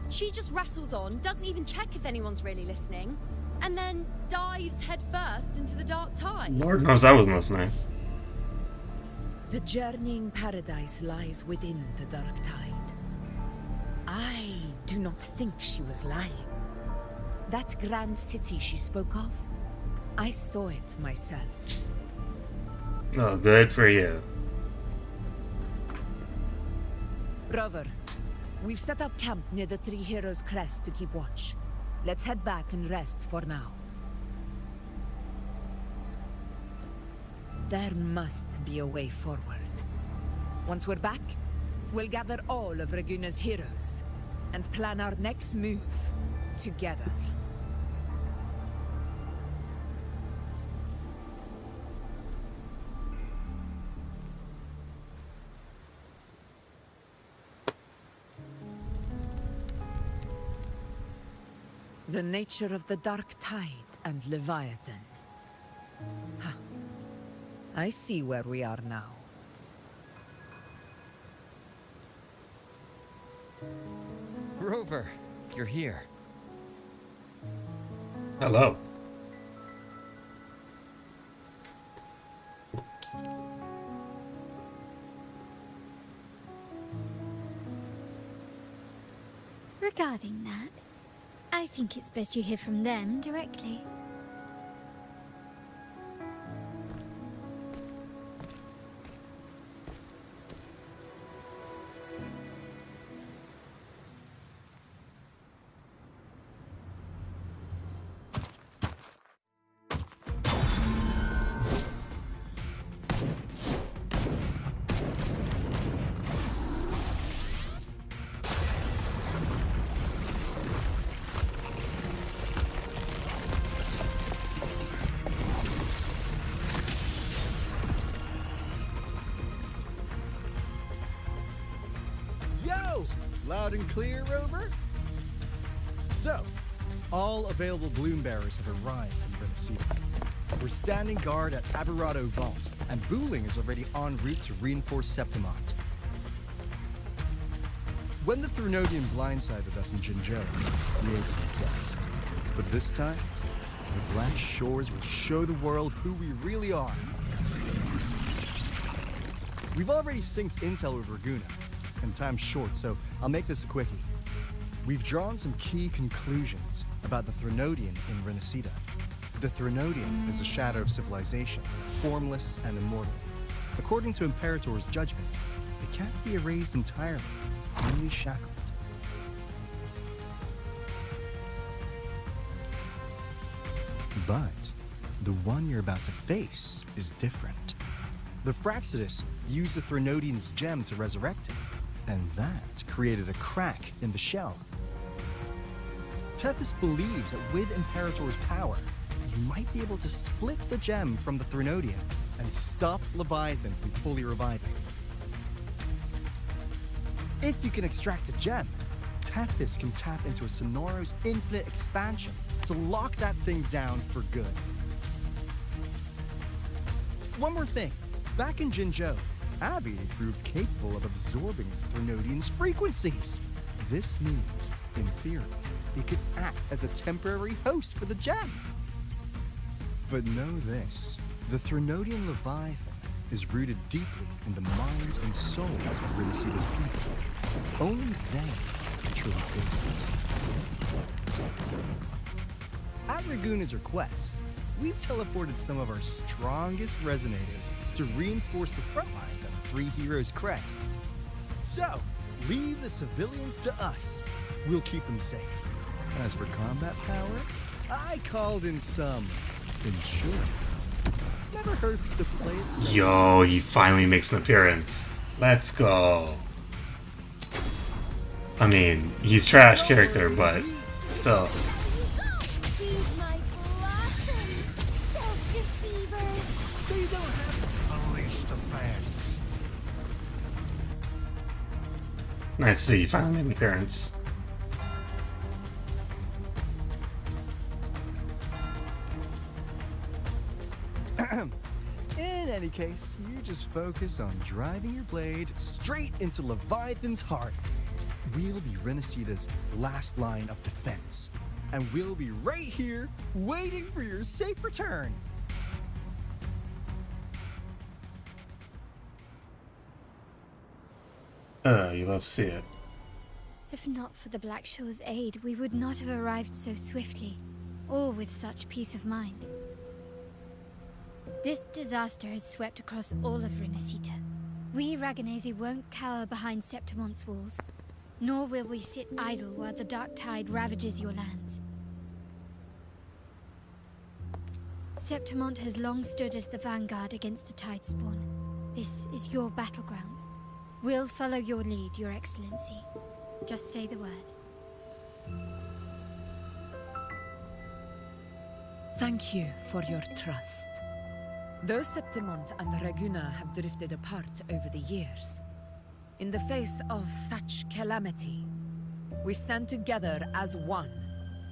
She just rattles on, doesn't even check if anyone's really listening, and then dives headfirst into the dark tide. Lord knows I wasn't listening. The journeying paradise lies within the dark tide. I do not think she was lying. That grand city she spoke of, I saw it myself. Oh, good for you. Rover, we've set up camp near the Three Heroes Crest to keep watch. Let's head back and rest for now. There must be a way forward. Once we're back, we'll gather all of Raguna's heroes and plan our next move together. The nature of the dark tide and Leviathan. Huh. I see where we are now. Rover, you're here. Hello. Regarding that, I think it's best you hear from them directly. Loud and clear, Rover? So, all available bloom bearers have arrived in Renacida. We're standing guard at Aberrado Vault, and Booling is already en route to reinforce Septimont. When the Threnodian blindsided us in Jinzhou, we ate some dust. But this time, the Black Shores will show the world who we really are. We've already synced intel with Raguna, and time's short, so I'll make this a quickie. We've drawn some key conclusions about the Threnodian in Renacida. The Threnodian is a shadow of civilization, formless and immortal. According to Imperator's judgment, it can't be erased entirely, only shackled. But the one you're about to face is different. The Fraxidus used the Threnodian's gem to resurrect him, and that created a crack in the shell. Tethys believes that with Imperator's power, he might be able to split the gem from the Threnodian and stop Leviathan from fully reviving. If you can extract the gem, Tethys can tap into a Sonoro's infinite expansion to lock that thing down for good. One more thing. Back in Jinzhou, Abby proved capable of absorbing the Threnodian's frequencies. This means, in theory, it could act as a temporary host for the gem. But know this, the Threnodian Leviathan is rooted deeply in the minds and souls of Renacida's people. Only they can truly face it. At Raguna's request, we've teleported some of our strongest resonators to reinforce the front lines at Three Heroes Crest. So, leave the civilians to us. We'll keep them safe. As for combat power, I called in some insurance. Never hurts to play it safe. Yo, he finally makes an appearance. Let's go. I mean, he's trash character, but still. So you don't have to unleash the fans. Nice to see you finally made an appearance. In any case, you just focus on driving your blade straight into Leviathan's heart. We'll be Renacita's last line of defense. And we'll be right here, waiting for your safe return. You love to see it. If not for the Black Shore's aid, we would not have arrived so swiftly, or with such peace of mind. This disaster has swept across all of Renacita. We Raganazi won't cower behind Septimon's walls, nor will we sit idle while the dark tide ravages your lands. Septimont has long stood as the vanguard against the tide spawn. This is your battleground. We'll follow your lead, Your Excellency. Just say the word. Thank you for your trust. Though Septimont and Reguna have drifted apart over the years, in the face of such calamity, we stand together as one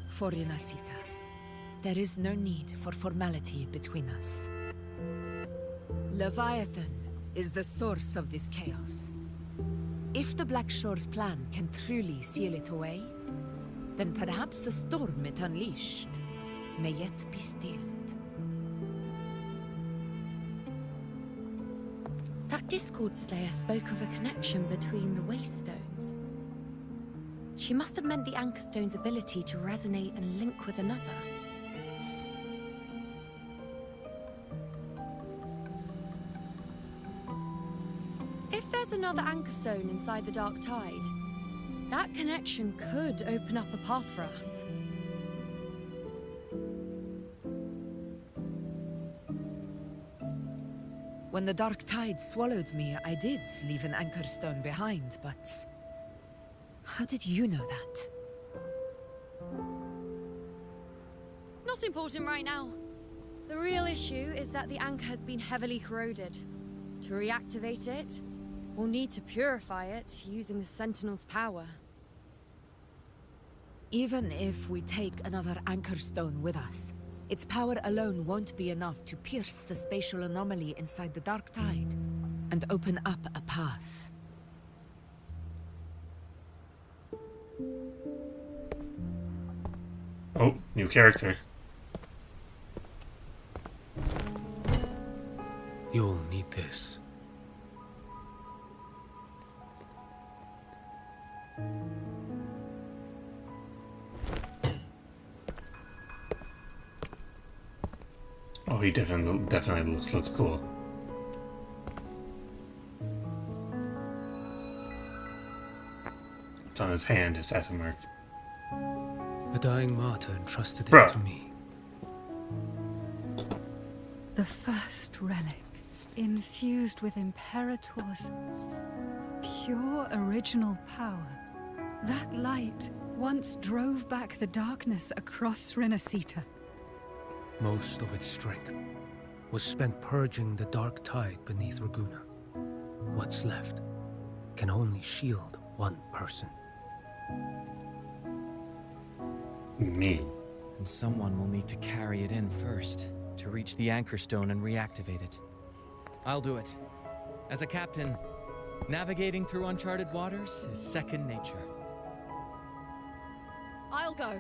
for Renacita. There is no need for formality between us. Leviathan is the source of this chaos. If the Black Shore's plan can truly seal it away, then perhaps the storm it unleashed may yet be stilled. That Discord Slayer spoke of a connection between the Wastestones. She must have meant the Anchorstone's ability to resonate and link with another. If there's another Anchorstone inside the Dark Tide, that connection could open up a path for us. When the Dark Tide swallowed me, I did leave an Anchorstone behind, but how did you know that? Not important right now. The real issue is that the anchor has been heavily corroded. To reactivate it, we'll need to purify it using the Sentinel's power. Even if we take another Anchorstone with us, its power alone won't be enough to pierce the spatial anomaly inside the Dark Tide and open up a path. Oh, new character. You'll need this. Oh, he definitely looks cool. It's on his hand, his assassin mark. A dying martyr entrusted Bruh. it to me. The first relic, infused with Imperator's pure original power. That light once drove back the darkness across Renacita. Most of its strength was spent purging the dark tide beneath Reguna. What's left can only shield one person. Me. And someone will need to carry it in first, to reach the Anchorstone and reactivate it. I'll do it. As a captain, navigating through uncharted waters is second nature. I'll go.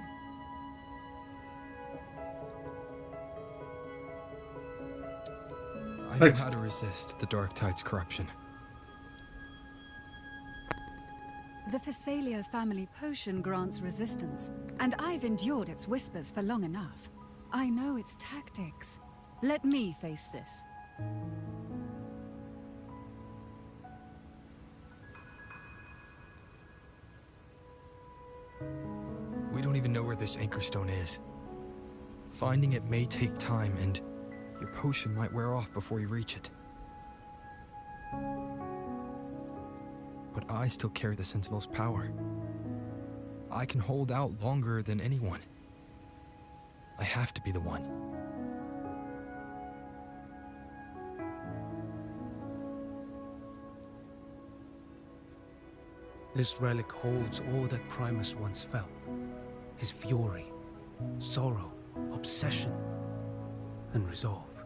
I know how to resist the Dark Tide's corruption. The Phasalia family potion grants resistance, and I've endured its whispers for long enough. I know its tactics. Let me face this. know where this anchor stone is. Finding it may take time, and your potion might wear off before you reach it. But I still carry the Sentinel's power. I can hold out longer than anyone. I have to be the one. This relic holds all that Primus once felt. His fury, sorrow, obsession, and resolve.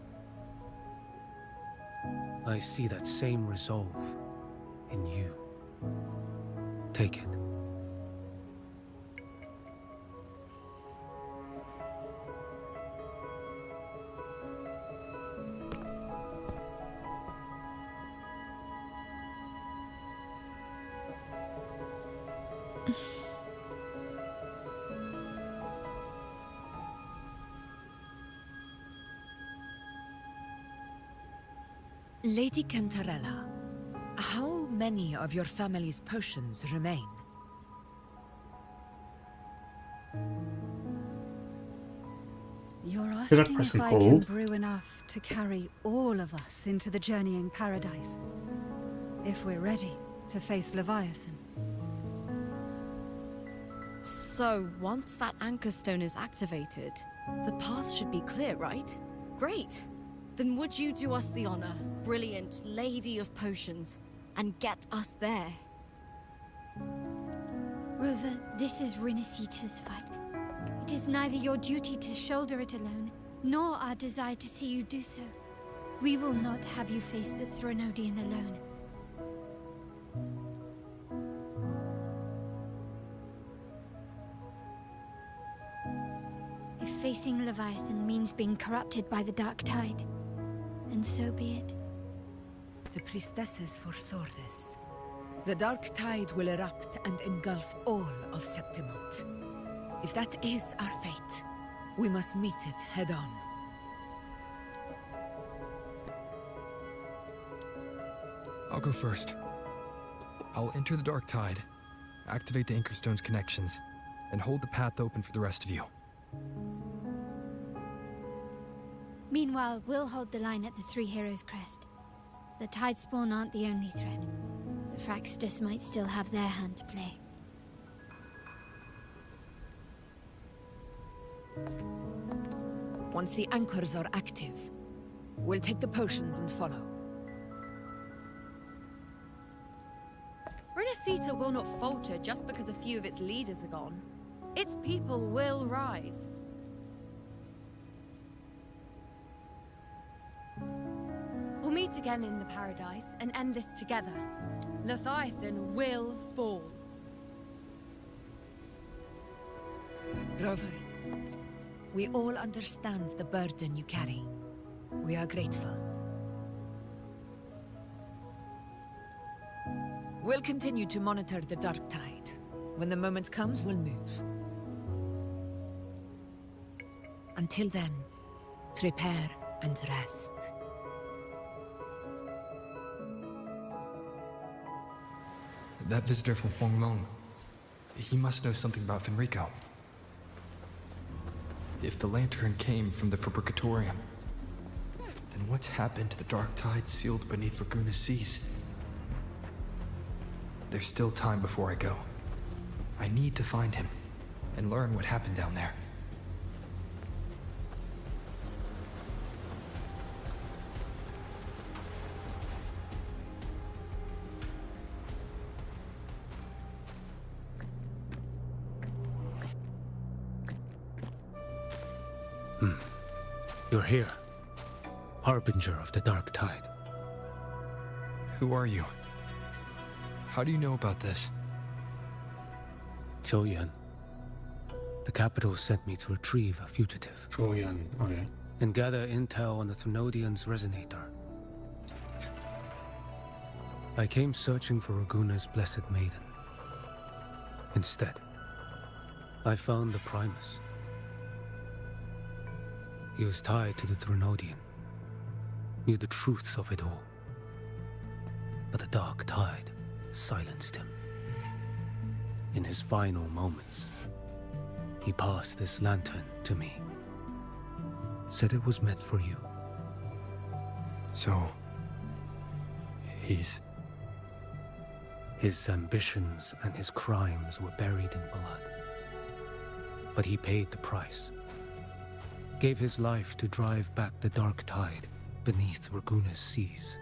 I see that same resolve in you. Take it. Lady Cantarella, how many of your family's potions remain? You're Did I asking press if an I can old? brew enough to carry all of us into the journeying paradise. If we're ready to face Leviathan. So, once that anchor stone is activated, the path should be clear, right? Great! Then would you do us the honor, brilliant Lady of Potions, and get us there? Rover, this is Rinasita's fight. It is neither your duty to shoulder it alone, nor our desire to see you do so. We will not have you face the Threnodian alone. If facing Leviathan means being corrupted by the Dark Tide, then so be it. The priestesses foresaw this. The Dark Tide will erupt and engulf all of Septimont. If that is our fate, we must meet it head-on. I'll go first. I'll enter the Dark Tide, activate the Anchorstone's connections, and hold the path open for the rest of you. Meanwhile, we'll hold the line at the Three Heroes Crest. The Tidespawn aren't the only threat. The Fraxtus might still have their hand to play. Once the anchors are active, we'll take the potions and follow. Rinasita will not falter just because a few of its leaders are gone. Its people will rise. We'll meet again in the paradise and end this together. Leviathan will fall. Rover, we all understand the burden you carry. We are grateful. We'll continue to monitor the Dark Tide. When the moment comes, we'll move. Until then, prepare and rest. That visitor from Huanglong, he must know something about Fenrico. If the lantern came from the Fabricatorium, then what's happened to the Dark Tide sealed beneath Raguna's seas? There's still time before I go. I need to find him and learn what happened down there. You're here, Harbinger of the Dark Tide. Who are you? How do you know about this? Choyan. The capital sent me to retrieve a fugitive. Choyan, oh yeah. And gather intel on the Threnodian's resonator. I came searching for Raguna's Blessed Maiden. Instead, I found the Primus. He was tied to the Threnodian, knew the truths of it all. But the Dark Tide silenced him. In his final moments, he passed this lantern to me. Said it was meant for you. So... he's... His ambitions and his crimes were buried in blood. But he paid the price. Gave his life to drive back the dark tide beneath Raguna's seas.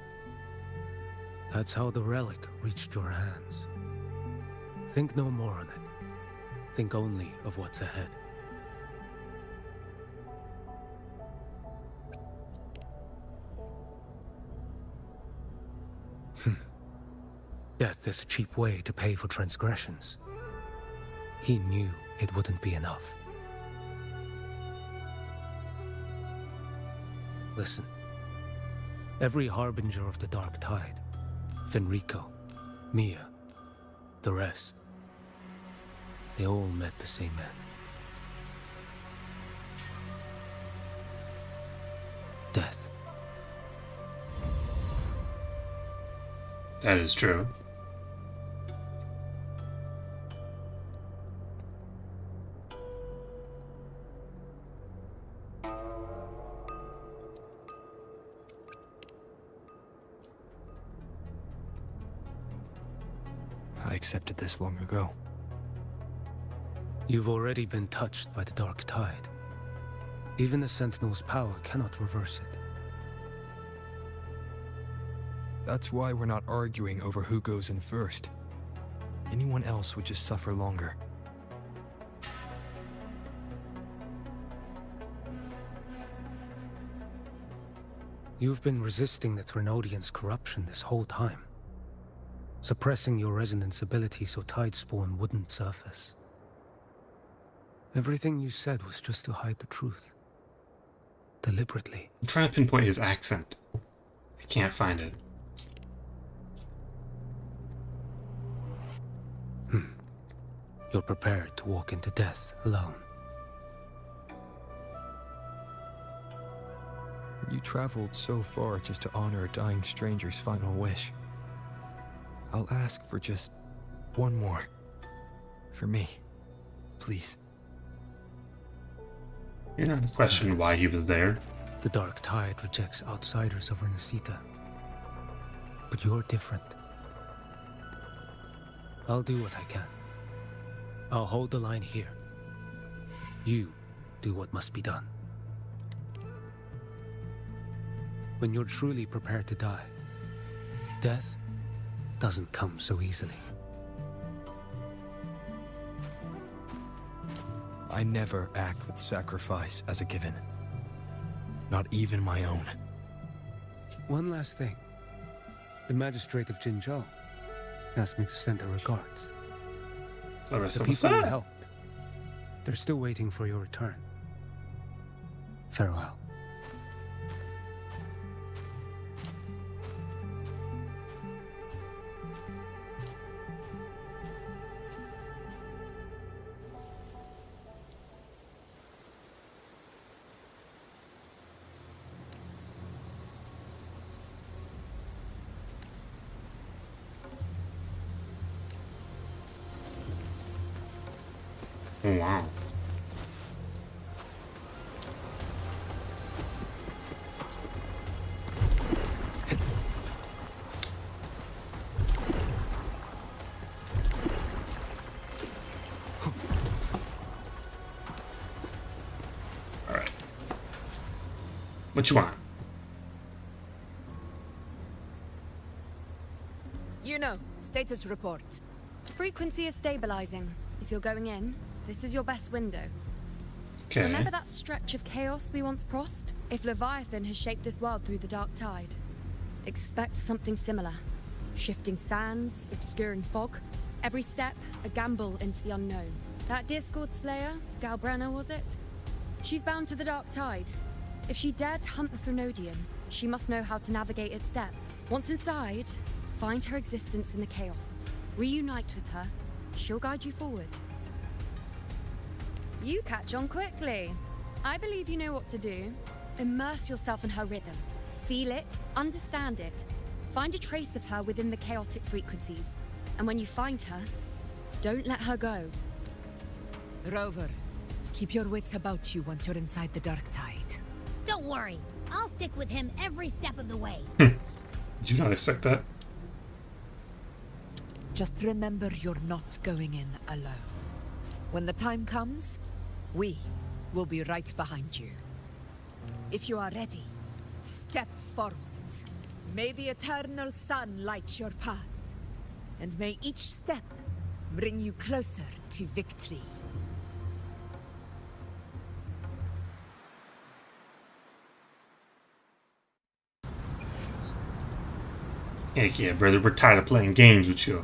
That's how the relic reached your hands. Think no more on it. Think only of what's ahead. Death is a cheap way to pay for transgressions. He knew it wouldn't be enough. Listen. Every harbinger of the dark tide, Fenrico, Mia, the rest, they all met the same end. Death. That is true. I accepted this long ago. You've already been touched by the dark tide. Even the Sentinel's power cannot reverse it. That's why we're not arguing over who goes in first. Anyone else would just suffer longer. You've been resisting the Threnodians' corruption this whole time. Suppressing your resonance ability so Tidespawn wouldn't surface. Everything you said was just to hide the truth. Deliberately. I'm trying to pinpoint his accent. I can't find it. You're prepared to walk into death alone. You traveled so far just to honor a dying stranger's final wish. I'll ask for just one more. For me. Please. You're not questioning why he was there. The dark tide rejects outsiders of Renacita. But you're different. I'll do what I can. I'll hold the line here. You do what must be done. When you're truly prepared to die, death doesn't come so easily. I never act with sacrifice as a given. Not even my own. One last thing. The magistrate of Jinzhou asked me to send her regards. The people you helped, they're still waiting for your return. Farewell. Oh, wow. All right. What you want? You know, status report. Frequency is stabilizing. If you're going in, this is your best window. Okay. Remember that stretch of chaos we once crossed? If Leviathan has shaped this world through the dark tide, expect something similar. Shifting sands, obscuring fog. Every step, a gamble into the unknown. That Discord Slayer, Galbrenna was it? She's bound to the dark tide. If she dared to hunt the Threnodian, she must know how to navigate its depths. Once inside, find her existence in the chaos. Reunite with her. She'll guide you forward. You catch on quickly. I believe you know what to do. Immerse yourself in her rhythm. Feel it, understand it. Find a trace of her within the chaotic frequencies. And when you find her, don't let her go. Rover, Keep your wits about you once you're inside the dark tide. Don't worry. I'll stick with him every step of the way. Did you not expect that? Just remember you're not going in alone. When the time comes, we will be right behind you. If you are ready, step forward. May the eternal sun light your path, and may each step bring you closer to victory. Heck yeah, brother, we're tired of playing games with you.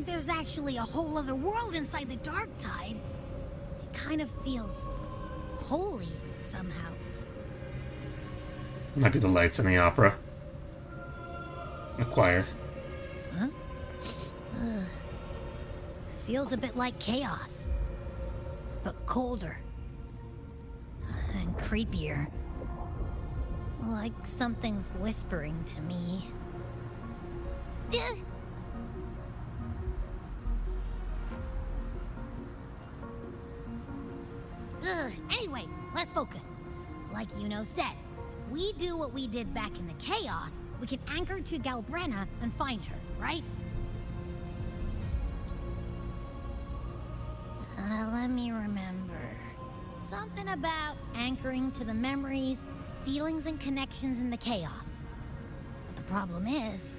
There's actually a whole other world inside the dark tide. It kind of feels holy somehow. Might be the lights in the opera. The choir. Huh? Feels a bit like chaos, but colder and creepier. Like something's whispering to me. Anyway, let's focus. Like Yuno said, if we do what we did back in the chaos, we can anchor to Galbrenna and find her, right? Let me remember. Something about anchoring to the memories, feelings, and connections in the chaos. But the problem is...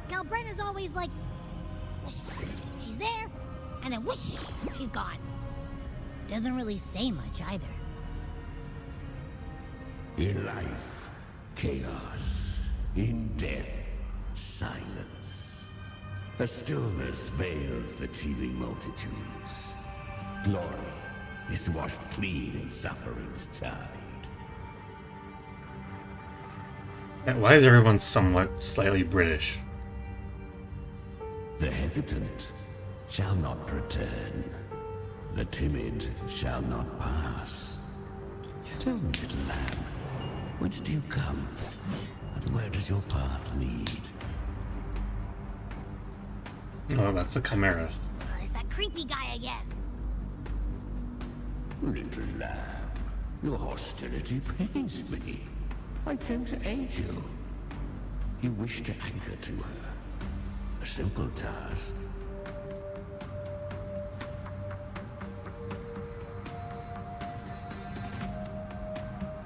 Galbrenna's always like, whoosh, she's there, and then whoosh, she's gone. Doesn't really say much either. In life, chaos. In death, silence. A stillness veils the teeming multitudes. Glory is washed clean in suffering's tide. And why is everyone somewhat slightly British? The hesitant shall not return. The timid shall not pass. Tell me, little lamb, whence do you come? And where does your path lead? Oh, that's the Chimera. It's that creepy guy again. Little lamb, your hostility pains me. I came to aid you. You wish to anchor to her. A simple task.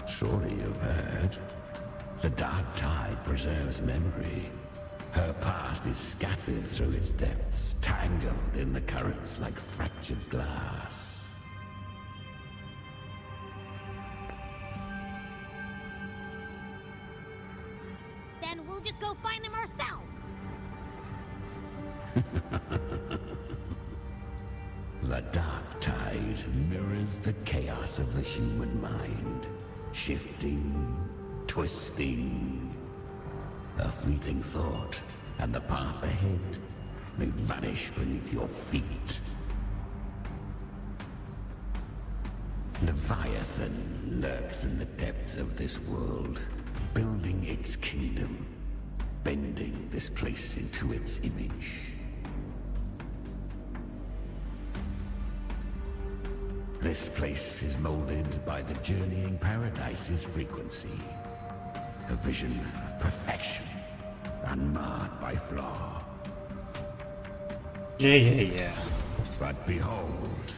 Surely you've heard. The dark tide preserves memory. Her past is scattered through its depths, tangled in the currents like fractured glass. Then we'll just go find them ourselves. The dark tide mirrors the chaos of the human mind. Shifting, twisting. A fleeting thought, and the path ahead may vanish beneath your feet. Leviathan lurks in the depths of this world, building its kingdom, bending this place into its image. This place is molded by the journeying paradise's frequency. A vision of perfection, unmarred by flaw. Yeah. But behold,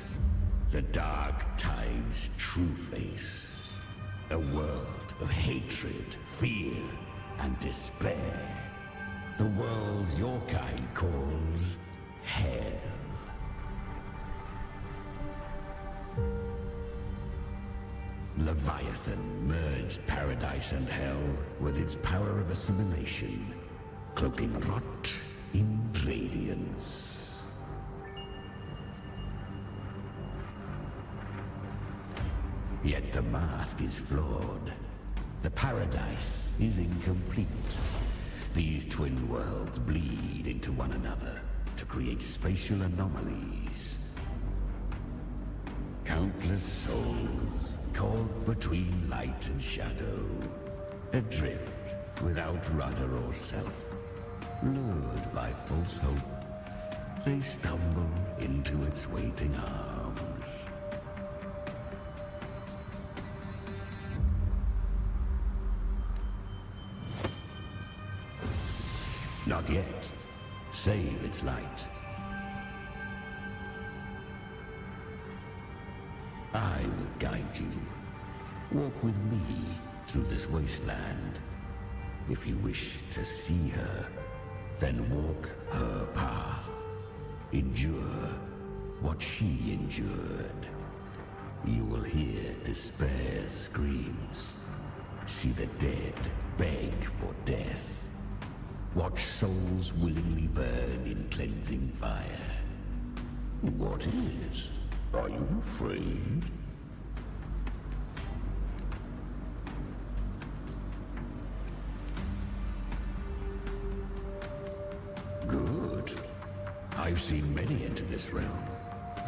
the dark tide's true face. A world of hatred, fear, and despair. The world your kind calls hell. Leviathan merged paradise and hell with its power of assimilation, cloaking rot in radiance. Yet the mask is flawed. The paradise is incomplete. These twin worlds bleed into one another to create spatial anomalies. Countless souls caught between light and shadow, adrift without rudder or self. Lured by false hope, they stumble into its waiting arms. Not yet. Save its light. I will guide you. Walk with me through this wasteland. If you wish to see her, then walk her path. Endure what she endured. You will hear despair's screams. See the dead beg for death. Watch souls willingly burn in cleansing fire. What is? Are you afraid? Good. I've seen many enter this realm.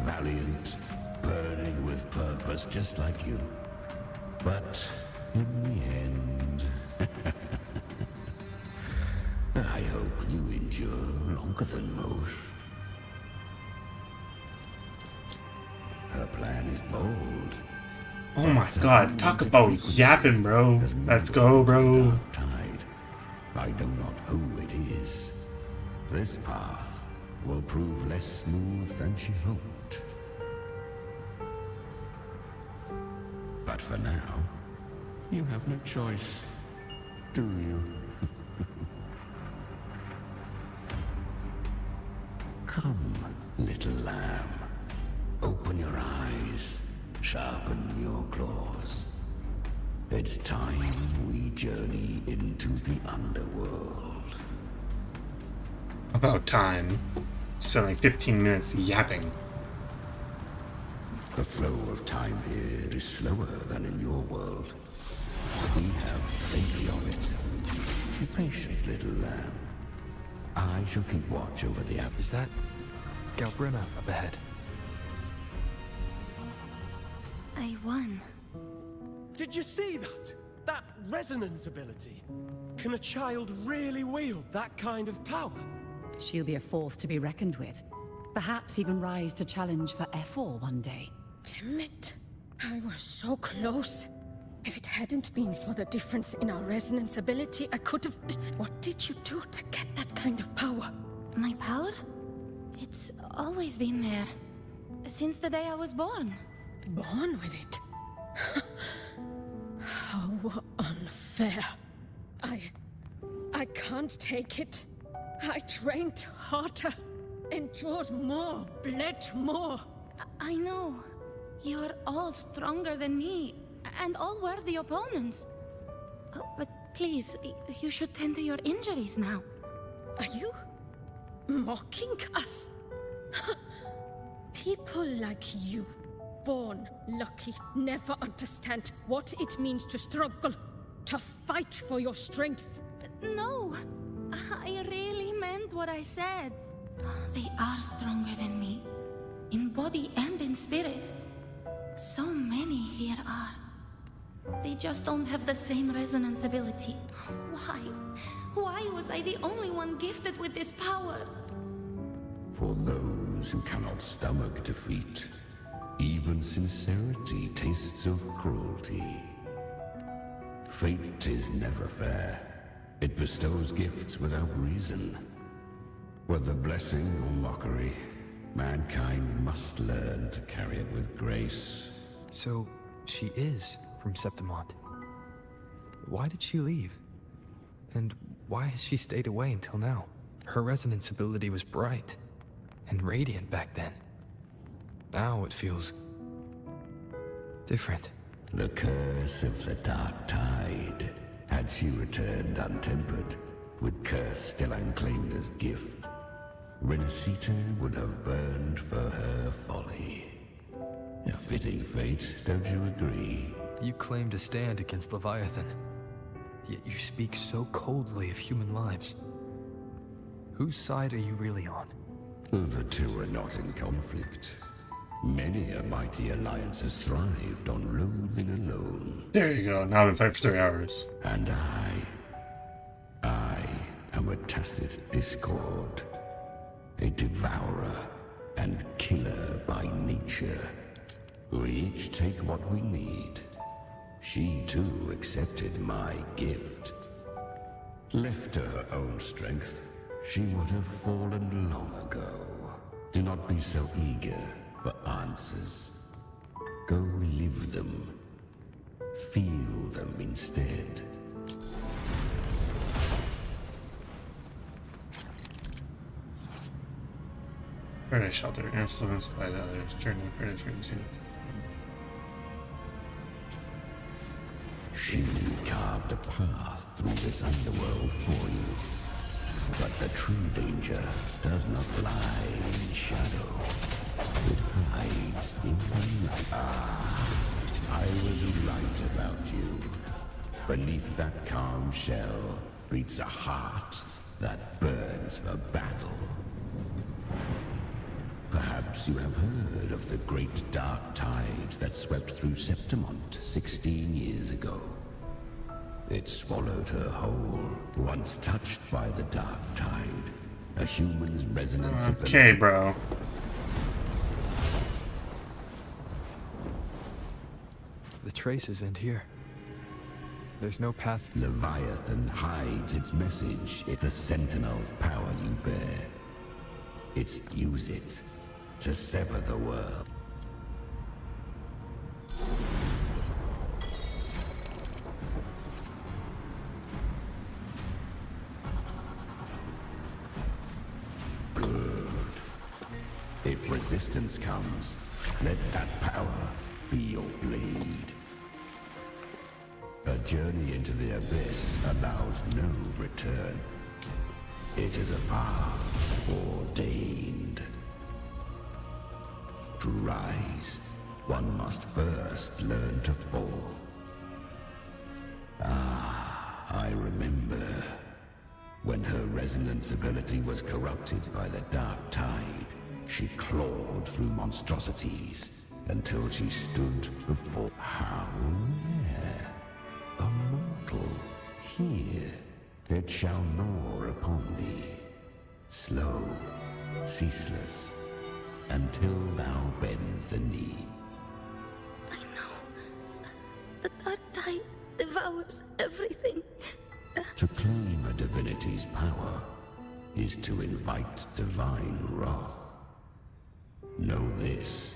Valiant, burning with purpose just like you. But in the end... I hope you endure longer than most. Her plan is bold. Oh my god, talk about yapping, bro. Let's go, bro. Tide. I know not who it is. This path will prove less smooth than she hoped. But for now, you have no choice, do you? Come, little lamb. Open your eyes. Sharpen your claws. It's time we journey into the underworld. About time. Spent like 15 minutes yapping. The flow of time here is slower than in your world. We have plenty of it. Be patient, little lamb. I shall keep watch over the app. Is that Galbrina up ahead? I won. Did you see that? That resonance ability? Can a child really wield that kind of power? She'll be a force to be reckoned with. Perhaps even rise to challenge for F4 one day. Damn it. I was so close. If it hadn't been for the difference in our resonance ability, I could have... What did you do to get that kind of power? My power? It's always been there. Since the day I was born. Born with it? How unfair. I can't take it. I trained harder, endured more, bled more. I know. You're all stronger than me, and all worthy opponents. But please, you should tend to your injuries now. Are you mocking us? People like you, born lucky, never understand what it means to struggle, to fight for your strength. No, I really meant what I said. They are stronger than me, in body and in spirit. So many here are. They just don't have the same resonance ability. Why? Why was I the only one gifted with this power? For those who cannot stomach defeat, even sincerity tastes of cruelty. Fate is never fair. It bestows gifts without reason. Whether blessing or mockery, mankind must learn to carry it with grace. So, she is from Septimont. Why did she leave? And why has she stayed away until now? Her resonance ability was bright and radiant back then. Now it feels different. The curse of the Dark Tide. Had she returned untempered, with curse still unclaimed as gift, Renacita would have burned for her folly. A fitting fate, don't you agree? You claim to stand against Leviathan, yet you speak so coldly of human lives. Whose side are you really on? The two are not in conflict. Many a mighty alliance has thrived on loathing alone. There you go. Now I've been playing for 3 hours. And I am a tacit discord, a devourer and killer by nature. We each take what we need. She too accepted my gift. Left to her own strength, she would have fallen long ago. Do not be so eager for answers. Go live them. Feel them instead. Paradise shelter, influenced by the others, journey predators. She carved a path through this underworld for you. But the true danger does not lie in shadow. It hides in the light. I was right about you. Beneath that calm shell beats a heart that burns for battle. Perhaps you have heard of the great dark tide that swept through Septimont 16 years ago. It swallowed her whole. Once touched by the dark tide, a human's resonance Okay, ability... bro. The traces end here. There's no path. Leviathan hides its message. It's the Sentinel's power you bear. It's use it to sever the world. Good. If resistance comes, let that power be your blade. A journey into the abyss allows no return. It is a path ordained. To rise, one must first learn to fall. I remember when her resonance ability was corrupted by the dark tide. She clawed through monstrosities until she stood before... How rare! A mortal here. It shall gnaw upon thee, slow, ceaseless, until thou bend the knee. I know. The dark tide devours everything. To claim a divinity's power is to invite divine wrath. Know this.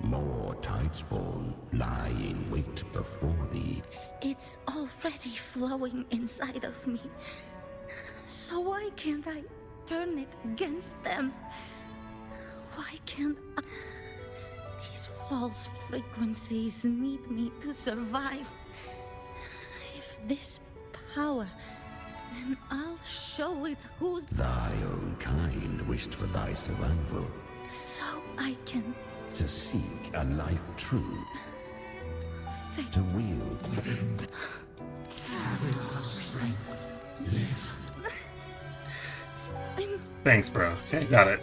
More tidespawn lie in wait before thee. It's already flowing inside of me. So why can't I turn it against them? Why can't I... These false frequencies need me to survive. If this power, then I'll show it who's... Thy own kind wished for thy survival. So I can... To seek a life true. Fate. To wield... strength. Live. Thanks, bro. Okay, got it.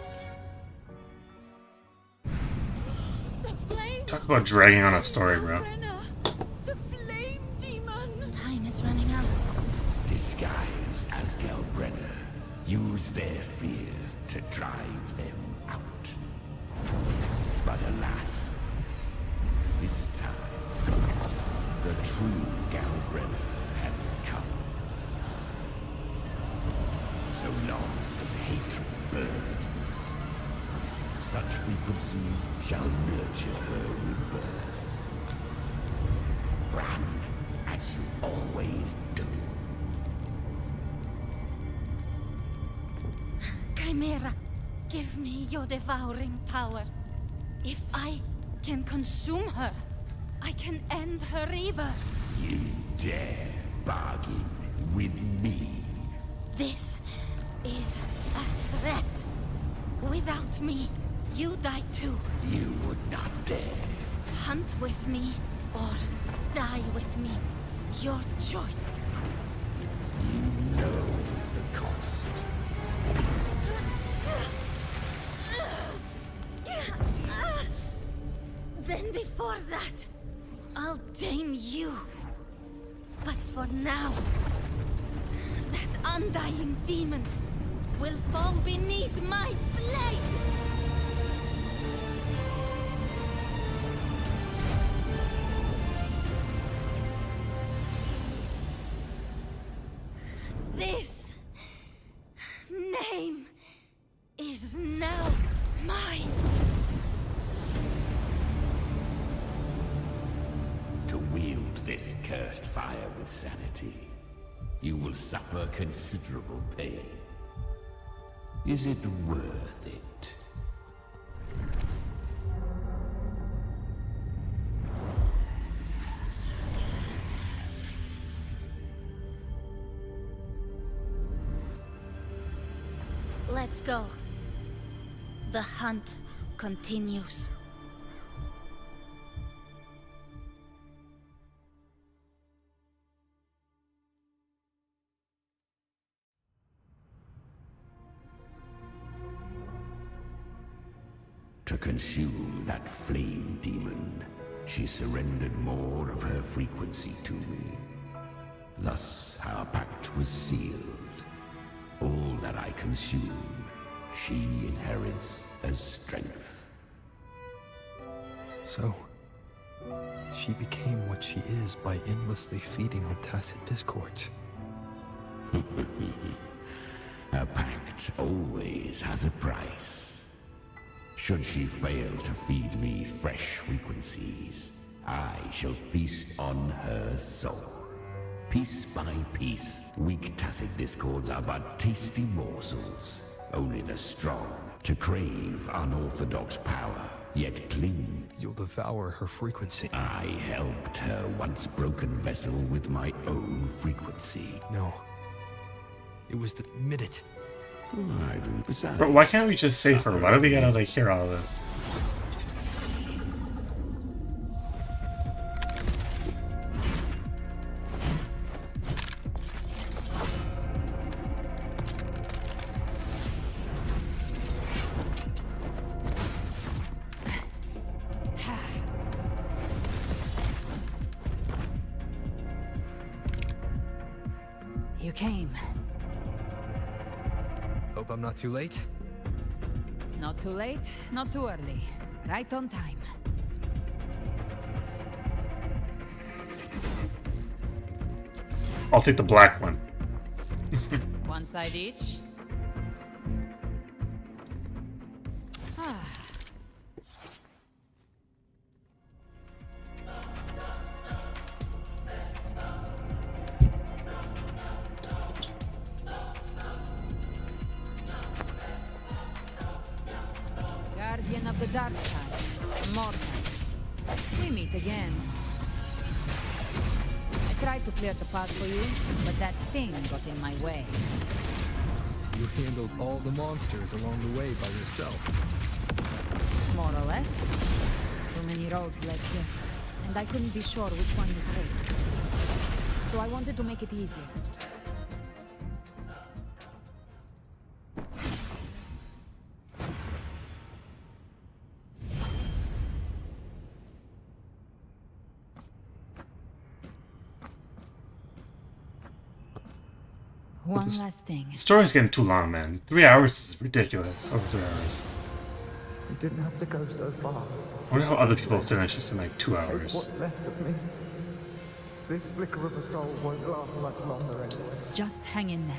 Talk about dragging on a story, bro. The flame demon. Time is running out. Disguise as Gelbrenner. Use their fear to drive them out. But alas, this time, the true Gelbrenner had come. So long as hatred burns, such frequencies shall nurture her rebirth. Run as you always do. Chimera, give me your devouring power. If I can consume her, I can end her rebirth. You dare bargain with me? This is a threat. Without me, you die too. You would not dare. Hunt with me or die with me. Your choice. You know the cost. Then before that, I'll tame you. But for now, that undying demon will fall beneath my blade! This name is now mine. To wield this cursed fire with sanity, you will suffer considerable pain. Is it worth it? Let's go. The hunt continues. To consume that flame demon, she surrendered more of her frequency to me. Thus, our pact was sealed. All that I consume, she inherits as strength. So, she became what she is by endlessly feeding on tacit discords. A pact always has a price. Should she fail to feed me fresh frequencies, I shall feast on her soul. Piece by piece, weak tacit discords are but tasty morsels. Only the strong to crave unorthodox power, yet cling. You'll devour her frequency. I helped her once broken vessel with my own frequency. No. It was to admit it. But why can't we just save her? Why do we gotta like hear all of this? You came. Hope I'm not too late. Not too late, not too early. Right on time. I'll take the black one. One side each. Ah. Guardian of the Dark Side, Mortal. We meet again. I tried to clear the path for you, but that thing got in my way. You handled all the monsters along the way by yourself. More or less. Too many roads led here, and I couldn't be sure which one to take. So I wanted to make it easier. One last thing. The story's getting too long, man. 3 hours is ridiculous. Over 3 hours. You didn't have to go so far. I wonder how other people finish this in like 2 hours. Take what's left of me. This flicker of a soul won't last much longer anyway. Just hang in there.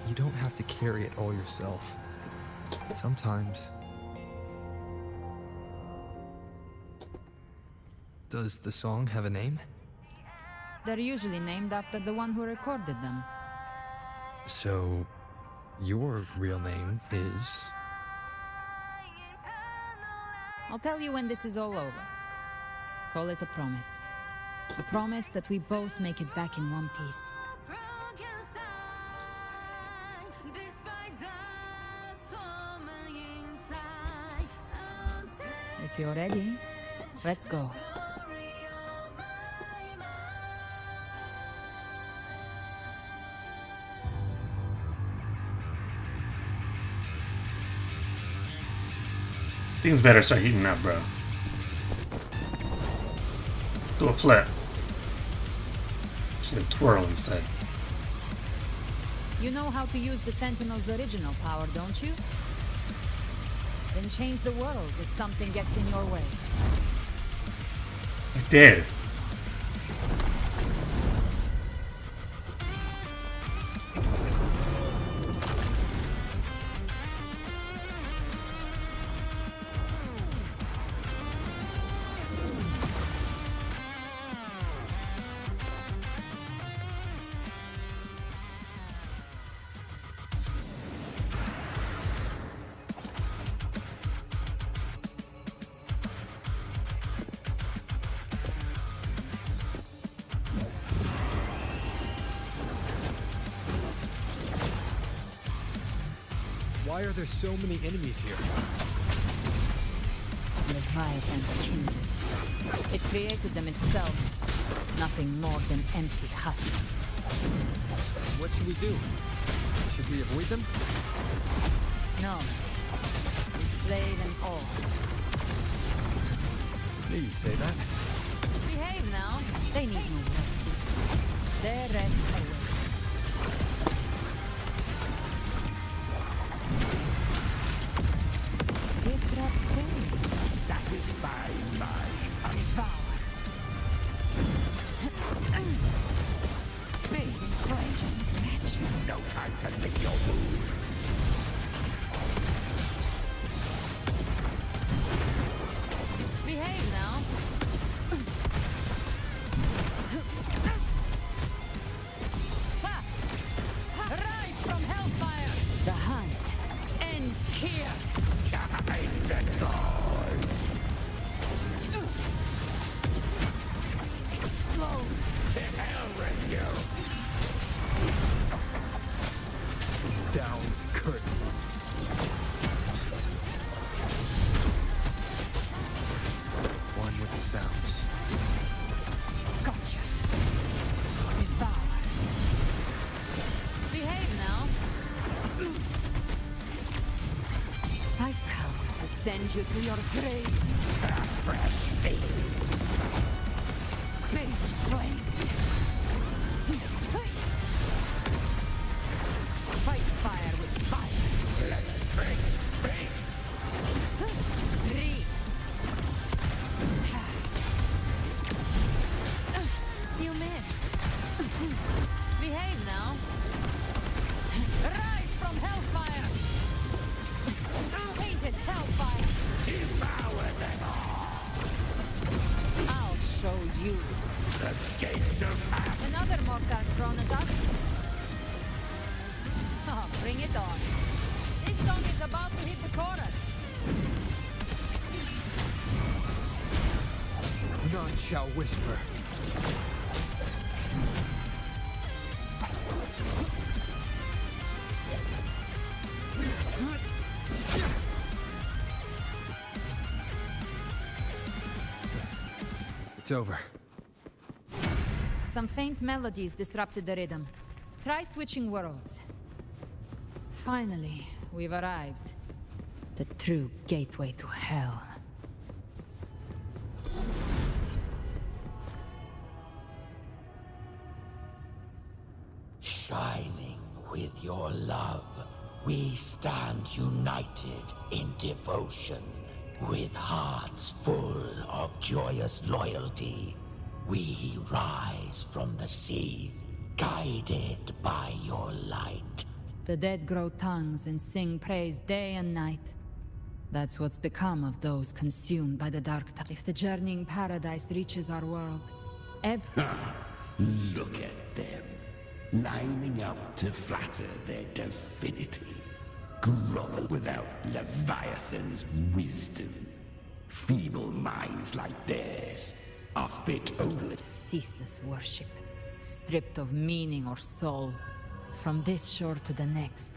You don't have to carry it all yourself. Sometimes. Does the song have a name? They're usually named after the one who recorded them. So, your real name is... I'll tell you when this is all over. Call it a promise. A promise that we both make it back in one piece. If you're ready. Let's go. Things better start heating up, bro. Do a flip. Should have twirl instead. You know how to use the Sentinel's original power, don't you? Then change the world if something gets in your way. I did. Why are there so many enemies here? Leviathan's kindred. It created them itself. Nothing more than empty husks. What should we do? Should we avoid them? No. We slay them all. Yeah, you'd say that. Behave now. They need no mercy. Their rest awaits. Satisfy my devour. Big and flame just this match. No time to make your move. Behave now. Rise from hellfire. The hunt ends here. Time to go. To hell with you! Down with the curtain. One with the sounds. Gotcha. Devour. Behave now. I've come to send you to your grave. A fresh face. Big flames. Fight fire with fire. Let's break. Re. You missed. Behave now. Rise from hellfire. Painted hellfire. Devour them all. I'll show you. The gates of hell. Another mortar thrown at us. Oh, bring it on. This song is about to hit the chorus. None shall whisper. It's over. Some faint melodies disrupted the rhythm. Try switching worlds. Finally, we've arrived. The true gateway to hell. Shining with your love, we stand united in devotion. With hearts full of joyous loyalty, we rise from the sea, guided by your light. The dead grow tongues and sing praise day and night. That's what's become of those consumed by the dark tide. If the journeying paradise reaches our world, Look at them, lining up to flatter their divinity. Grovel without Leviathan's wisdom. Feeble minds like theirs are fit only. Ceaseless worship, stripped of meaning or soul. From this shore to the next.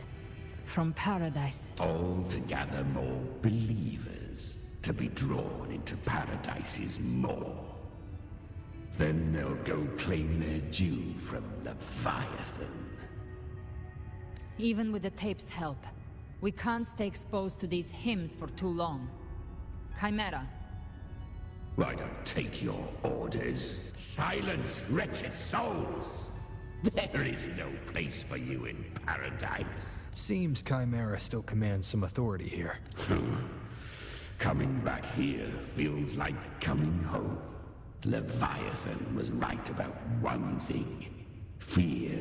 From paradise. Altogether more believers to be drawn into Paradise's maw. Then they'll go claim their due from Leviathan. Even with the tape's help, we can't stay exposed to these hymns for too long. Chimera. I don't take your orders. Silence, wretched souls! There is no place for you in Paradise. Seems Chimera still commands some authority here. Coming back here feels like coming home. Leviathan was right about one thing. Fear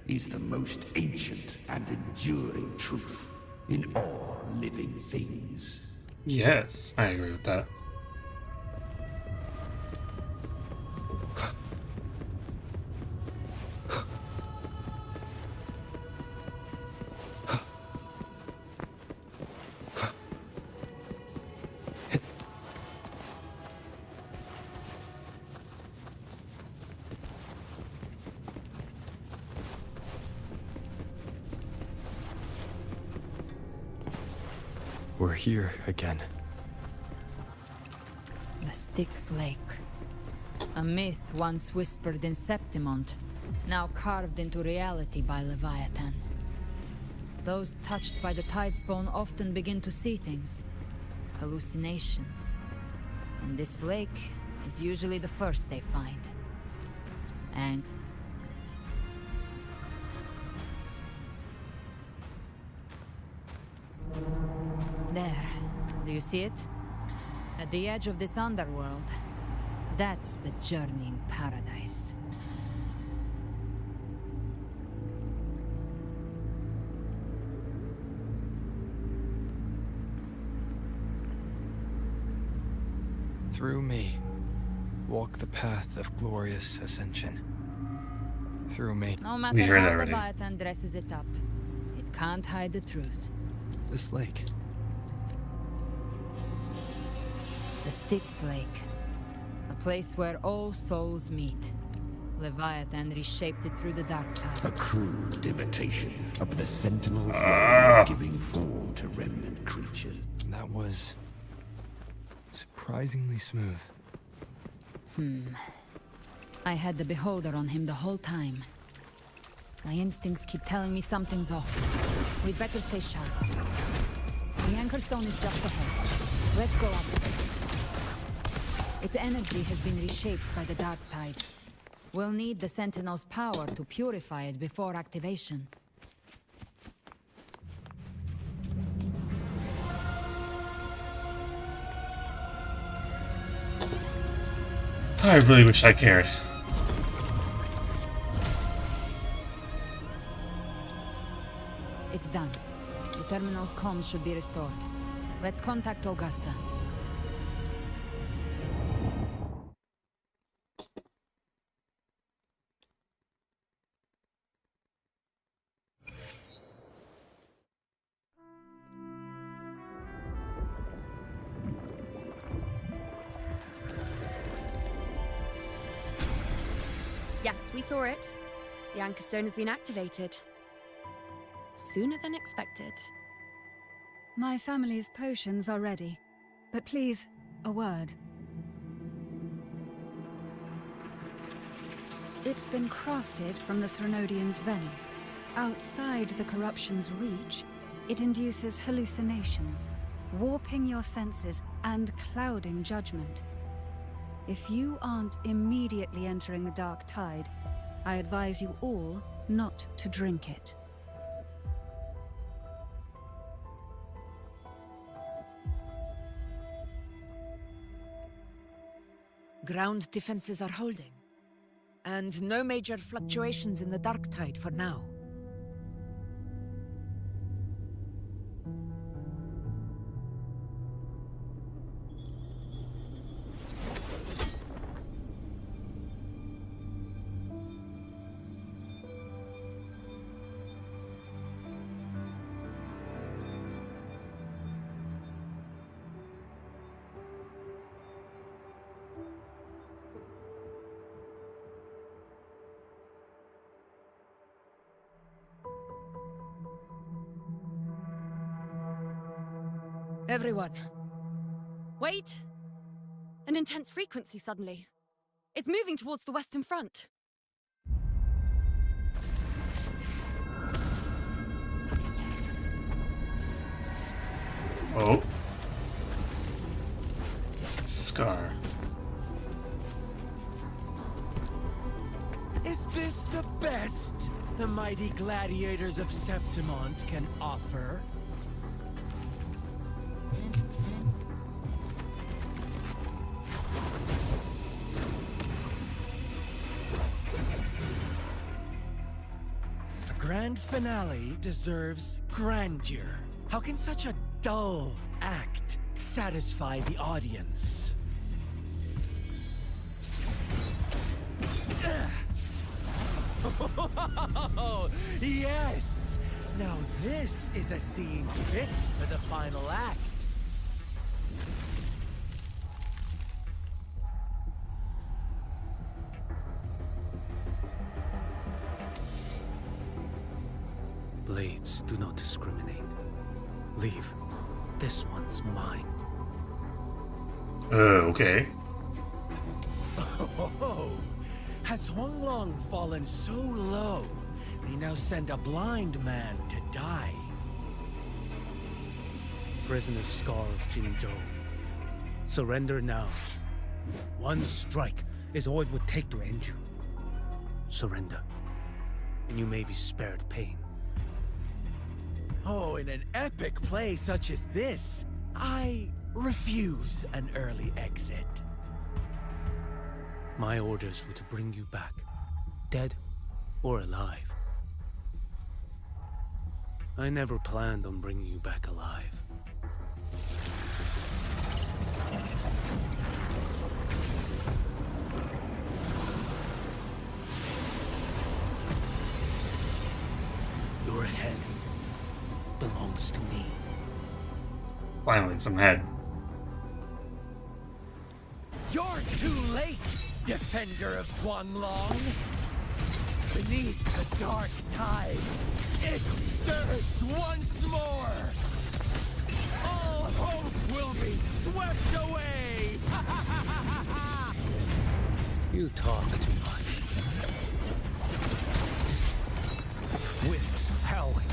is the most ancient and enduring truth in all living things. Yes, I agree with that. We're here again. The Styx Lake. A myth once whispered in Septimont, now carved into reality by Leviathan. Those touched by the Tidespawn often begin to see things. Hallucinations. And this lake is usually the first they find. And there. Do you see it? At the edge of this underworld. That's the journeying paradise. Through me, walk the path of glorious ascension. Through me. No matter how Leviathan dresses it up, it can't hide the truth. This lake. The Styx Lake. A place where all souls meet. Leviathan reshaped it through the dark tide. A crude imitation of the Sentinel's way of giving form to remnant creatures. That was surprisingly smooth. I had the Beholder on him the whole time. My instincts keep telling me something's off. We'd better stay sharp. The Anchor Stone is just ahead. Let's go up. Its energy has been reshaped by the dark tide. We'll need the Sentinel's power to purify it before activation. I really wish I cared. It's done. The terminal's comms should be restored. Let's contact Augusta. Yes, we saw it. The Anchor Stone has been activated. Sooner than expected. My family's potions are ready. But please, a word. It's been crafted from the Threnodian's venom. Outside the corruption's reach, it induces hallucinations, warping your senses and clouding judgment. If you aren't immediately entering the dark tide, I advise you all not to drink it. Ground defenses are holding. And no major fluctuations in the dark tide for now. Everyone, Wait! An intense frequency suddenly. It's moving towards the Western Front. Oh. Scar. Is this the best the mighty gladiators of Septimont can offer? A grand finale deserves grandeur. How can such a dull act satisfy the audience? Oh, yes! Now this is a scene fit for the final act. Blades do not discriminate. Leave. This one's mine. Okay. Oh, has Huanglong fallen so low, they now send a blind man to die? Prisoner Scar of Jinzhou. Surrender now. One strike is all it would take to end you. Surrender, and you may be spared pain. Oh, in an epic play such as this, I refuse an early exit. My orders were to bring you back, dead or alive. I never planned on bringing you back alive. Your head belongs to me. Finally, some head. You're too late, defender of Huanglong. Beneath the dark tide, it stirs once more. All hope will be swept away. You talk too much. Winds howling.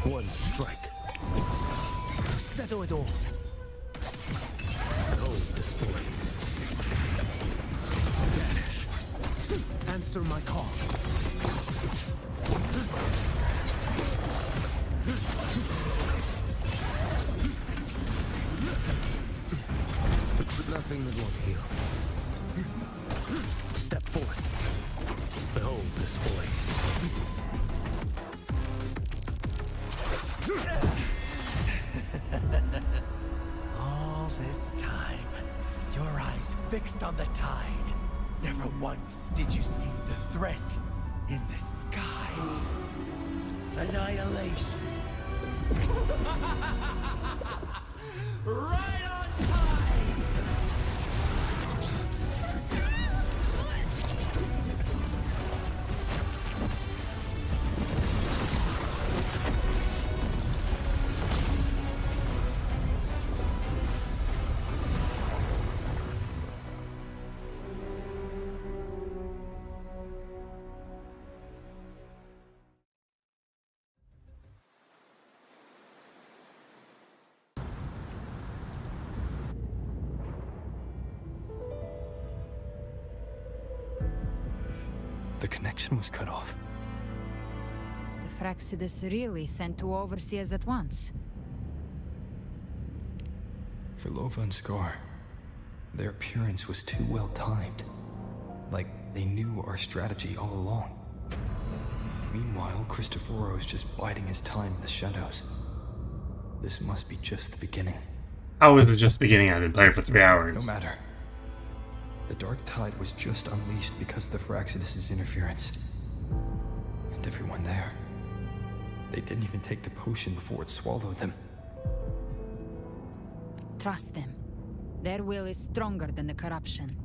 One strike to settle it all. Behold this boy. Vanish. Answer my call. Nothing that won't heal. Step forth. Behold this boy. All this time, your eyes fixed on the tide. Never once did you see the threat in the sky. Annihilation. Right on time! The connection was cut off. The Fraxidus really sent two overseers at once. For Lova and Scar, their appearance was too well timed. Like they knew our strategy all along. Meanwhile, Cristoforo's just biding his time in the shadows. This must be just the beginning. How was it just beginning? I've been playing for 3 hours. No matter. The dark tide was just unleashed because of the Fraxidus' interference. And everyone there. They didn't even take the potion before it swallowed them. Trust them. Their will is stronger than the corruption.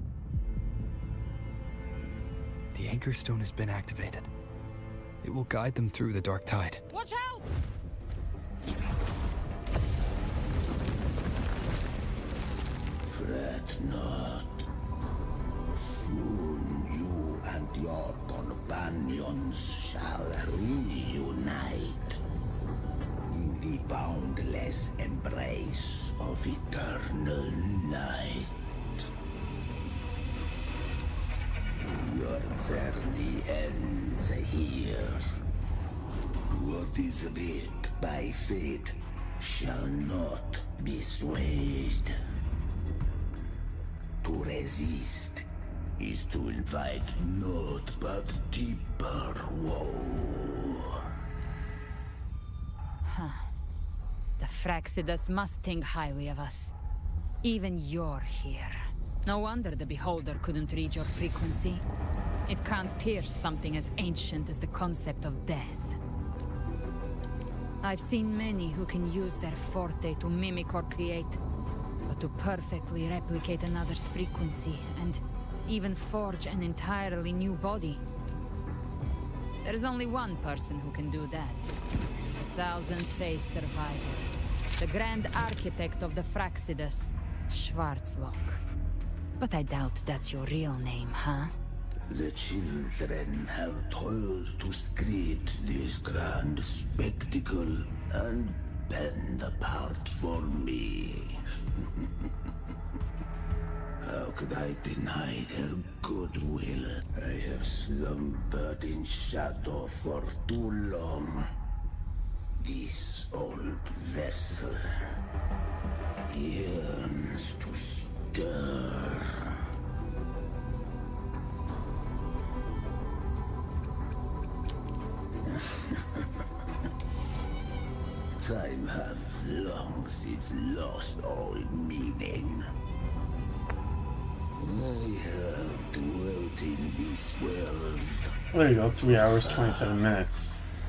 The Anchor Stone has been activated. It will guide them through the dark tide. Watch out! Fret not. Soon you and your companions shall reunite in the boundless embrace of eternal night. Your journey ends here. What is writ by fate shall not be swayed. To resist is to invite naught but deeper woe. Huh. The Fraxidus must think highly of us. Even you're here. No wonder the Beholder couldn't read your frequency. It can't pierce something as ancient as the concept of death. I've seen many who can use their forte to mimic or create, but to perfectly replicate another's frequency and even forge an entirely new body. There's only one person who can do that. The thousand-faced survivor. The grand architect of the Fraxidus, Schwarzlock. But I doubt that's your real name, huh? The children have toiled to script this grand spectacle and bend apart for me. How could I deny their goodwill? I have slumbered in shadow for too long. This old vessel yearns to stir. Time hath long since lost all meaning. I have dwelt in this world. There you go, 3 hours, 27 minutes.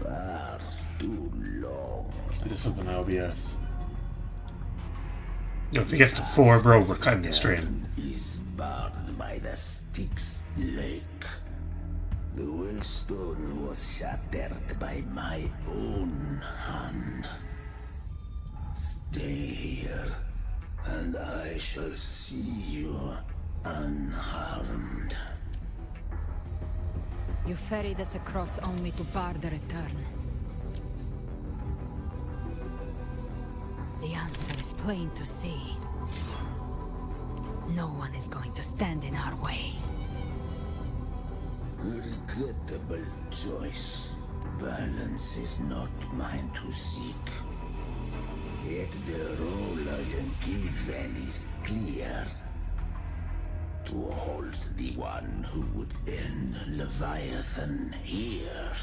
Far too long. I just opened my OBS. Yo, if it gets to 4, bro, we're cutting the stream. Is barred by the Styx Lake. The wellstone was shattered by my own hand. Stay here, and I shall see you unharmed. You ferried us across only to bar the return. The answer is plain to see. No one is going to stand in our way. A regrettable choice. Violence is not mine to seek. Yet the role I am given is clear. To hold the one who would end Leviathan here.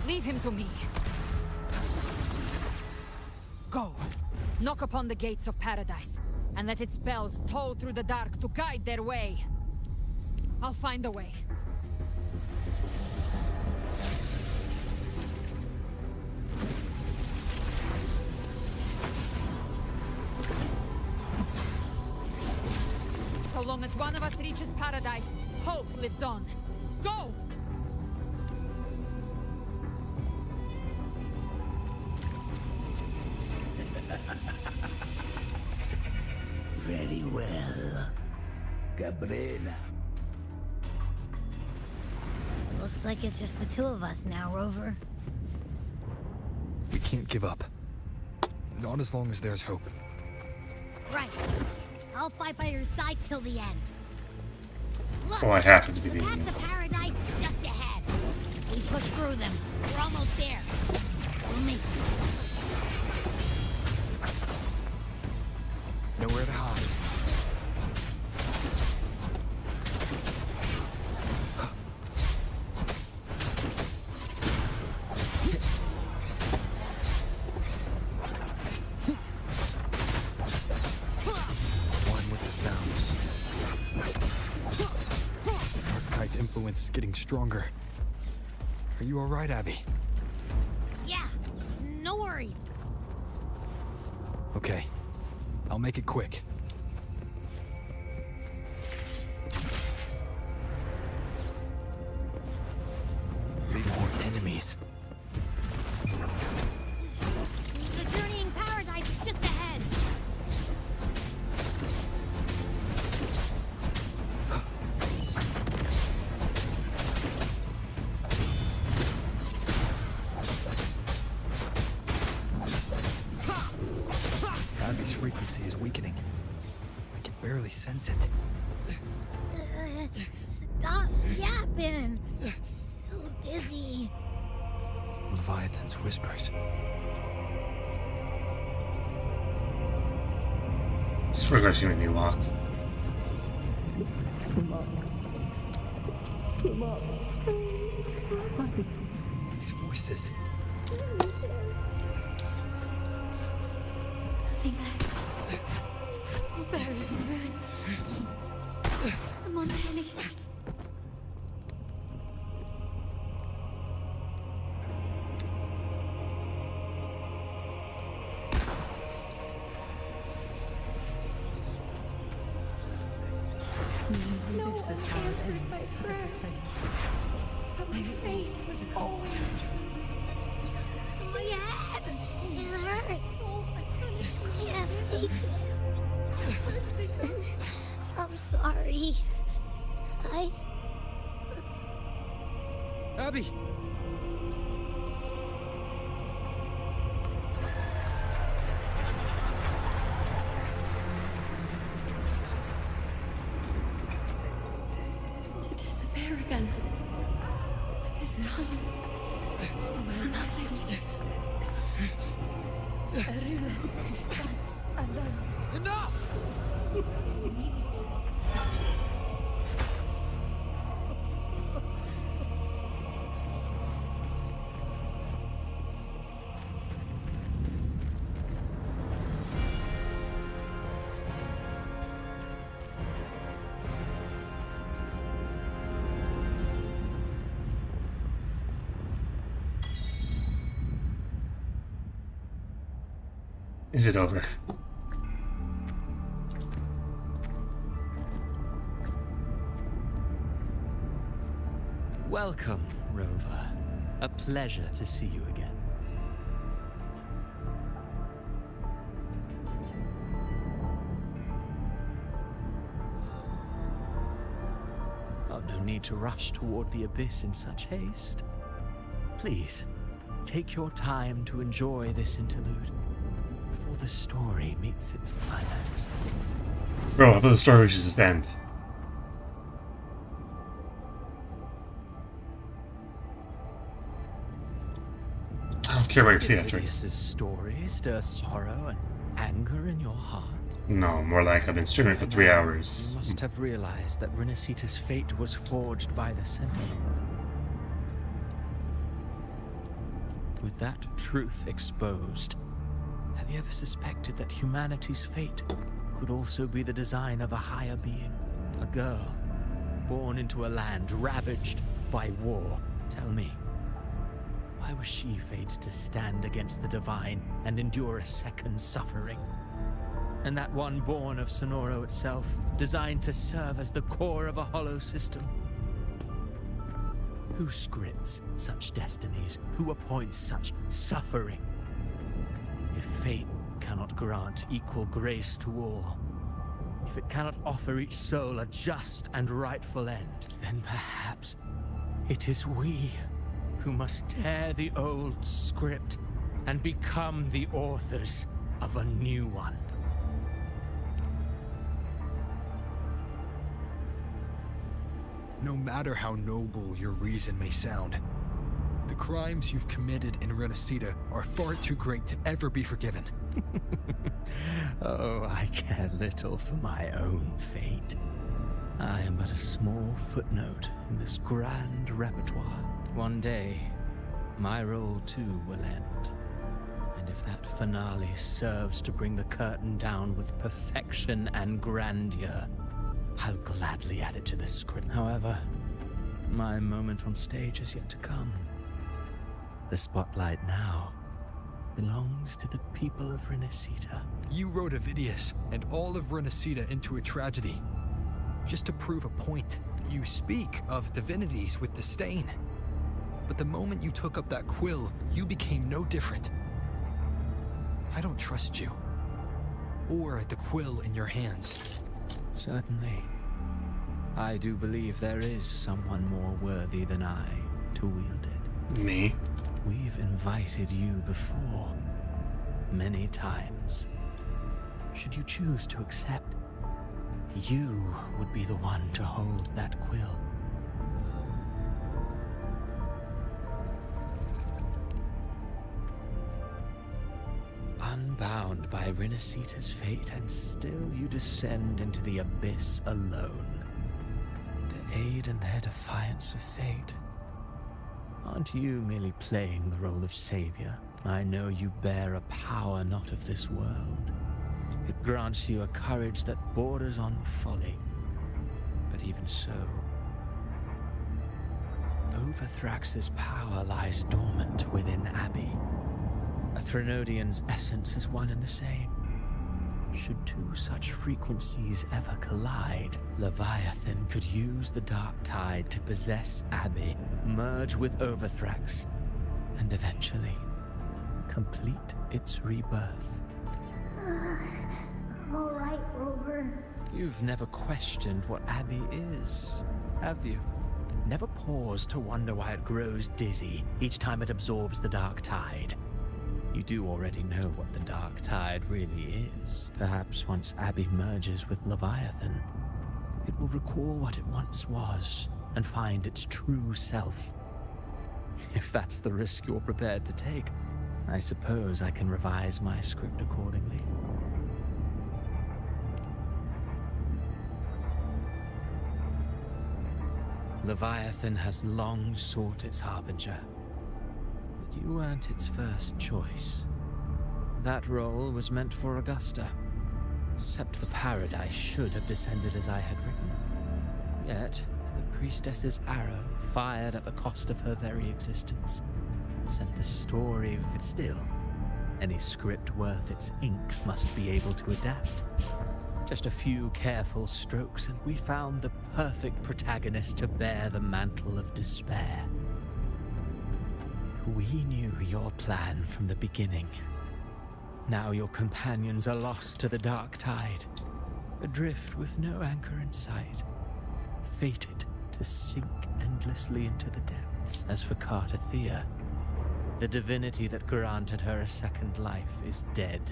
Leave him to me. Go. Knock upon the gates of paradise, and let its bells toll through the dark to guide their way. I'll find a way. So long as one of us reaches paradise, hope lives on. Go! Very well. Cabrera. Looks like it's just the two of us now, Rover. We can't give up. Not as long as there's hope. Right. I'll fight by your side till the end. Look, Oh, I happen to be the the path to paradise is just ahead. We push through them. We're almost there. We'll make it. Nowhere to hide. One with the sounds. Darktide's influence is getting stronger. Are you all right, Abby? Yeah, no worries. Okay. I'll make it quick. barely sense it. Stop yapping! It's so dizzy. Leviathan's whispers. It's regretting when you walk. These voices. Nothing there. Buried in ruins. I'm on tennies. No this is how it answered my ends. prayers. But my faith was always strong. My head! It hurts! I can't take it. I'm sorry. Abby! To disappear again. This time. For nothing. A ruler who stands alone. Enough! Is meaningless. Is it over? Welcome, Rover. A pleasure to see you again. Oh, no need to rush toward the abyss in such haste. Please, take your time to enjoy this interlude before the story meets its climax. Bro, I thought the story reaches its end. I don't care about your theatrics. This story stirs sorrow and anger in your heart. No, more like I've been streaming for 3 hours. You must have realized that Renacita's fate was forged by the Sentinel. With that truth exposed, have you ever suspected that humanity's fate could also be the design of a higher being? A girl, born into a land ravaged by war. Tell me, why was she fated to stand against the divine and endure a second suffering? And that one born of Sonoro itself, designed to serve as the core of a hollow system? Who scripts such destinies? Who appoints such suffering? If fate cannot grant equal grace to all, if it cannot offer each soul a just and rightful end, then perhaps it is we who must tear the old script and become the authors of a new one. No matter how noble your reason may sound, the crimes you've committed in Renacita are far too great to ever be forgiven. Oh, I care little for my own fate. I am but a small footnote in this grand repertoire. One day, my role too will end. And if that finale serves to bring the curtain down with perfection and grandeur, I'll gladly add it to the script. However, my moment on stage is yet to come. The spotlight now belongs to the people of Renacita. You wrote Avidius and all of Renacita into a tragedy, just to prove a point. You speak of divinities with disdain, but the moment you took up that quill, you became no different. I don't trust you, or the quill in your hands. Certainly. I do believe there is someone more worthy than I to wield it. Me? We've invited you before, many times. Should you choose to accept, you would be the one to hold that quill. Unbound by Renacita's fate, and still you descend into the abyss alone, to aid in their defiance of fate. Aren't you merely playing the role of savior? I know you bear a power not of this world. It grants you a courage that borders on folly. But even so, Overthrax's power lies dormant within Abby. A Threnodian's essence is one and the same. Should two such frequencies ever collide, Leviathan could use the Dark Tide to possess Abby, merge with Overthrax, and eventually complete its rebirth. All right, Rover. You've never questioned what Abby is, have you? Never paused to wonder why it grows dizzy each time it absorbs the Dark Tide. You do already know what the Dark Tide really is. Perhaps once Abby merges with Leviathan, it will recall what it once was and find its true self. If that's the risk you're prepared to take, I suppose I can revise my script accordingly. Leviathan has long sought its harbinger, but you weren't its first choice. That role was meant for Augusta, except the paradise should have descended as I had written. Yet, the priestess's arrow, fired at the cost of her very existence, sent the story still. Any script worth its ink must be able to adapt. Just a few careful strokes, and we found the perfect protagonist to bear the mantle of despair. We knew your plan from the beginning. Now your companions are lost to the Dark Tide, adrift with no anchor in sight, fated to sink endlessly into the depths. As for Cartathea, the divinity that granted her a second life is dead.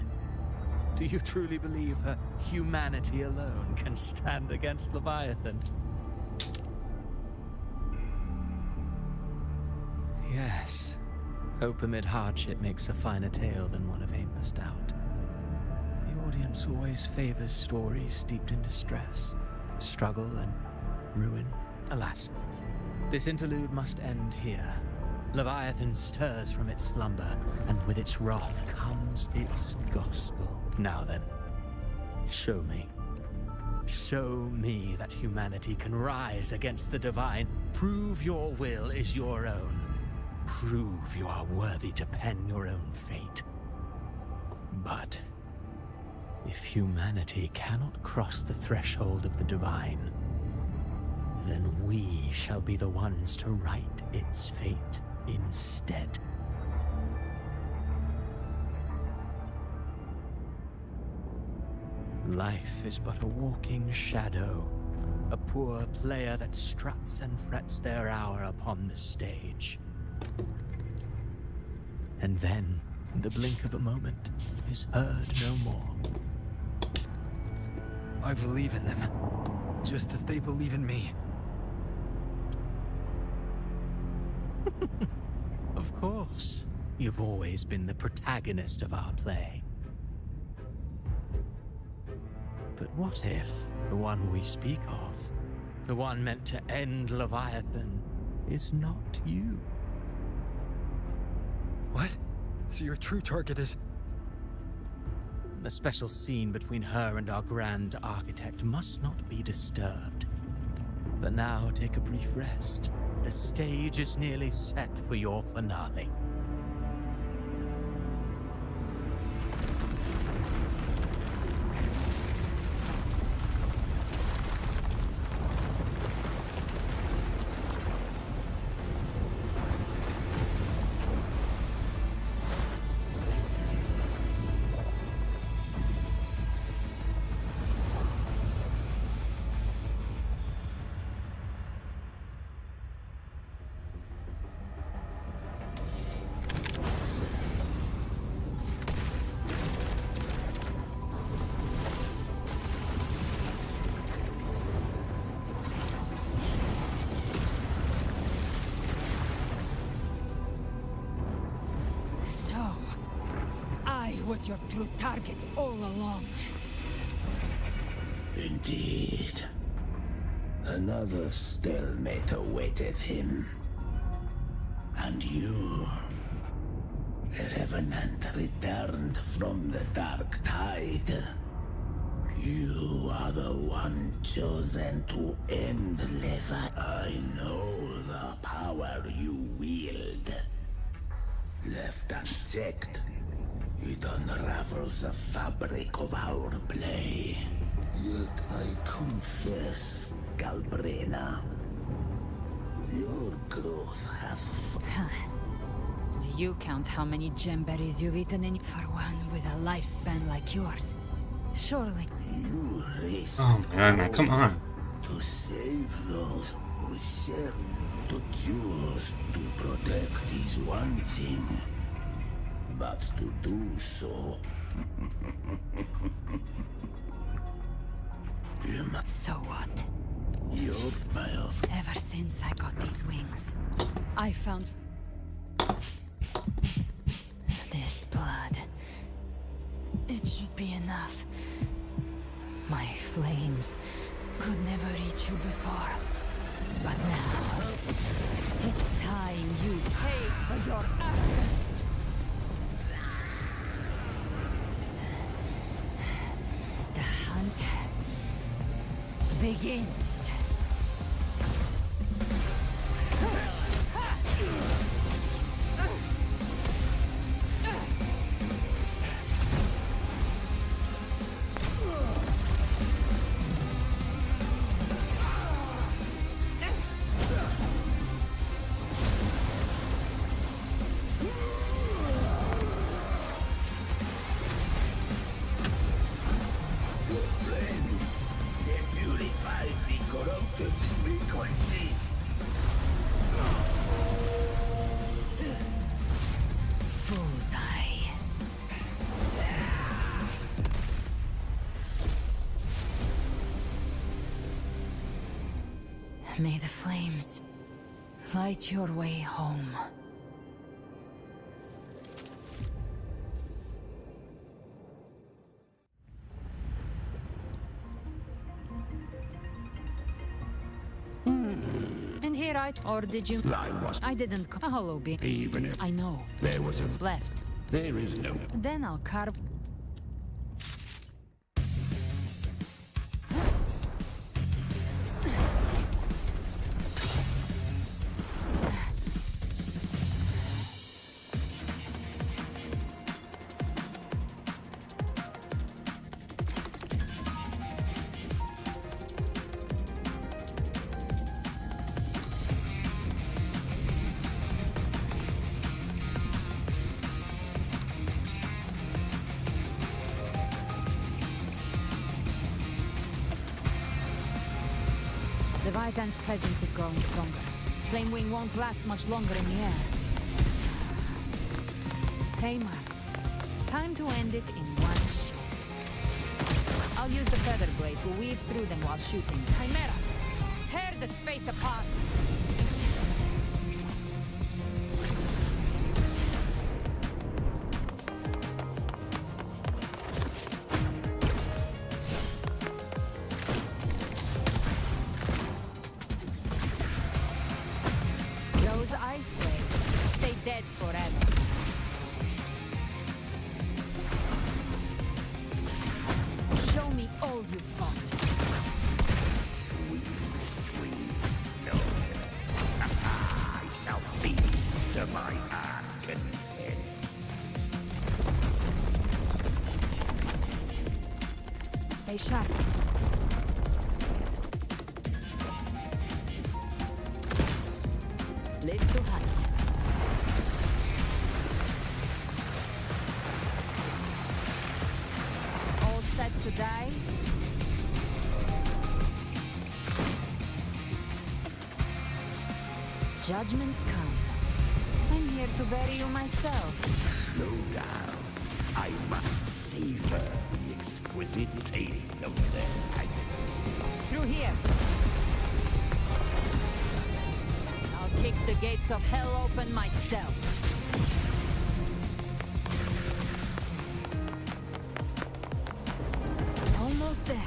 Do you truly believe her humanity alone can stand against Leviathan? Yes. Hope amid hardship makes a finer tale than one of aimless doubt. The audience always favors stories steeped in distress, struggle, and ruin. Alas, this interlude must end here. Leviathan stirs from its slumber, and with its wrath comes its gospel. Now then, show me. Show me that humanity can rise against the divine. Prove your will is your own. Prove you are worthy to pen your own fate. But if humanity cannot cross the threshold of the divine, then we shall be the ones to write its fate instead. Life is but a walking shadow, a poor player that struts and frets their hour upon the stage. And then, in the blink of a moment, is heard no more. I believe in them, just as they believe in me. Of course. You've always been the protagonist of our play. But what if the one we speak of, the one meant to end Leviathan, is not you? What? So your true target is... The special scene between her and our grand architect must not be disturbed. But now take a brief rest. The stage is nearly set for your finale. was your true target all along. Indeed. Another stalemate awaited him. And you, the Revenant returned from the Dark Tide. You are the one chosen to end Levi. I know the power you wield. Left unchecked, it unravels the fabric of our play. Yet I confess, Galbrena, your growth hath... Do you count how many gemberries you've eaten in for one with a lifespan like yours? Surely. You risk Oh man, now come on. to save those who share. To choose to protect is one thing, but to do so... So what? Your mouth. Ever since I got these wings, I found... this blood. It should be enough. My flames could never reach you before. But now, it's time you pay for your actions. The hunt begins. May the flames light your way home. And here or did you? I didn't a hollow beam. Even if I know. there was a... Left. There is no... Then I'll carve. Leviathan's presence is growing stronger. Flame Wing won't last much longer in the air. Kmart. Time to end it in one shot. I'll use the feather blade to weave through them while shooting. Chimera! Tear the space apart! Those ice waves stay dead forever. Show me all you've got. Sweet, sweet slaughter. I shall feast to my heart's content. Stay sharp. Live to hunt. All set to die? Judgments come. I'm here to bury you myself. Slow down. I must savor the exquisite taste of their agony. Through here. I'll kick the gates of hell open myself. there.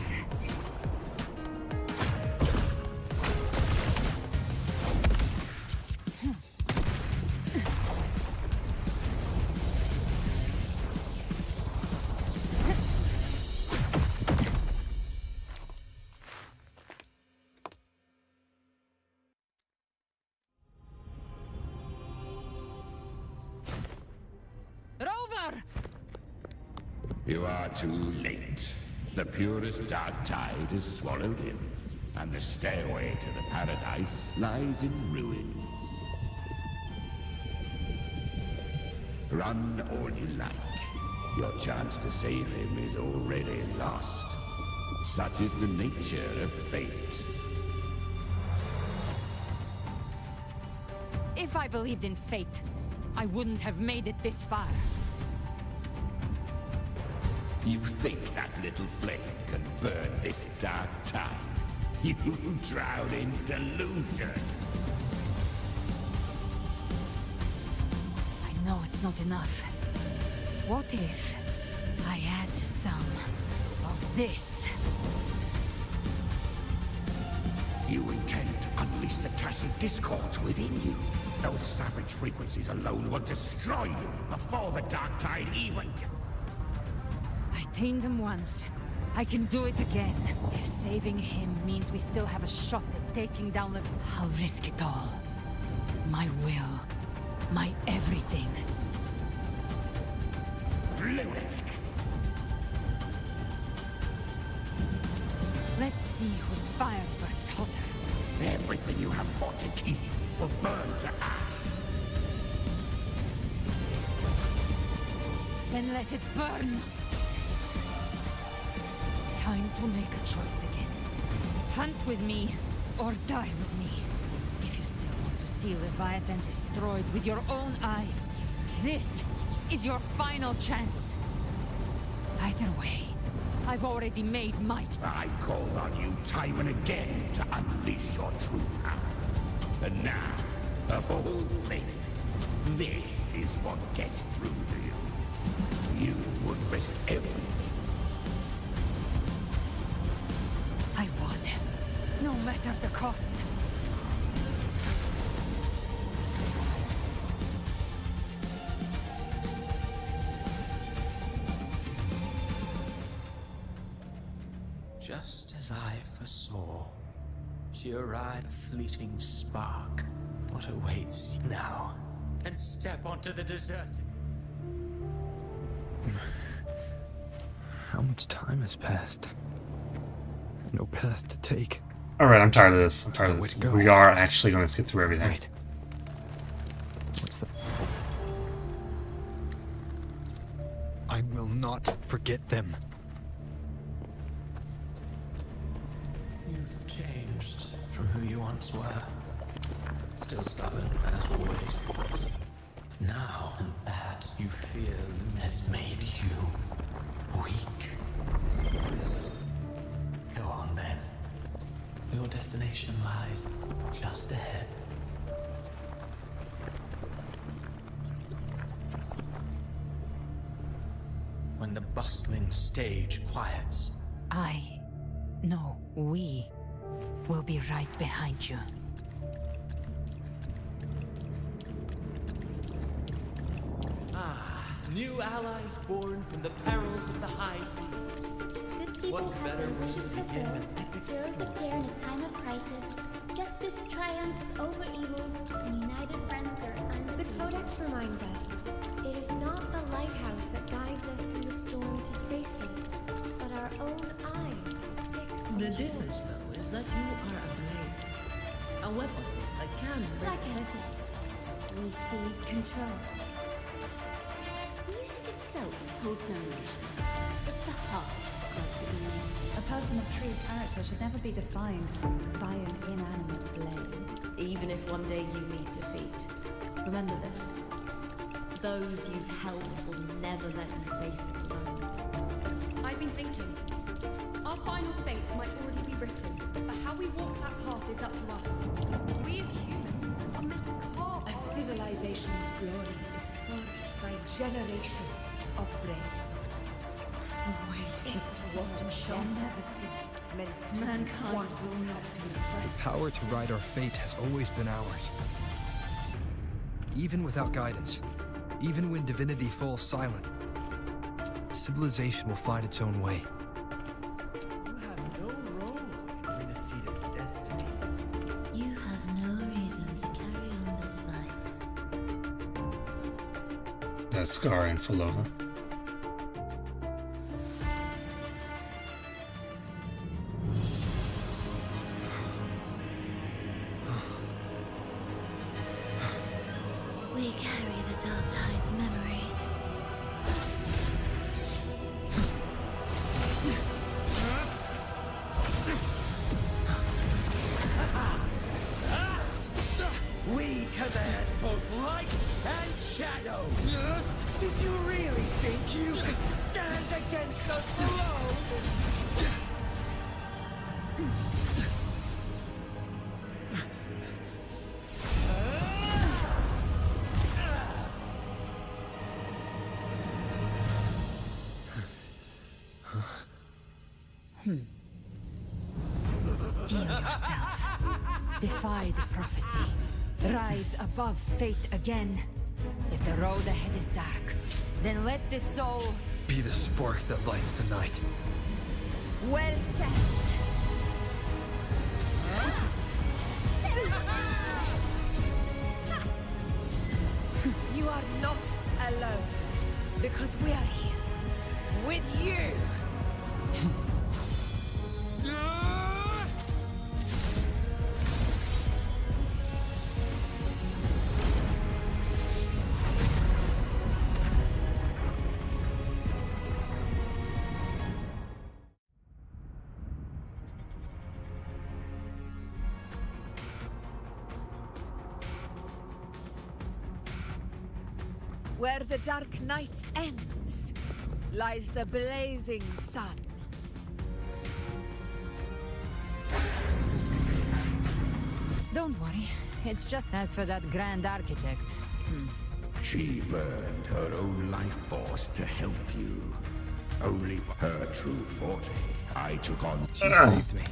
You are too late. The purest dark tide is swallowed in, and the stairway to the paradise lies in ruins. Run all you like. Your chance to save him is already lost. Such is the nature of fate. If I believed in fate, I wouldn't have made it this far. You think that little flame can burn this dark tide? You drown in delusion. I know it's not enough. What if I add some of this? You intend to unleash the tacit discord within you. Those savage frequencies alone will destroy you before the dark tide even... I tamed him once. I can do it again. If saving him means we still have a shot at taking down the... I'll risk it all. My will. My everything. Lunatic! Let's see whose fire burns hotter. Everything you have fought to keep will burn to ash. Then let it burn! Time to make a choice again. Hunt with me, or die with me. If you still want to see Leviathan destroyed with your own eyes, this is your final chance. Either way, I've already made my... I called on you time and again to unleash your true power. And now, of all things, this is what gets through to you. You would risk everything. I would, no matter the cost. Just as I foresaw, she arrived a fleeting spark. What awaits you now? And step onto the desert. How much time has passed? No path to take. Alright, I'm tired of this. I'm tired of this. We are actually going to skip through everything. Right. What's the... I will not forget them. You've changed from who you once were. Still stubborn, as always. Now, and that you fear has made you weak. Go on, then. Your destination lies just ahead. When the bustling stage quiets, No, we will be right behind you. New allies born from the perils of the high seas. Good people What have better their way wishes to begin fulfilled. an epic Heroes story? appear in a time of crisis. Justice triumphs over evil, and united friends are undefeated. The Codex reminds us, it is not the lighthouse that guides us through the storm to safety, but our own eyes. The difference, though, is that you are a blade. A weapon that can break Like I safety. said, we seize control. Music itself holds no emotion. It's the heart that's in me. A person of true character should never be defined by an inanimate blade. Even if one day you meet defeat, remember this. Those you've helped will never let you face it alone. I've been thinking. Our final fate might already be written, but how we walk that path is up to us. We as humans are meant to carve A civilization's glory is forged by generations of brave souls. The waves of resistance shall never cease. Mankind will not be The oppressed. power to ride our fate has always been ours. Even without guidance, even when divinity falls silent, civilization will find its own way. You have no role in Renacita's destiny. You have no reason to carry on this fight. That's Scar and Falova. We carry the Dark Tide's memories. We command both light and shadow. Did you really think you could stand against us alone? Steel yourself. Defy the prophecy. Rise above fate again. If the road ahead is dark, then let this soul... Be the spark that lights the night. Well said. You are not alone, because we are here with you. Where the dark night ends, lies the blazing sun. Don't worry. It's just as for that grand architect. She burned her own life force to help you. Only her true forte I took on. She saved me.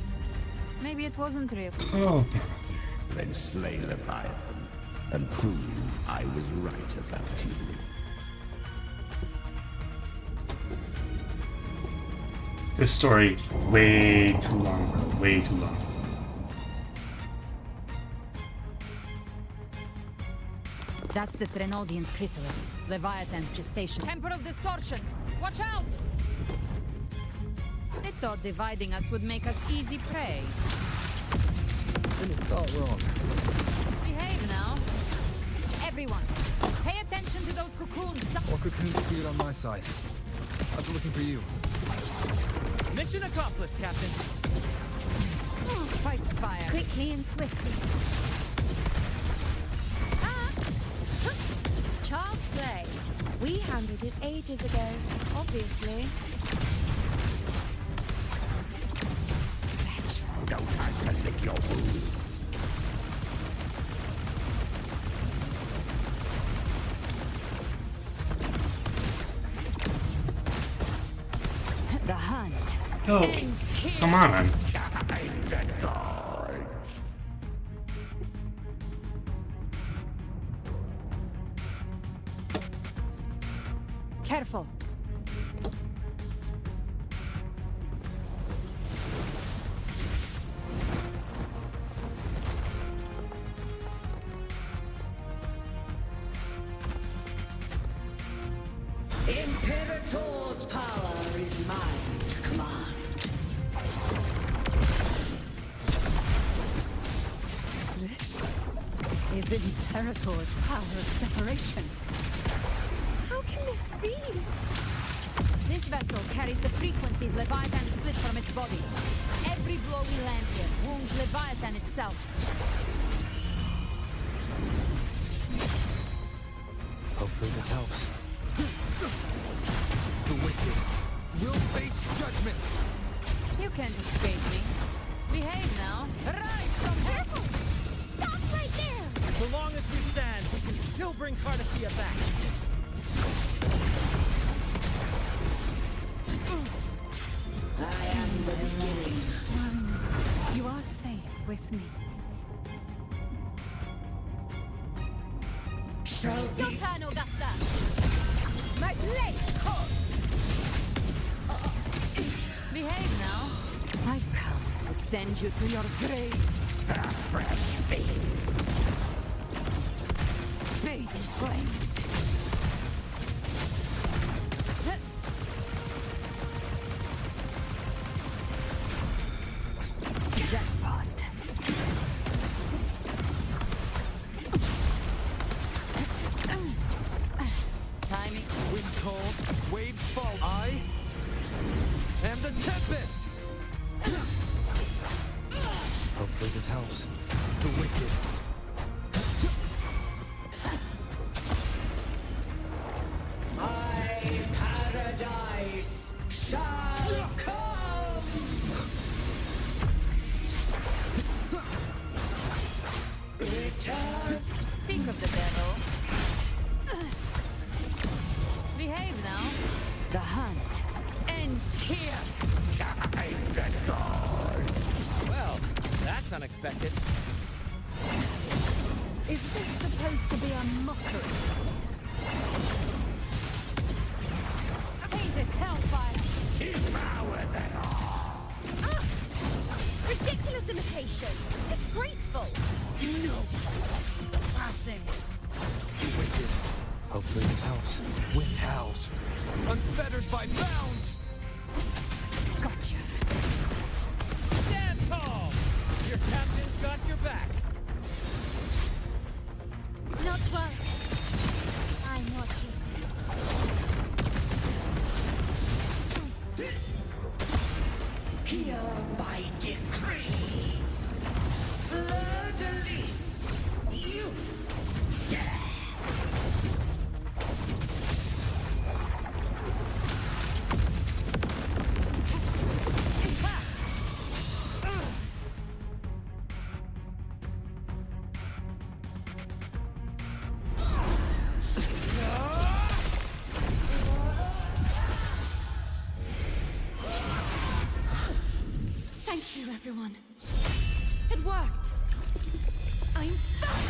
Maybe it wasn't real. Oh. Then slay Leviathan and prove I was right about you. This story way too long, bro. Way too long. That's the Threnodian's chrysalis, Leviathan's gestation. Temper of distortions! Watch out! They thought dividing us would make us easy prey. Then it felt wrong. Behave now. Everyone, pay attention to those cocoons. All cocoons appeared on my side. I was looking for you. Mission accomplished, Captain. Fight fire. Quickly and swiftly. Child's play. We handled it ages ago, obviously. No time to lick your wounds. The hunt. Oh, ends here. come on. Time to guard. Careful. Imperator's power is mine to command. This is Imperator's power of separation. How can this be? This vessel carries the frequencies Leviathan split from its body. Every blow we land here wounds Leviathan itself. Hopefully this helps. The wicked will face judgment. You can't escape me. Behave now. Rise from careful! Stop right there! So long as we stand, we can still bring Cardacia back. with me. Your turn, Augusta! My blade calls! Behave now. I've come to send you to your grave. A fresh feast. Bathe in flames. Jackpot. Timing. Wind cold, waves fall. I am the tempest! Hopefully this helps. The wicked. My paradise shall come! Return! Speak of the devil. Behave now. The hunt ends here. Time to go. Well, that's unexpected. Is this supposed to be a mockery? Painted hellfire. Devour them all. Ah! Ridiculous imitation! Disgraceful! No! Passing! The wicked. Hopefully this helps. Wind howls. Unfettered by bounds! Gotcha. Stand tall! Your captain's got your back. Not well. I'm watching. Hear my decree! Fleur-de-lis! Youth! Death! Thank you, everyone. It worked. I'm back!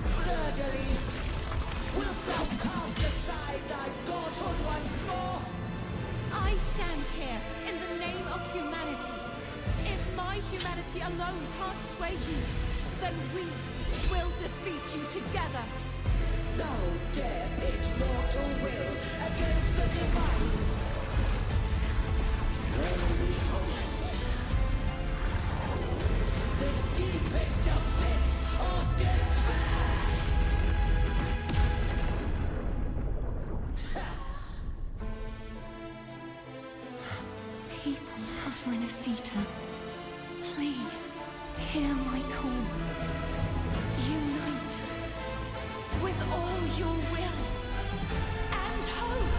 Fleur-de-lis! Wilt thou cast aside thy godhood once more? I stand here in the name of humanity. If my humanity alone can't sway you, then we will defeat you together. Thou dare pit mortal will against the divine. Well, behold, the deepest abyss of despair. People of Renacita, please hear my call. Unite with all your will and hope.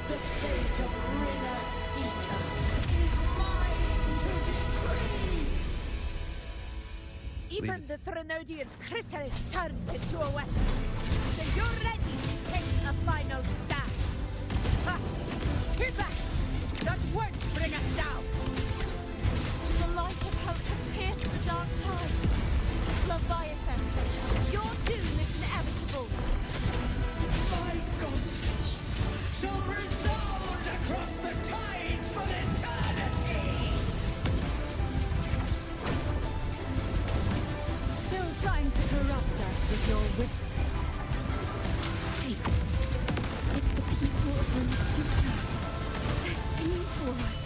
The fate of Renacita is mine to decree. Even the Trinodian's chrysalis turned into a weapon. So you're ready to take a final stand. Ha! Too bad! That won't bring us down! The light of hope has pierced the dark tide. Leviathan, your doom is inevitable. My ghost shall resound across the tides for eternity. Still trying to corrupt us with your whispers. Wait, it's the people of Renacita. They're singing for us.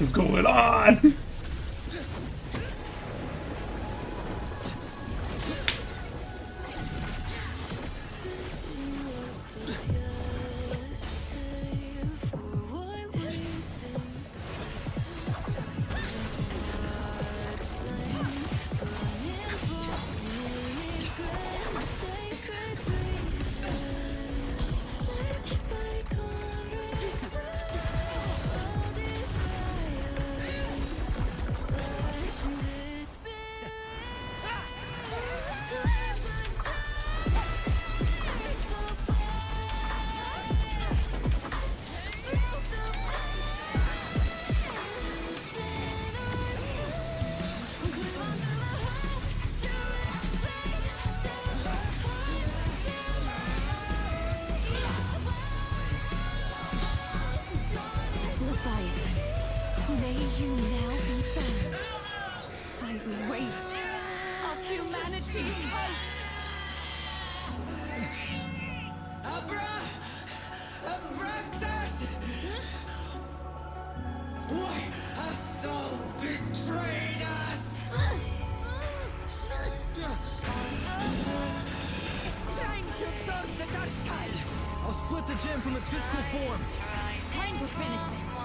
is going on? May you now be bound by the weight of humanity's hopes. Abraxas! Why hast thou betrayed us? It's time to absorb the dark tide. I'll split the gem from its physical form. Time to finish this.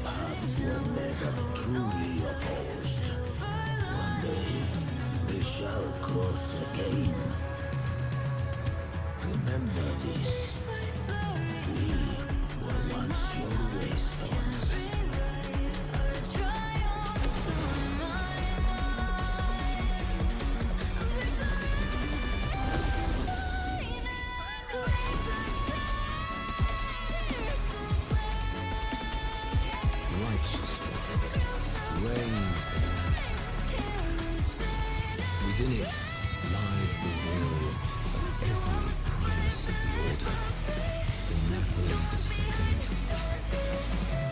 Paths were never truly opposed. One day, they shall cross again. Remember this. We were once your wastelands. Raise the net. Within it lies the will of every primus of the order, from Napoleon II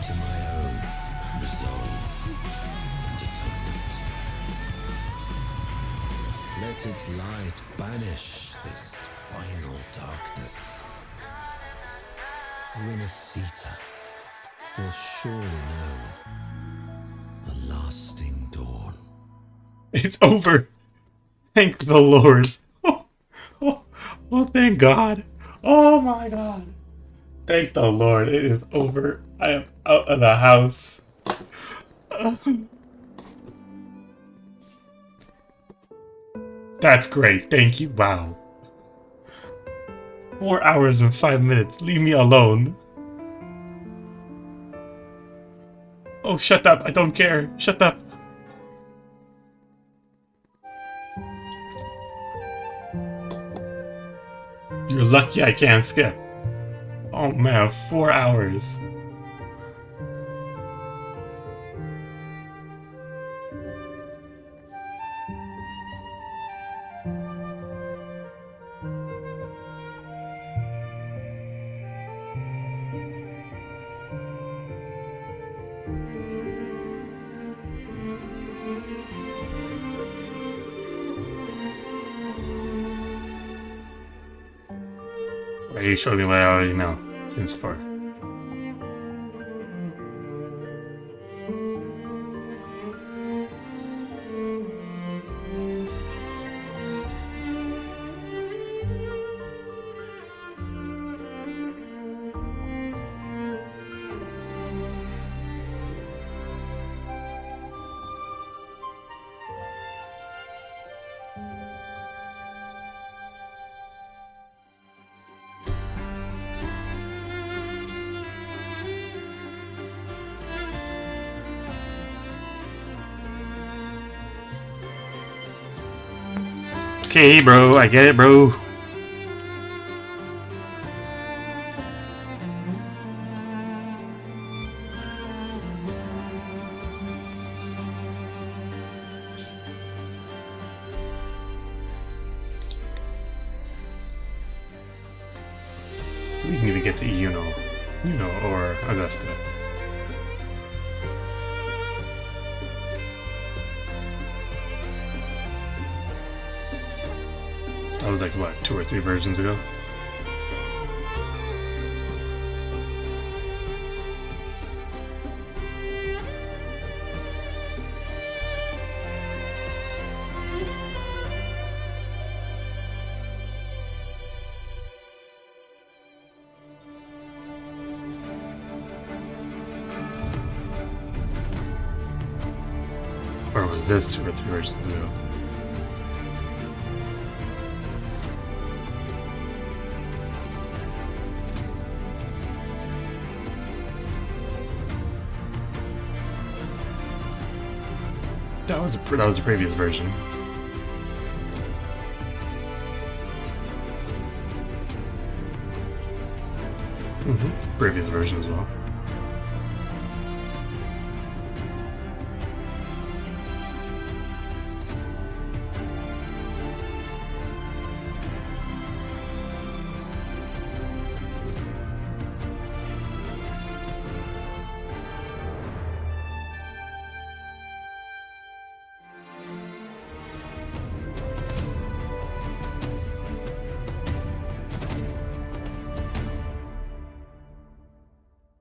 to my own resolve and atonement. Let its light banish this final darkness. Renacita will surely know a lasting dawn. It's over. Thank the Lord. Oh, thank God. Oh my God. Thank the Lord. It is over. I am out of the house. That's great. Thank you. Wow. 4 hours and 5 minutes. Leave me alone. Oh, shut up. I don't care. Shut up. You're lucky I can't skip. Oh man, 4 hours. You showed me what I already know since before. Okay, bro, I get it, bro. We need to get to Yuno or Augusta. That was like, what, 2 or 3 versions ago? Or was this 2 or 3 versions ago? That was a previous version. Previous version as well.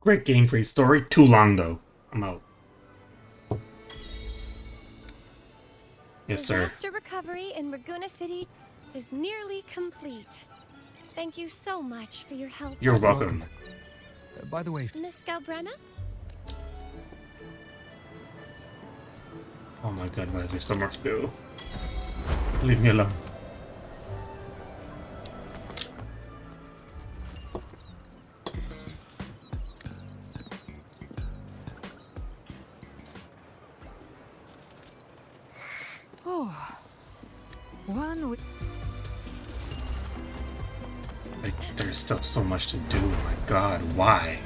Great game, great story. Too long though. I'm out. Yes, sir. Disaster recovery in Raguna City is nearly complete. Thank you so much for your help. You're welcome. By the way, Miss Galbrenna? Oh my god, why is there so much spill? Leave me alone. Like, there's still so much to do. Oh my god, why?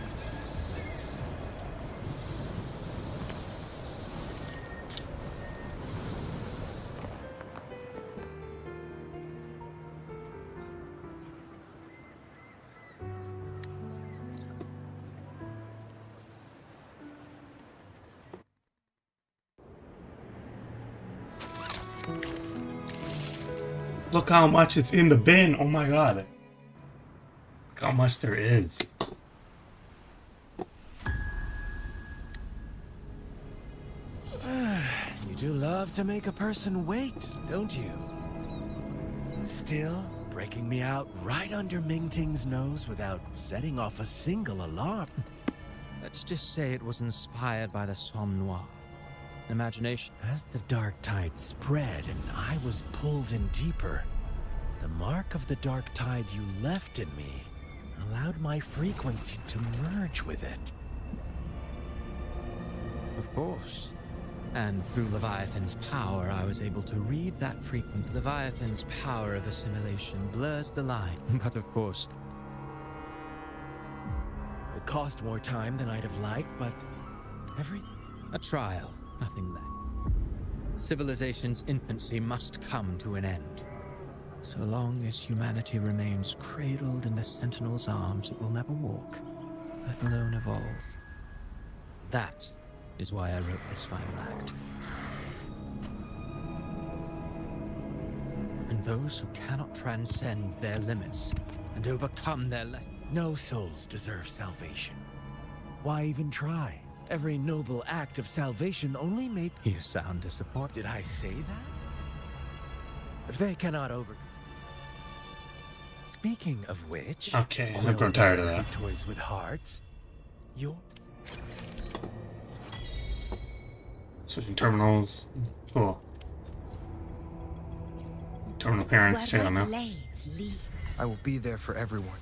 Look how much is in the bin. Oh my god. Look how much there is. You do love to make a person wait, don't you? Still breaking me out right under Mingting's nose without setting off a single alarm. Let's just say it was inspired by the Somme Noir. Imagination. As the dark tide spread and I was pulled in deeper, the mark of the dark tide you left in me allowed my frequency to merge with it. Of course. And through Leviathan's power, I was able to read that frequency. Leviathan's power of assimilation blurs the line. But of course, it cost more time than I'd have liked, but everything... A trial. Nothing left. Civilization's infancy must come to an end. So long as humanity remains cradled in the Sentinel's arms, it will never walk, let alone evolve. That is why I wrote this final act. And those who cannot transcend their limits and overcome their No souls deserve salvation. Why even try? Every noble act of salvation only make... You sound disappointed. Did I say that? If they cannot over... Speaking of which... Okay, I'm grown tired of that. Toys with hearts. You're... Switching terminals. Cool. Terminal parents, check on them. I will be there for everyone.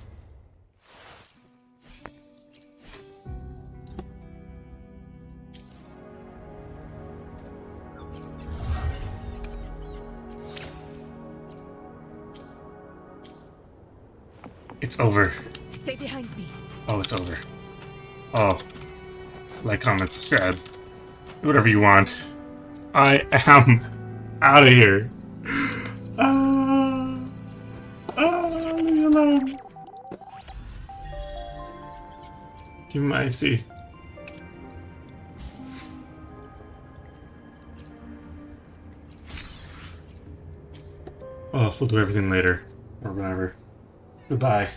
It's over. Stay behind me. Oh, it's over. Oh. Like, comment, subscribe. Do whatever you want. I am out of here. Leave me alone. Give me my IC. Oh, we'll do everything later. Or whatever. Goodbye.